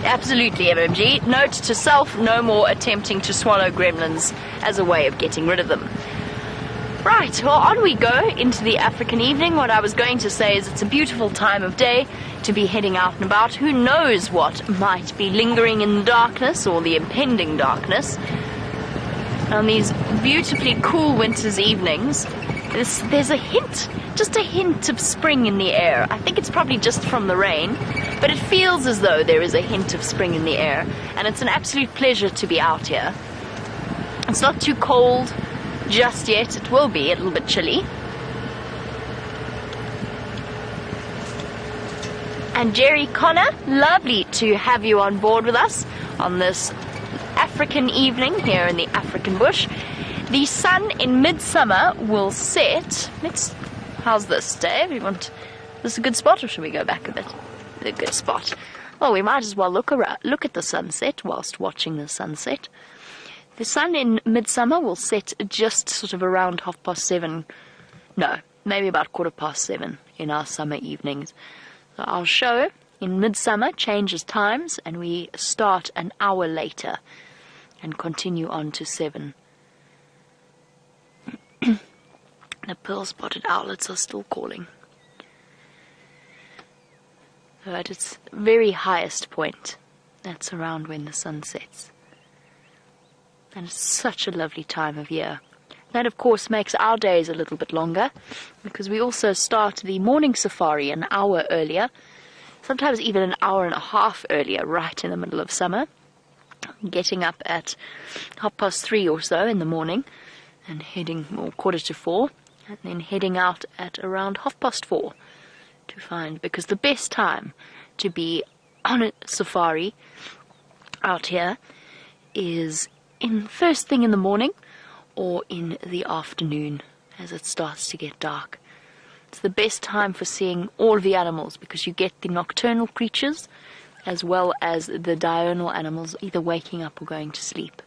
Absolutely, MMG. Note to self, no more attempting to swallow gremlins as a way of getting rid of them. Right, well, on we go into the African evening. What I was going to say is it's a beautiful time of day to be heading out and about. Who knows what might be lingering in the darkness or the impending darkness. On these beautifully cool winter's evenings, there's a hint, just a hint of spring in the air. I think it's probably just from the rain, but it feels as though there is a hint of spring in the air, and it's an absolute pleasure to be out here. It's not too cold just yet. It will be a little bit chilly. And Jerry Connor, lovely to have you on board with us on this African evening here in the African bush. The sun in midsummer will set. How's this, Dave? This is a good spot, or should we go back a bit? A good spot. Well, we might as well look at the sunset whilst watching the sunset. The sun in midsummer will set just sort of around 7:30. No, maybe about 7:15 in our summer evenings. So our show in midsummer changes times, and we start an hour later and continue on to 7. The pearl-spotted owlets are still calling. So at its very highest point, that's around when the sun sets. And it's such a lovely time of year. That, of course, makes our days a little bit longer, because we also start the morning safari an hour earlier, sometimes even an hour and a half earlier, right in the middle of summer. Getting up at 3:30 or so in the morning and heading, or 4:45, and then heading out at around 4:30 to find, because the best time to be on a safari out here is in first thing in the morning or in the afternoon as it starts to get dark. It's the best time for seeing all of the animals, because you get the nocturnal creatures as well as the diurnal animals either waking up or going to sleep.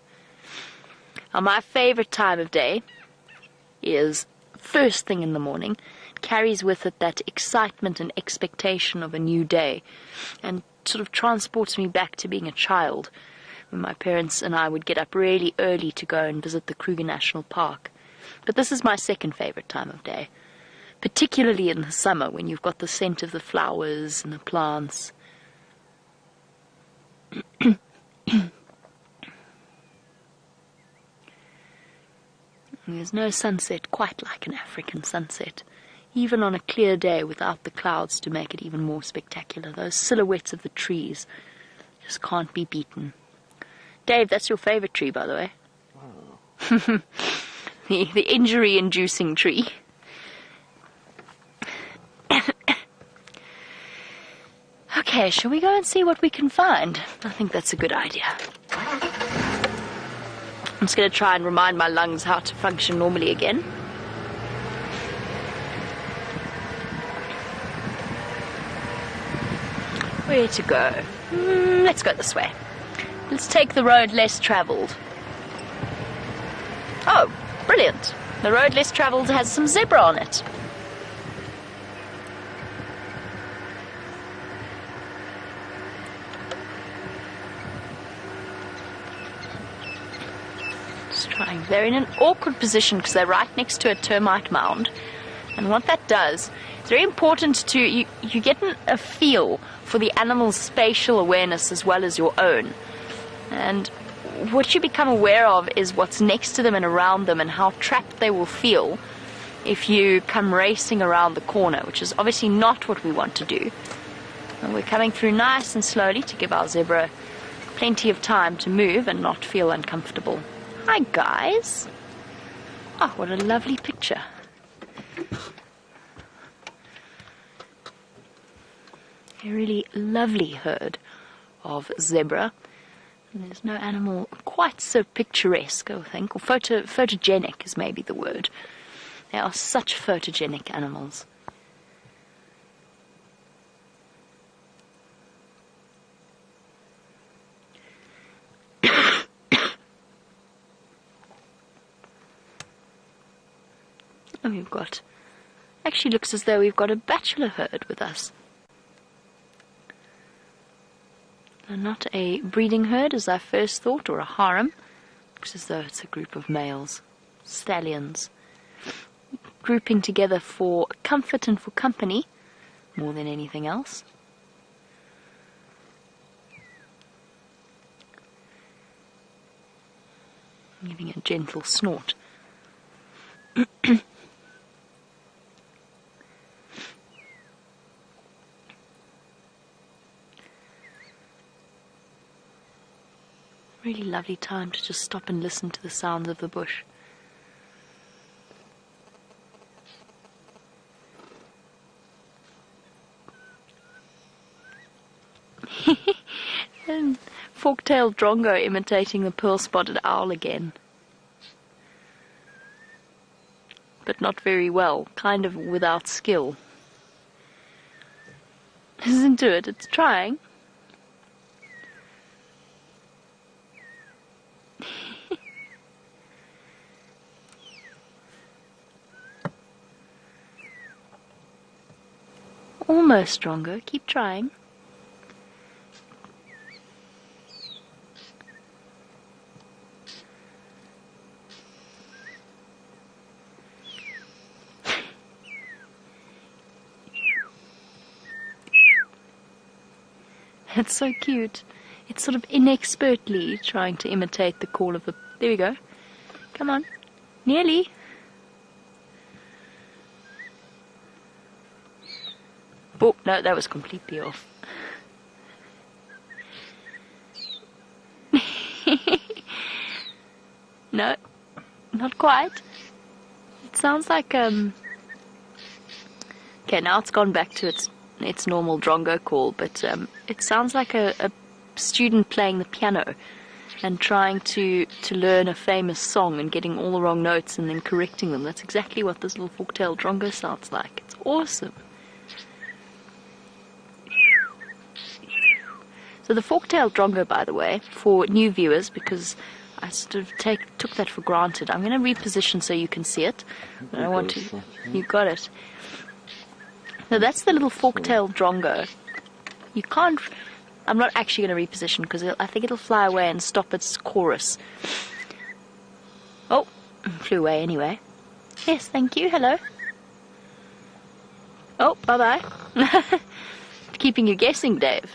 Now, my favorite time of day is first thing in the morning. It carries with it that excitement and expectation of a new day, and sort of transports me back to being a child, when my parents and I would get up really early to go and visit the Kruger National Park. But this is my second favorite time of day, particularly in the summer when you've got the scent of the flowers and the plants. There's no sunset quite like an African sunset, even on a clear day without the clouds to make it even more spectacular. Those silhouettes of the trees just can't be beaten. Dave, that's your favorite tree, by the way. Oh. the injury-inducing tree. Okay, shall we go and see what we can find? I think that's a good idea. I'm just going to try and remind my lungs how to function normally again. Where to go? Let's go this way. Let's take the road less travelled. Oh, brilliant. The road less travelled has some zebra on it. They're in an awkward position because they're right next to a termite mound. And what that does, it's very important to, you get a feel for the animal's spatial awareness as well as your own. And what you become aware of is what's next to them and around them and how trapped they will feel if you come racing around the corner, which is obviously not what we want to do. And we're coming through nice and slowly to give our zebra plenty of time to move and not feel uncomfortable. Hi guys. Oh, what a lovely picture. A really lovely herd of zebra. And there's no animal quite so picturesque, I think, or photogenic is maybe the word. They are such photogenic animals. And we've got, actually looks as though we've got a bachelor herd with us. And not a breeding herd as I first thought, or a harem. Looks as though it's a group of males, stallions, grouping together for comfort and for company, more than anything else. Giving a gentle snort. Really lovely time to just stop and listen to the sounds of the bush. And fork-tailed drongo imitating the pearl-spotted owl again. But not very well, kind of without skill. Listen to it, it's trying. Almost stronger. Keep trying. It's so cute. It's sort of inexpertly trying to imitate the call of the... There we go. Come on. Nearly. Oh, no, that was completely off. No, not quite. It sounds like, Okay, now it's gone back to its normal drongo call, but it sounds like a student playing the piano and trying to learn a famous song and getting all the wrong notes and then correcting them. That's exactly what this little fork-tailed drongo sounds like. It's awesome. So the fork-tailed drongo, by the way, for new viewers, because I sort of took that for granted, I'm going to reposition so you can see it. I want to. You got it. So that's the little fork-tailed drongo. You can't. I'm not actually going to reposition because I think it'll fly away and stop its chorus. Oh, flew away anyway. Yes, thank you. Hello. Oh, bye-bye. Keeping you guessing, Dave.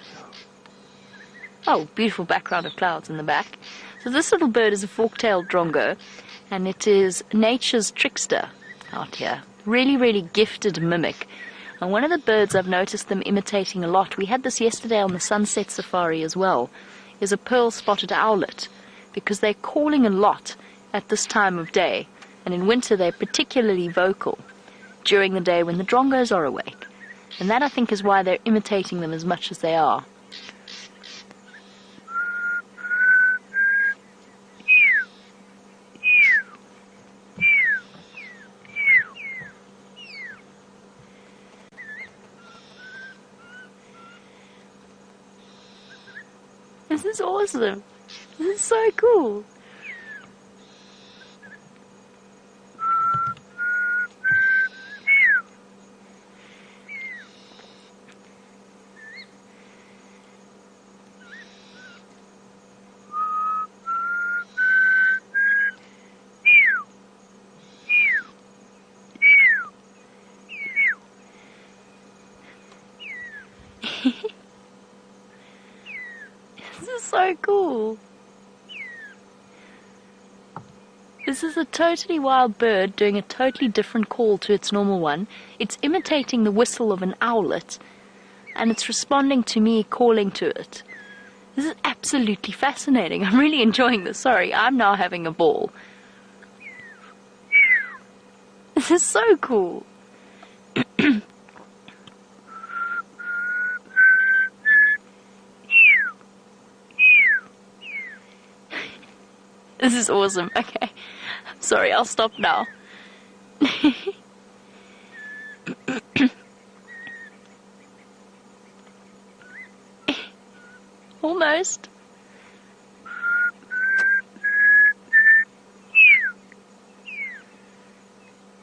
Oh, beautiful background of clouds in the back. So this little bird is a fork-tailed drongo, and it is nature's trickster out here. Really, really gifted mimic. And one of the birds I've noticed them imitating a lot, we had this yesterday on the sunset safari as well, is a pearl-spotted owlet, because they're calling a lot at this time of day, and in winter they're particularly vocal during the day when the drongos are awake. And that, I think, is why they're imitating them as much as they are. This is awesome. This is so cool. This is so cool. This is a totally wild bird doing a totally different call to its normal one. It's imitating the whistle of an owlet, and it's responding to me calling to it. This is absolutely fascinating. I'm really enjoying this. Sorry, I'm now having a ball. This is so cool. This is awesome. Okay. Sorry, I'll stop now. Almost.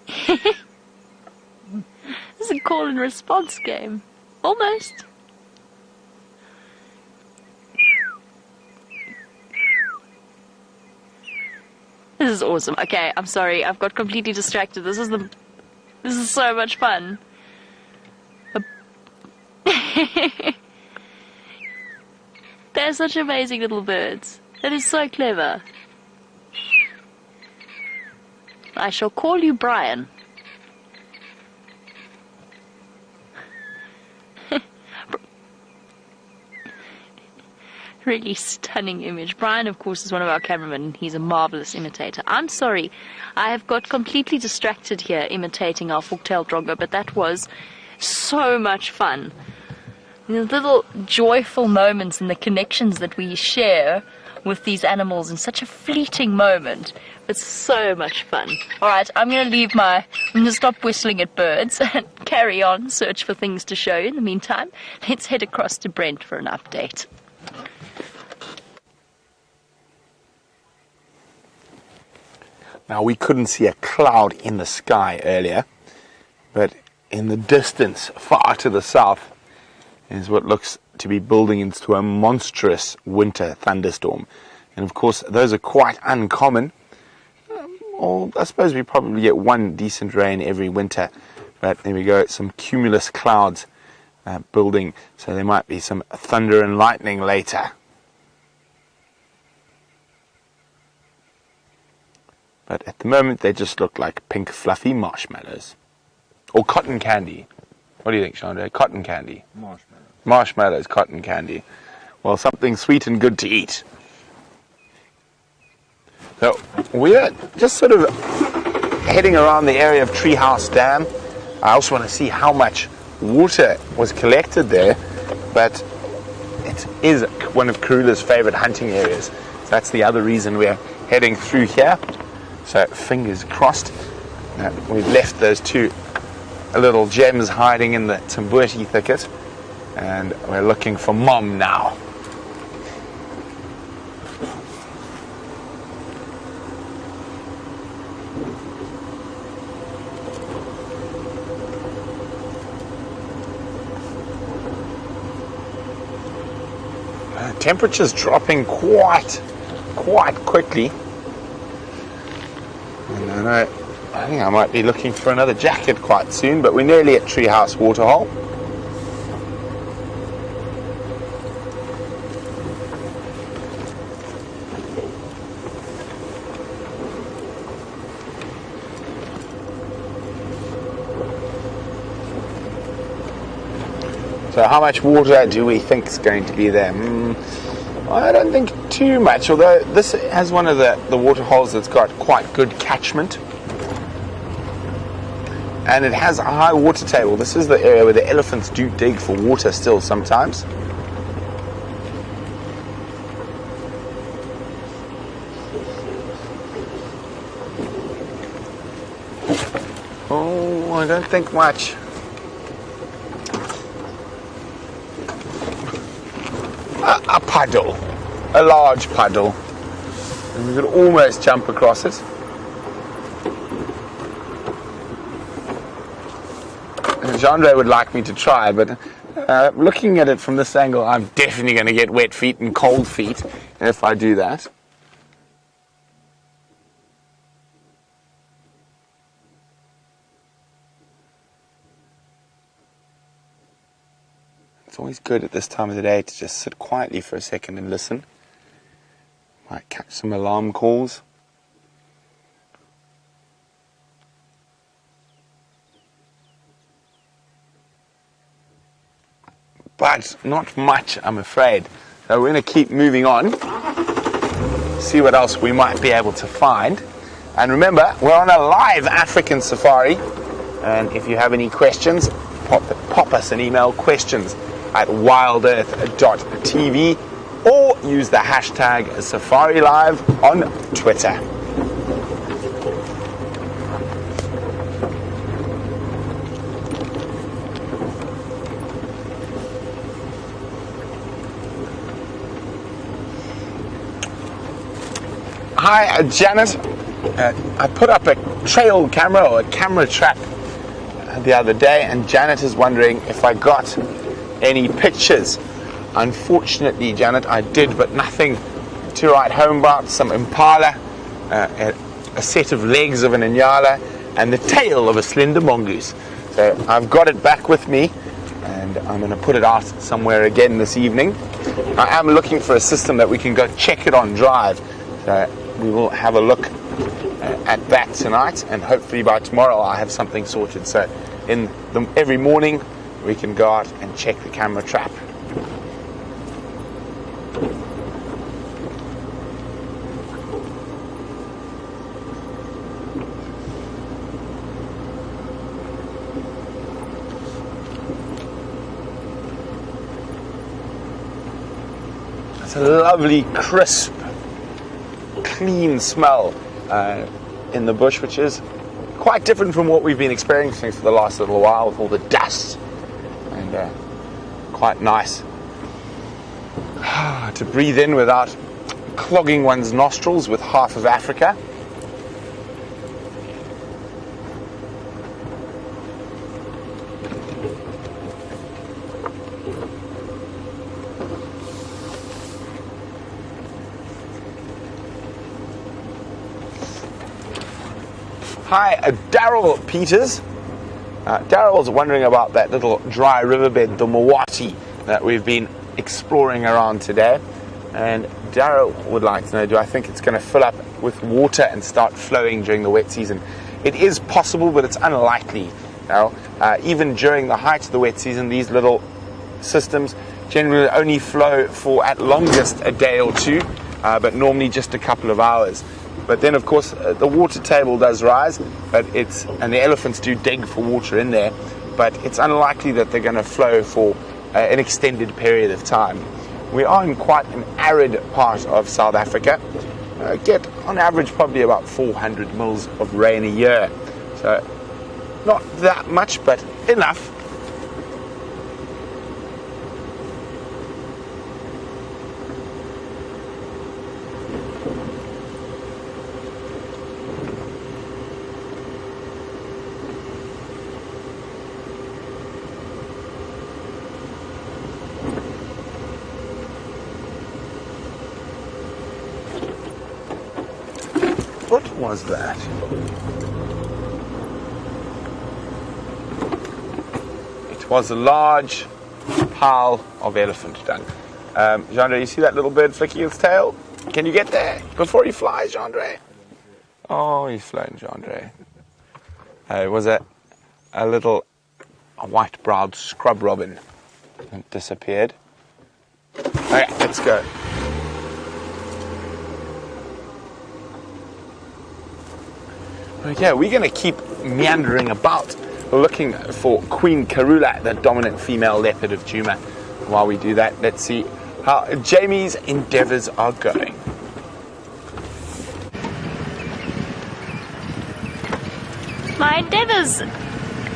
This is a call and response game. Almost. This is awesome. Okay, I'm sorry. I've got completely distracted. This is so much fun. They're such amazing little birds. That is so clever. I shall call you Brian. Really stunning image. Brian, of course, is one of our cameramen. He's a marvelous imitator. I'm sorry, I have got completely distracted here imitating our fork-tailed drongo, but that was so much fun. The little joyful moments and the connections that we share with these animals in such a fleeting moment. It's so much fun. Alright, I'm going to stop whistling at birds and carry on, search for things to show you. In the meantime, let's head across to Brent for an update. Now, we couldn't see a cloud in the sky earlier, but in the distance, far to the south, is what looks to be building into a monstrous winter thunderstorm. And of course, those are quite uncommon. Or I suppose we probably get one decent rain every winter, but there we go, some cumulus clouds building, so there might be some thunder and lightning later. But at the moment, they just look like pink, fluffy marshmallows. Or cotton candy. What do you think, Chandra? Cotton candy. Marshmallow. Marshmallows, cotton candy. Well, something sweet and good to eat. So, we're just sort of heading around the area of Treehouse Dam. I also want to see how much water was collected there. But it is one of Karula's favorite hunting areas. So that's the other reason we're heading through here. So fingers crossed. We've left those two little gems hiding in the Timbuti thicket, and we're looking for Mom now. Temperature's dropping quite quickly. And I think I might be looking for another jacket quite soon, but we're nearly at Treehouse Waterhole. So how much water do we think is going to be there? I don't think too much, although this has one of the water holes that's got quite good catchment. And it has a high water table. This is the area where the elephants do dig for water still sometimes. Oh, I don't think much. A puddle, a large puddle, and we could almost jump across it. Jean-Ray would like me to try, but looking at it from this angle, I'm definitely going to get wet feet and cold feet if I do that. It's always good at this time of the day to just sit quietly for a second and listen. Might catch some alarm calls. But not much, I'm afraid. So we're going to keep moving on, see what else we might be able to find. And remember, we're on a live African safari. And if you have any questions, pop us an email, questions@wildearth.tv, or use the hashtag SafariLive on Twitter. Hi, Janet. I put up a trail camera or a camera trap the other day, and Janet is wondering if I got any pictures. Unfortunately, Janet, I did, but nothing to write home about. Some impala, a set of legs of an inyala, and the tail of a slender mongoose. So I've got it back with me, and I'm going to put it out somewhere again this evening. I am looking for a system that we can go check it on drive. So we will have a look at that tonight, and hopefully by tomorrow I'll have something sorted. So every morning we can go out and check the camera trap. It's a lovely, crisp, clean smell in the bush, which is quite different from what we've been experiencing for the last little while with all the dust, and quite nice to breathe in without clogging one's nostrils with half of Africa. Hi, Daryl Peters. Daryl's wondering about that little dry riverbed, the Mawati, that we've been exploring around today. And Daryl would like to know, do I think it's going to fill up with water and start flowing during the wet season? It is possible, but it's unlikely. Even during the height of the wet season, these little systems generally only flow for at longest a day or two, but normally just a couple of hours. But then, of course, the water table does rise, and the elephants do dig for water in there, but it's unlikely that they're going to flow for an extended period of time. We are in quite an arid part of South Africa. Get, on average, probably about 400 mils of rain a year. So, not that much, but enough. What was that? It was a large pile of elephant dung. Jean-Ray, you see that little bird flicking its tail? Can you get there before he flies, Jean-Ray? Oh, he's flown, Jean-Ray. It was a white-browed scrub robin. It disappeared. Okay, let's go. Okay, we're going to keep meandering about, looking for Queen Karula, the dominant female leopard of Djuma. While we do that, let's see how Jamie's endeavors are going. My endeavors,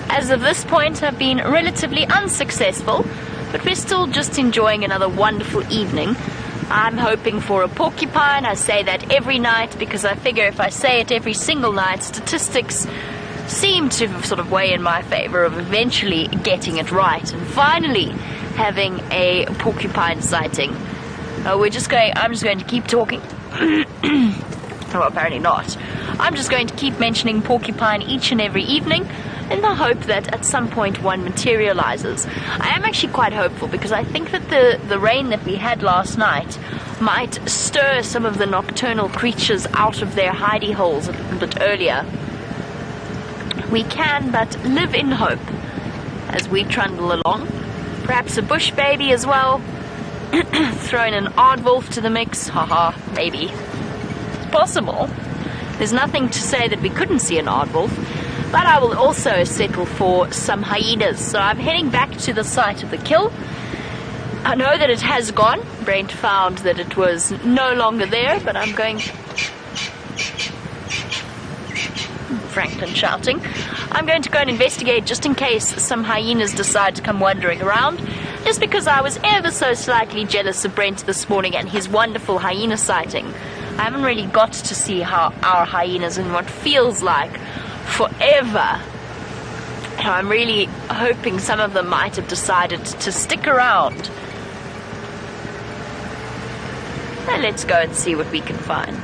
as of this point, have been relatively unsuccessful, but we're still just enjoying another wonderful evening. I'm hoping for a porcupine. I say that every night because I figure if I say it every single night, statistics seem to sort of weigh in my favor of eventually getting it right and finally having a porcupine sighting. I'm just going to keep talking. Well, apparently not. I'm just going to keep mentioning porcupine each and every evening in the hope that at some point one materializes. I am actually quite hopeful because I think that the rain that we had last night might stir some of the nocturnal creatures out of their hidey holes a little bit earlier. We can but live in hope as we trundle along. Perhaps a bush baby as well. Throw in an aardwolf to the mix. Haha, maybe. It's possible. There's nothing to say that we couldn't see an aardwolf. But I will also settle for some hyenas. So I'm heading back to the site of the kill. I know that it has gone. Brent found that it was no longer there, but I'm going... Franklin shouting. I'm going to go and investigate just in case some hyenas decide to come wandering around. Just because I was ever so slightly jealous of Brent this morning and his wonderful hyena sighting. I haven't really got to see how our hyenas and what feels like forever. I'm really hoping some of them might have decided to stick around. Now let's go and see what we can find.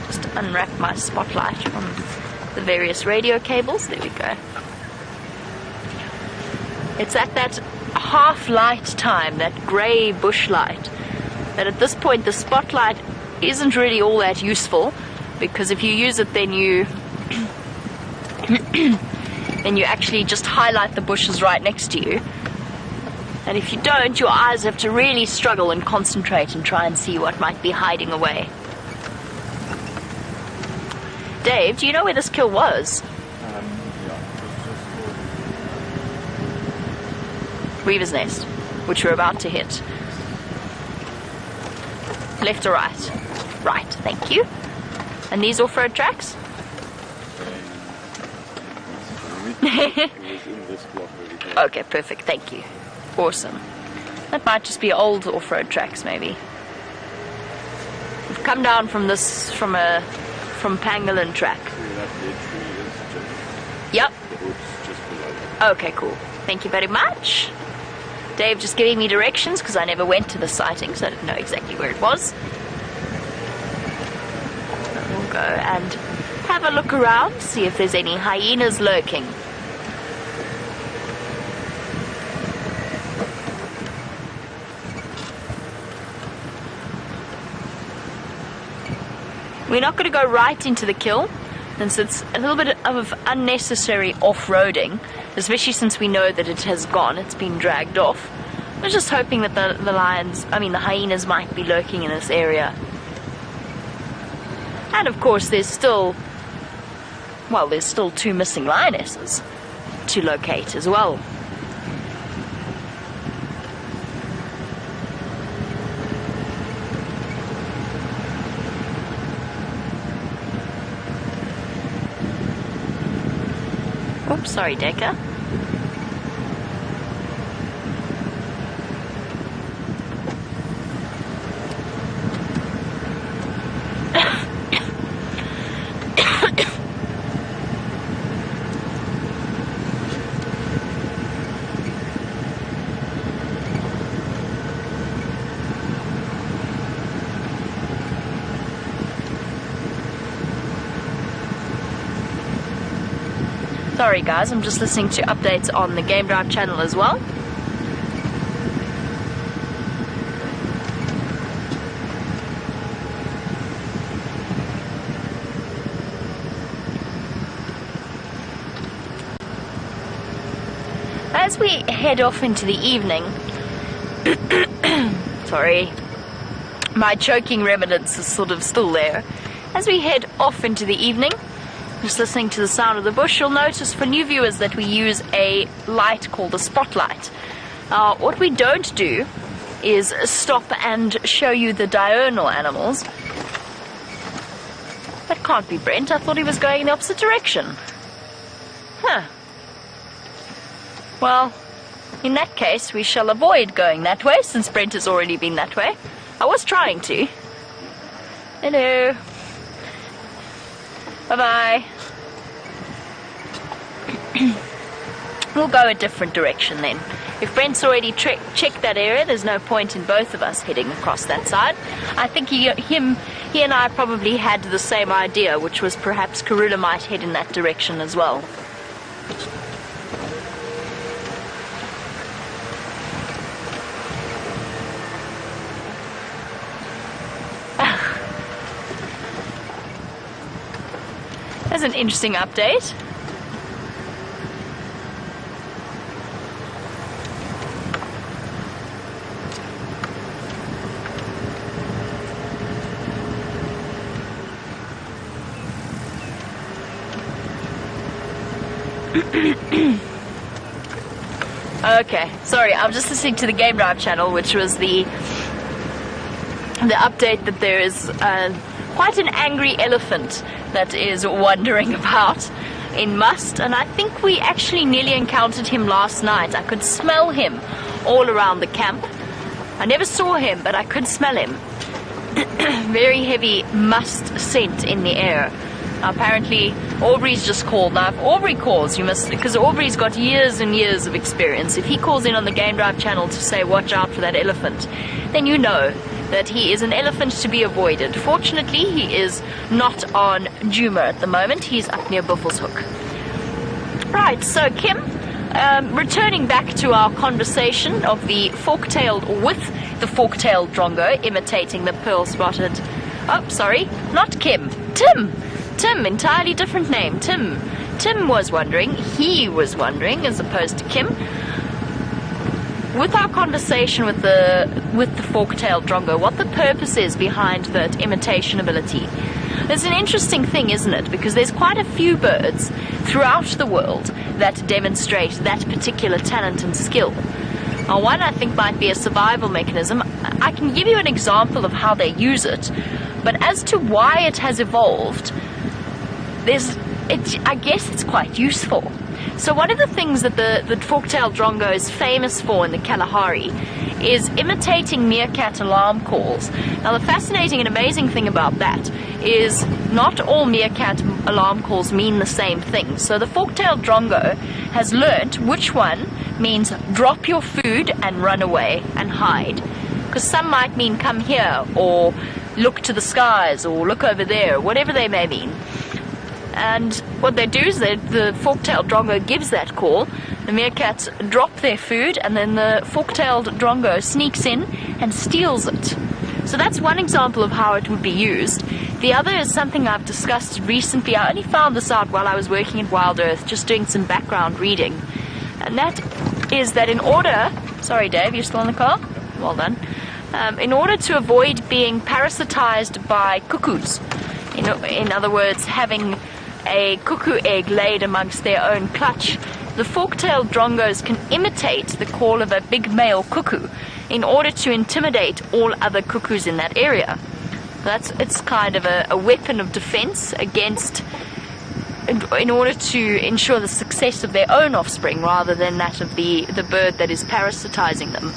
Just unwrap my spotlight from the various radio cables. There we go. It's at that half light time, that grey bush light, that at this point the spotlight isn't really all that useful, because if you use it then you then you actually just highlight the bushes right next to you. And if you don't, your eyes have to really struggle and concentrate and try and see what might be hiding away. Dave, do you know where this kill was? Weaver's Nest, which we're about to hit. Left or right? Right, thank you. And these off-road tracks? Okay, perfect, thank you. Awesome. That might just be old off-road tracks, maybe. We've come down from this, from Pangolin track. Yep. Okay, cool. Thank you very much. Dave just giving me directions because I never went to the sighting, so I didn't know exactly where it was. We'll go and have a look around, see if there's any hyenas lurking. We're not going to go right into the kill, since it's a little bit of unnecessary off-roading, especially since we know that it has gone, it's been dragged off. We're just hoping that the hyenas might be lurking in this area. And of course there's still 2 missing lionesses to locate as well. Oops, sorry, Decker. Sorry guys, I'm just listening to updates on the Game Drive channel as well. As we head off into the evening, Sorry. My choking remnants is sort of still there. As we head off into the evening, just listening to the sound of the bush, you'll notice for new viewers that we use a light called a spotlight. What we don't do is stop and show you the diurnal animals. That can't be Brent. I thought he was going in the opposite direction. Huh. Well, in that case, we shall avoid going that way, since Brent has already been that way. I was trying to. Hello. Bye-bye. We'll go a different direction then. If Brent's already checked that area, there's no point in both of us heading across that side. I think he and I probably had the same idea, which was perhaps Karula might head in that direction as well. That's an interesting update. Okay, sorry, I'm just listening to the Game Drive channel, which was the update that there is quite an angry elephant that is wandering about in Must, and I think we actually nearly encountered him last night. I could smell him all around the camp. I never saw him, but I could smell him. Very heavy must scent in the air. Apparently, Aubrey's just called. Now, if Aubrey calls, you must, because Aubrey's got years and years of experience. If he calls in on the Game Drive channel to say, watch out for that elephant, then you know that he is an elephant to be avoided. Fortunately, he is not on Djuma at the moment. He's up near Buffelshoek. Right, so Kim, returning back to our conversation of the fork-tailed, with the fork-tailed drongo imitating the pearl-spotted, oh, sorry, not Kim, Tim, entirely different name, Tim was wondering, he was wondering, as opposed to Kim, with our conversation with the fork-tailed drongo, what the purpose is behind that imitation ability. It's an interesting thing, isn't it? Because there's quite a few birds throughout the world that demonstrate that particular talent and skill. Now, one I think might be a survival mechanism. I can give you an example of how they use it, but as to why it has evolved, I guess it's quite useful. So one of the things that the fork-tailed drongo is famous for in the Kalahari is imitating meerkat alarm calls. Now, the fascinating and amazing thing about that is not all meerkat alarm calls mean the same thing. So the fork-tailed drongo has learnt which one means drop your food and run away and hide. Because some might mean come here, or look to the skies, or look over there, whatever they may mean. And what they do is the fork-tailed drongo gives that call, the meerkats drop their food, and then the fork-tailed drongo sneaks in and steals it. So that's one example of how it would be used. The other is something I've discussed recently. I only found this out while I was working at WildEarth, just doing some background reading. And that is that in order... Sorry, Dave, you're still in the car? Well done. In order to avoid being parasitized by cuckoos, in other words, having a cuckoo egg laid amongst their own clutch, the fork-tailed drongos can imitate the call of a big male cuckoo in order to intimidate all other cuckoos in that area. It's kind of a weapon of defense against, in order to ensure the success of their own offspring rather than that of the bird that is parasitizing them.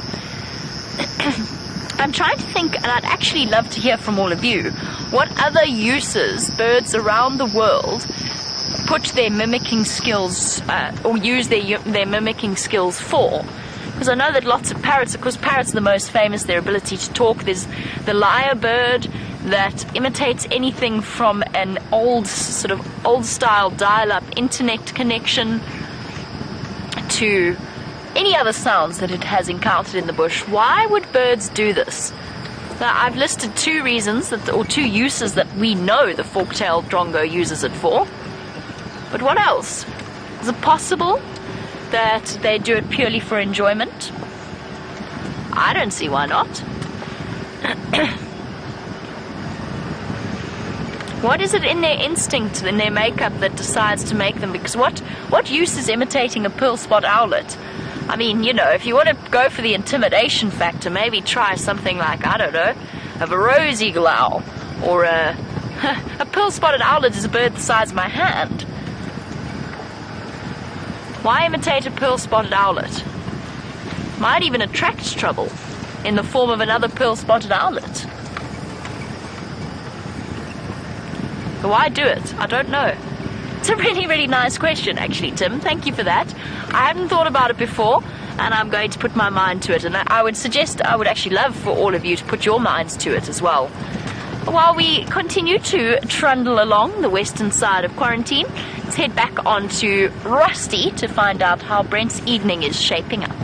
I'm trying to think, and I'd actually love to hear from all of you, what other uses birds around the world put their mimicking skills, or use their mimicking skills for. Because I know that lots of parrots, of course parrots are the most famous, their ability to talk. There's the lyrebird that imitates anything from an old style dial-up internet connection to any other sounds that it has encountered in the bush. Why would birds do this? Now, I've listed two reasons, or two uses that we know the fork-tailed drongo uses it for. But what else? Is it possible that they do it purely for enjoyment? I don't see why not. What is it in their instinct, in their makeup, that decides to make them? Because what use is imitating a pearl spot owlet? I mean, you know, if you want to go for the intimidation factor, maybe try something like, I don't know, a rose eagle owl, or a pearl-spotted owlet is a bird the size of my hand. Why imitate a pearl-spotted owlet? Might even attract trouble in the form of another pearl-spotted owlet. But why do it? I don't know. It's a really, really nice question, actually, Tim. Thank you for that. I hadn't thought about it before, and I'm going to put my mind to it. And I would actually love for all of you to put your minds to it as well. While we continue to trundle along the western side of quarantine, let's head back on to Rusty to find out how Brent's evening is shaping up.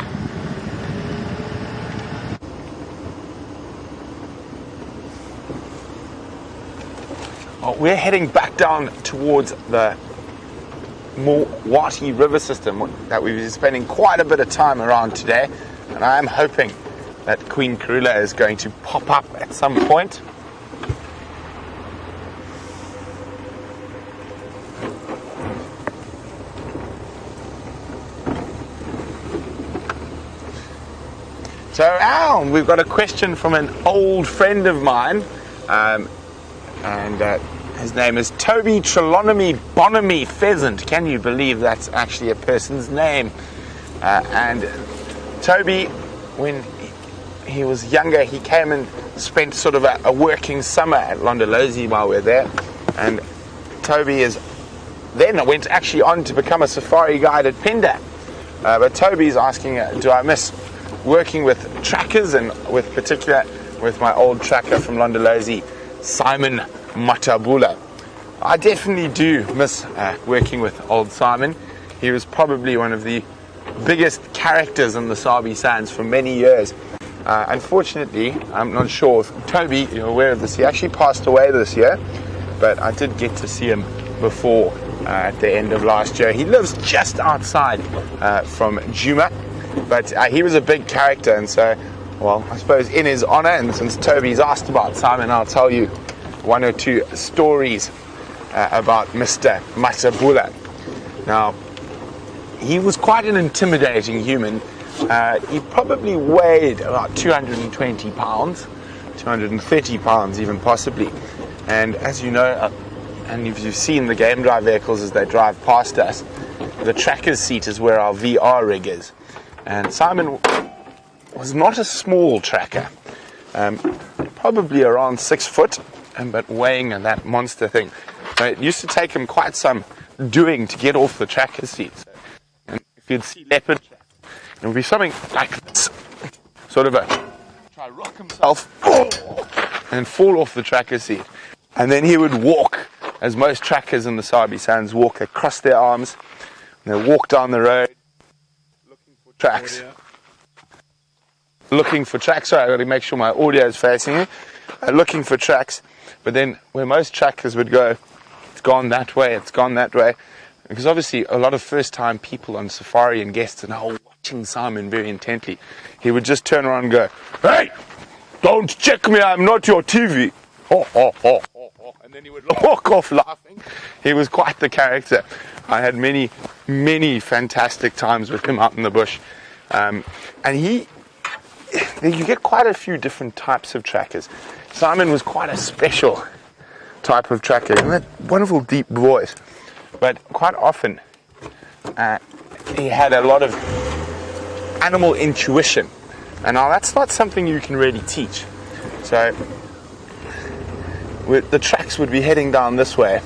Well, we're heading back down towards the Wati River system that we've been spending quite a bit of time around today, and I am hoping that Queen Karula is going to pop up at some point. So, we've got a question from an old friend of mine, and his name is Toby Trelawney Bonamy Pheasant. Can you believe that's actually a person's name? And Toby, when he was younger, he came and spent sort of a working summer at Londolozi while we were there. And Toby went actually on to become a safari guide at Penda. But Toby's asking, do I miss working with trackers, and with my old tracker from Londolozi, Simon Matabula. I definitely do miss working with old Simon. He was probably one of the biggest characters on the Sabi Sands for many years. Unfortunately, I'm not sure if Toby, you're aware of this, he actually passed away this year, but I did get to see him before at the end of last year. He lives just outside from Juma, but he was a big character, and so, well, I suppose in his honor, and since Toby's asked about Simon, I'll tell you one or two stories about Mr. Matabula. Now, he was quite an intimidating human. He probably weighed about 220 pounds, 230 pounds even possibly. And as you know, and if you've seen the game drive vehicles as they drive past us, the tracker's seat is where our VR rig is. And Simon was not a small tracker, probably around 6 foot, but weighing that monster thing. So it used to take him quite some doing to get off the tracker's seat. And if you'd see leopard, it would be something like this, sort of try to rock himself and fall off the tracker's seat. And then he would walk, as most trackers in the Sabi Sands walk, across their arms, and they walk down the road, looking for tracks. Sorry, I've got to make sure my audio is facing you. Looking for tracks. But then where most trackers would go, it's gone that way, it's gone that way. Because obviously a lot of first-time people on safari and guests are now watching Simon very intently. He would just turn around and go, "Hey, don't check me, I'm not your TV." And then he would walk off laughing. He was quite the character. I had many, many fantastic times with him out in the bush. And you get quite a few different types of trackers. Simon was quite a special type of tracker, and that wonderful deep voice. But quite often, he had a lot of animal intuition. And now that's not something you can really teach. So the tracks would be heading down this way,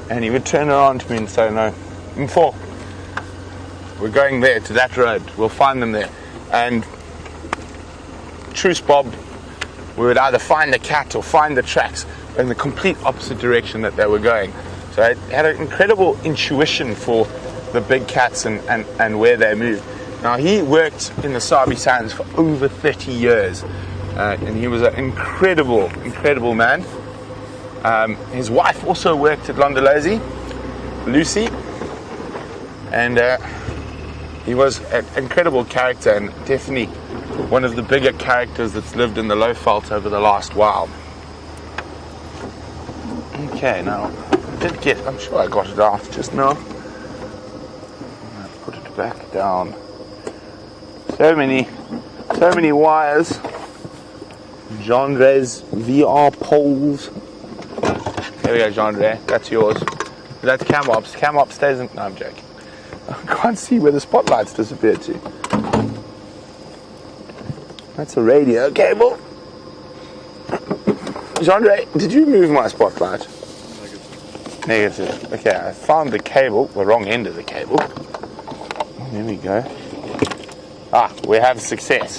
and he would turn around to me and say, "No, Mfo, we're going there to that road. We'll find them there." And truce Bob, we would either find the cat or find the tracks in the complete opposite direction that they were going. So I had an incredible intuition for the big cats and where they moved. Now, he worked in the Sabi Sands for over 30 years, and he was an incredible, incredible man. His wife also worked at Londolozi, Lucy, and he was an incredible character, and definitely one of the bigger characters that's lived in the low veld over the last while. Okay, now I'm sure I got it out just now. Put it back down. So many wires. Xongile's VR poles. There we go, Xongile. That's yours. That's Camops. Camops stays in. No, I'm joking. I can't see where the spotlights disappeared to. That's a radio cable. Xongile, did you move my spotlight? Negative. Okay, I found the cable, the wrong end of the cable. There we go. Ah, we have success.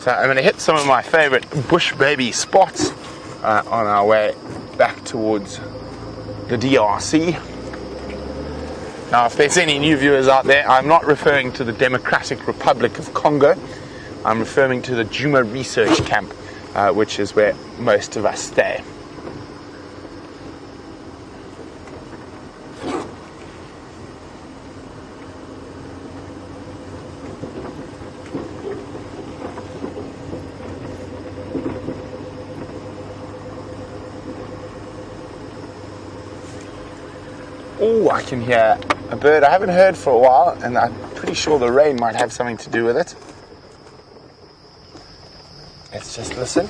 So I'm going to hit some of my favorite bush baby spots on our way back towards the DRC. Now, if there's any new viewers out there, I'm not referring to the Democratic Republic of Congo. I'm referring to the Juma Research Camp, which is where most of us stay. Oh, I can hear a bird I haven't heard for a while, and I'm pretty sure the rain might have something to do with it. Let's just listen.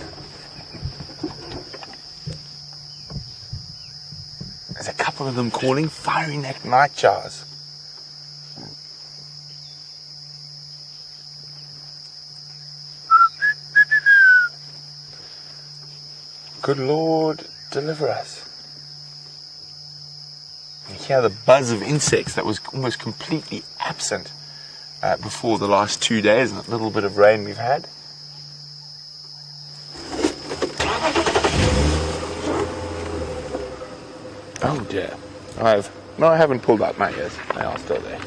There's a couple of them calling fiery-necked nightjars. Good Lord, deliver us. You hear the buzz of insects that was almost completely absent before the last 2 days, and a little bit of rain we've had. Oh dear. I haven't pulled out my ears. They are still there.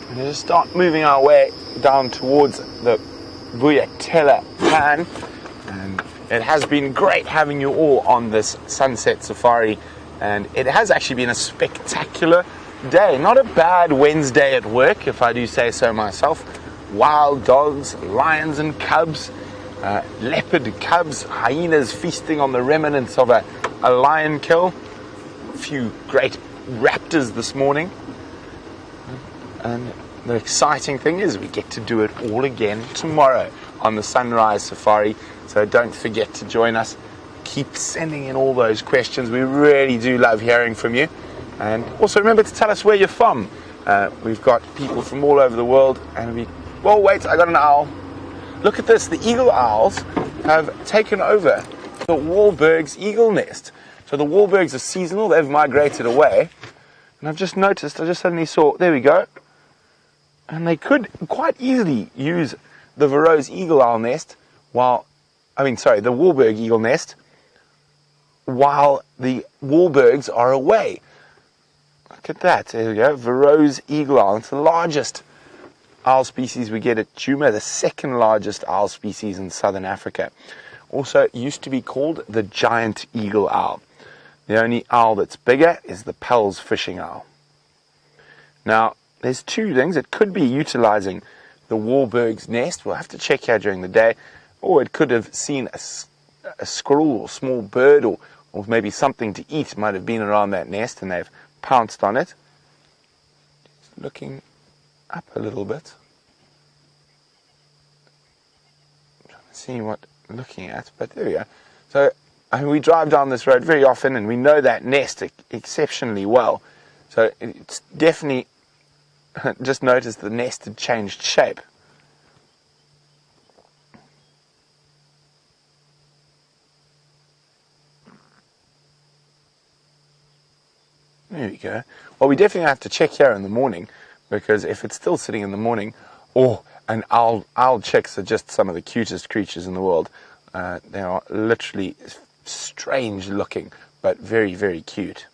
We're going to start moving our way down towards the Buyatela pan, and it has been great having you all on this sunset safari, and it has actually been a spectacular day. Not a bad Wednesday at work, if I do say so myself. Wild dogs, lions and cubs, leopard cubs, hyenas feasting on the remnants of a lion kill, a few great raptors this morning. And the exciting thing is we get to do it all again tomorrow on the Sunrise Safari. So don't forget to join us. Keep sending in all those questions. We really do love hearing from you. And also remember to tell us where you're from. We've got people from all over the world. And well, wait, I got an owl. Look at this. The eagle owls have taken over the Wahlberg's eagle nest. So the Wahlbergs are seasonal. They've migrated away. And I've just noticed, I just suddenly saw, there we go. And they could quite easily use the Varro's eagle owl nest the Wahlberg eagle nest, while the Wahlbergs are away. Look at that. There we go. Varro's eagle owl. It's the largest owl species we get at Juma, the second largest owl species in southern Africa. Also, it used to be called the giant eagle owl. The only owl that's bigger is the Pell's fishing owl. Now, there's two things. It could be utilizing the Wahlberg's nest. We'll have to check here during the day. Or it could have seen a squirrel or small bird or maybe something to eat might have been around that nest and they've pounced on it. Just looking up a little bit. I'm trying to see what I'm looking at, but there we go. So we drive down this road very often and we know that nest exceptionally well. So it's definitely just noticed the nest had changed shape. There we go. Well, we definitely have to check here in the morning, because if it's still sitting in the morning, and owl chicks are just some of the cutest creatures in the world. They are literally strange looking, but very, very cute.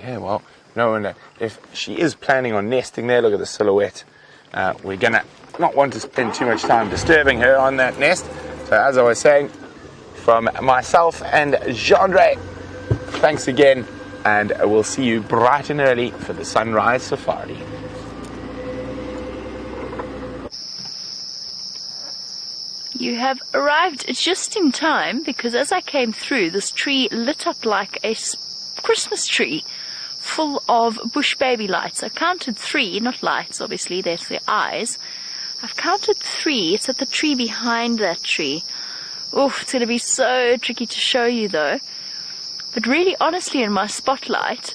Okay, well, no wonder. If she is planning on nesting there, look at the silhouette. We're going to not want to spend too much time disturbing her on that nest. So as I was saying, from myself and Xongile, thanks again, and we'll see you bright and early for the sunrise safari. You have arrived just in time, because as I came through, this tree lit up like a Christmas tree full of bush baby lights. I counted 3, not lights, obviously, there's their eyes. I've counted 3. It's at the tree behind that tree. Oof, it's going to be so tricky to show you though. But really, honestly, in my spotlight,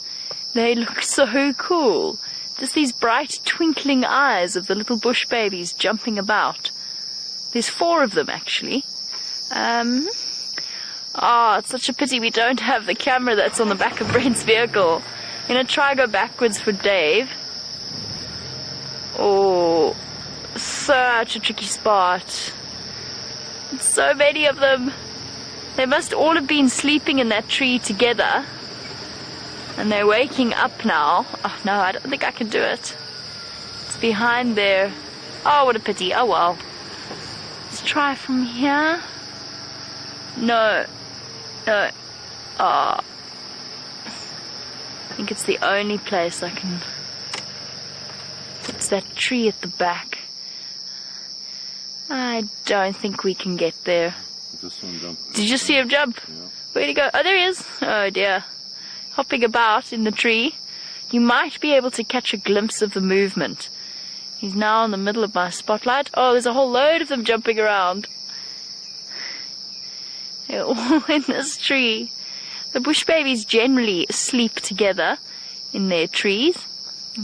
they look so cool. Just these bright twinkling eyes of the little bush babies jumping about. There's 4 of them, actually. It's such a pity we don't have the camera that's on the back of Brent's vehicle. I'm going to try go backwards for Dave. Oh, such a tricky spot. So many of them. They must all have been sleeping in that tree together. And they're waking up now. Oh, no, I don't think I can do it. It's behind there. Oh, what a pity. Oh, well. Let's try from here. No. No. Oh. I think it's the only place I can... It's that tree at the back. I don't think we can get there. Did you see him jump? Yeah. Where'd he go? Oh, there he is. Oh, dear. Hopping about in the tree. You might be able to catch a glimpse of the movement. He's now in the middle of my spotlight. Oh, there's a whole load of them jumping around. They're all in this tree. The bush babies generally sleep together in their trees,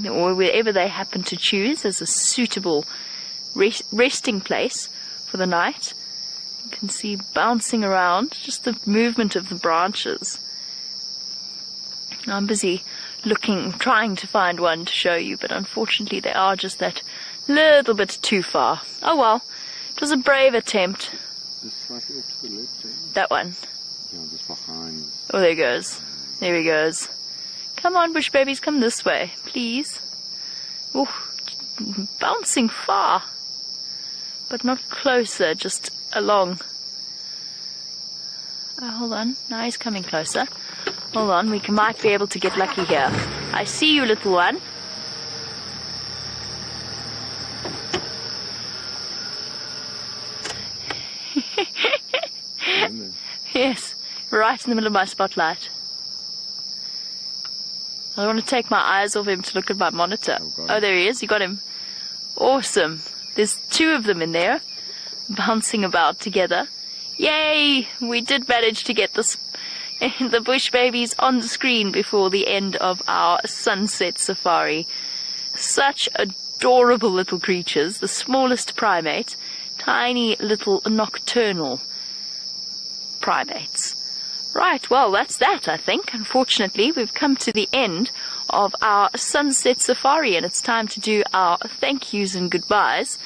or wherever they happen to choose as a suitable resting place for the night. You can see bouncing around, just the movement of the branches. I'm busy looking, trying to find one to show you, but unfortunately they are just that little bit too far. Oh well, it was a brave attempt. Just slightly off to the left, eh? That one. Yeah, just behind. Oh, there he goes. There he goes. Come on, bush babies, come this way, please. Ooh, bouncing far, but not closer, just along. Oh, hold on, now he's coming closer. Hold on, we might be able to get lucky here. I see you, little one. Yes, right in the middle of my spotlight. I don't want to take my eyes off him to look at my monitor. Oh, there he is. You got him. Awesome. There's 2 of them in there, bouncing about together. Yay! We did manage to get the bush babies on the screen before the end of our sunset safari. Such adorable little creatures. The smallest primate. Tiny little nocturnal primates. Right, well, that's that, I think. Unfortunately, we've come to the end of our sunset safari, and it's time to do our thank yous and goodbyes,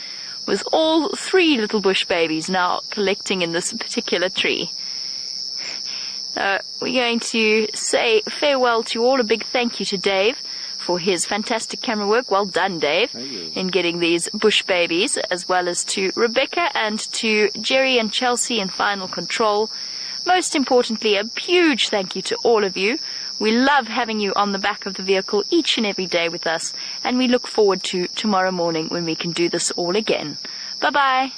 with all 3 little bush babies now collecting in this particular tree. We're going to say farewell to all. A big thank you to Dave for his fantastic camera work. Well done, Dave, in getting these bush babies, as well as to Rebecca and to Jerry and Chelsea in Final Control. Most importantly, a huge thank you to all of you. We love having you on the back of the vehicle each and every day with us, and we look forward to tomorrow morning when we can do this all again. Bye-bye.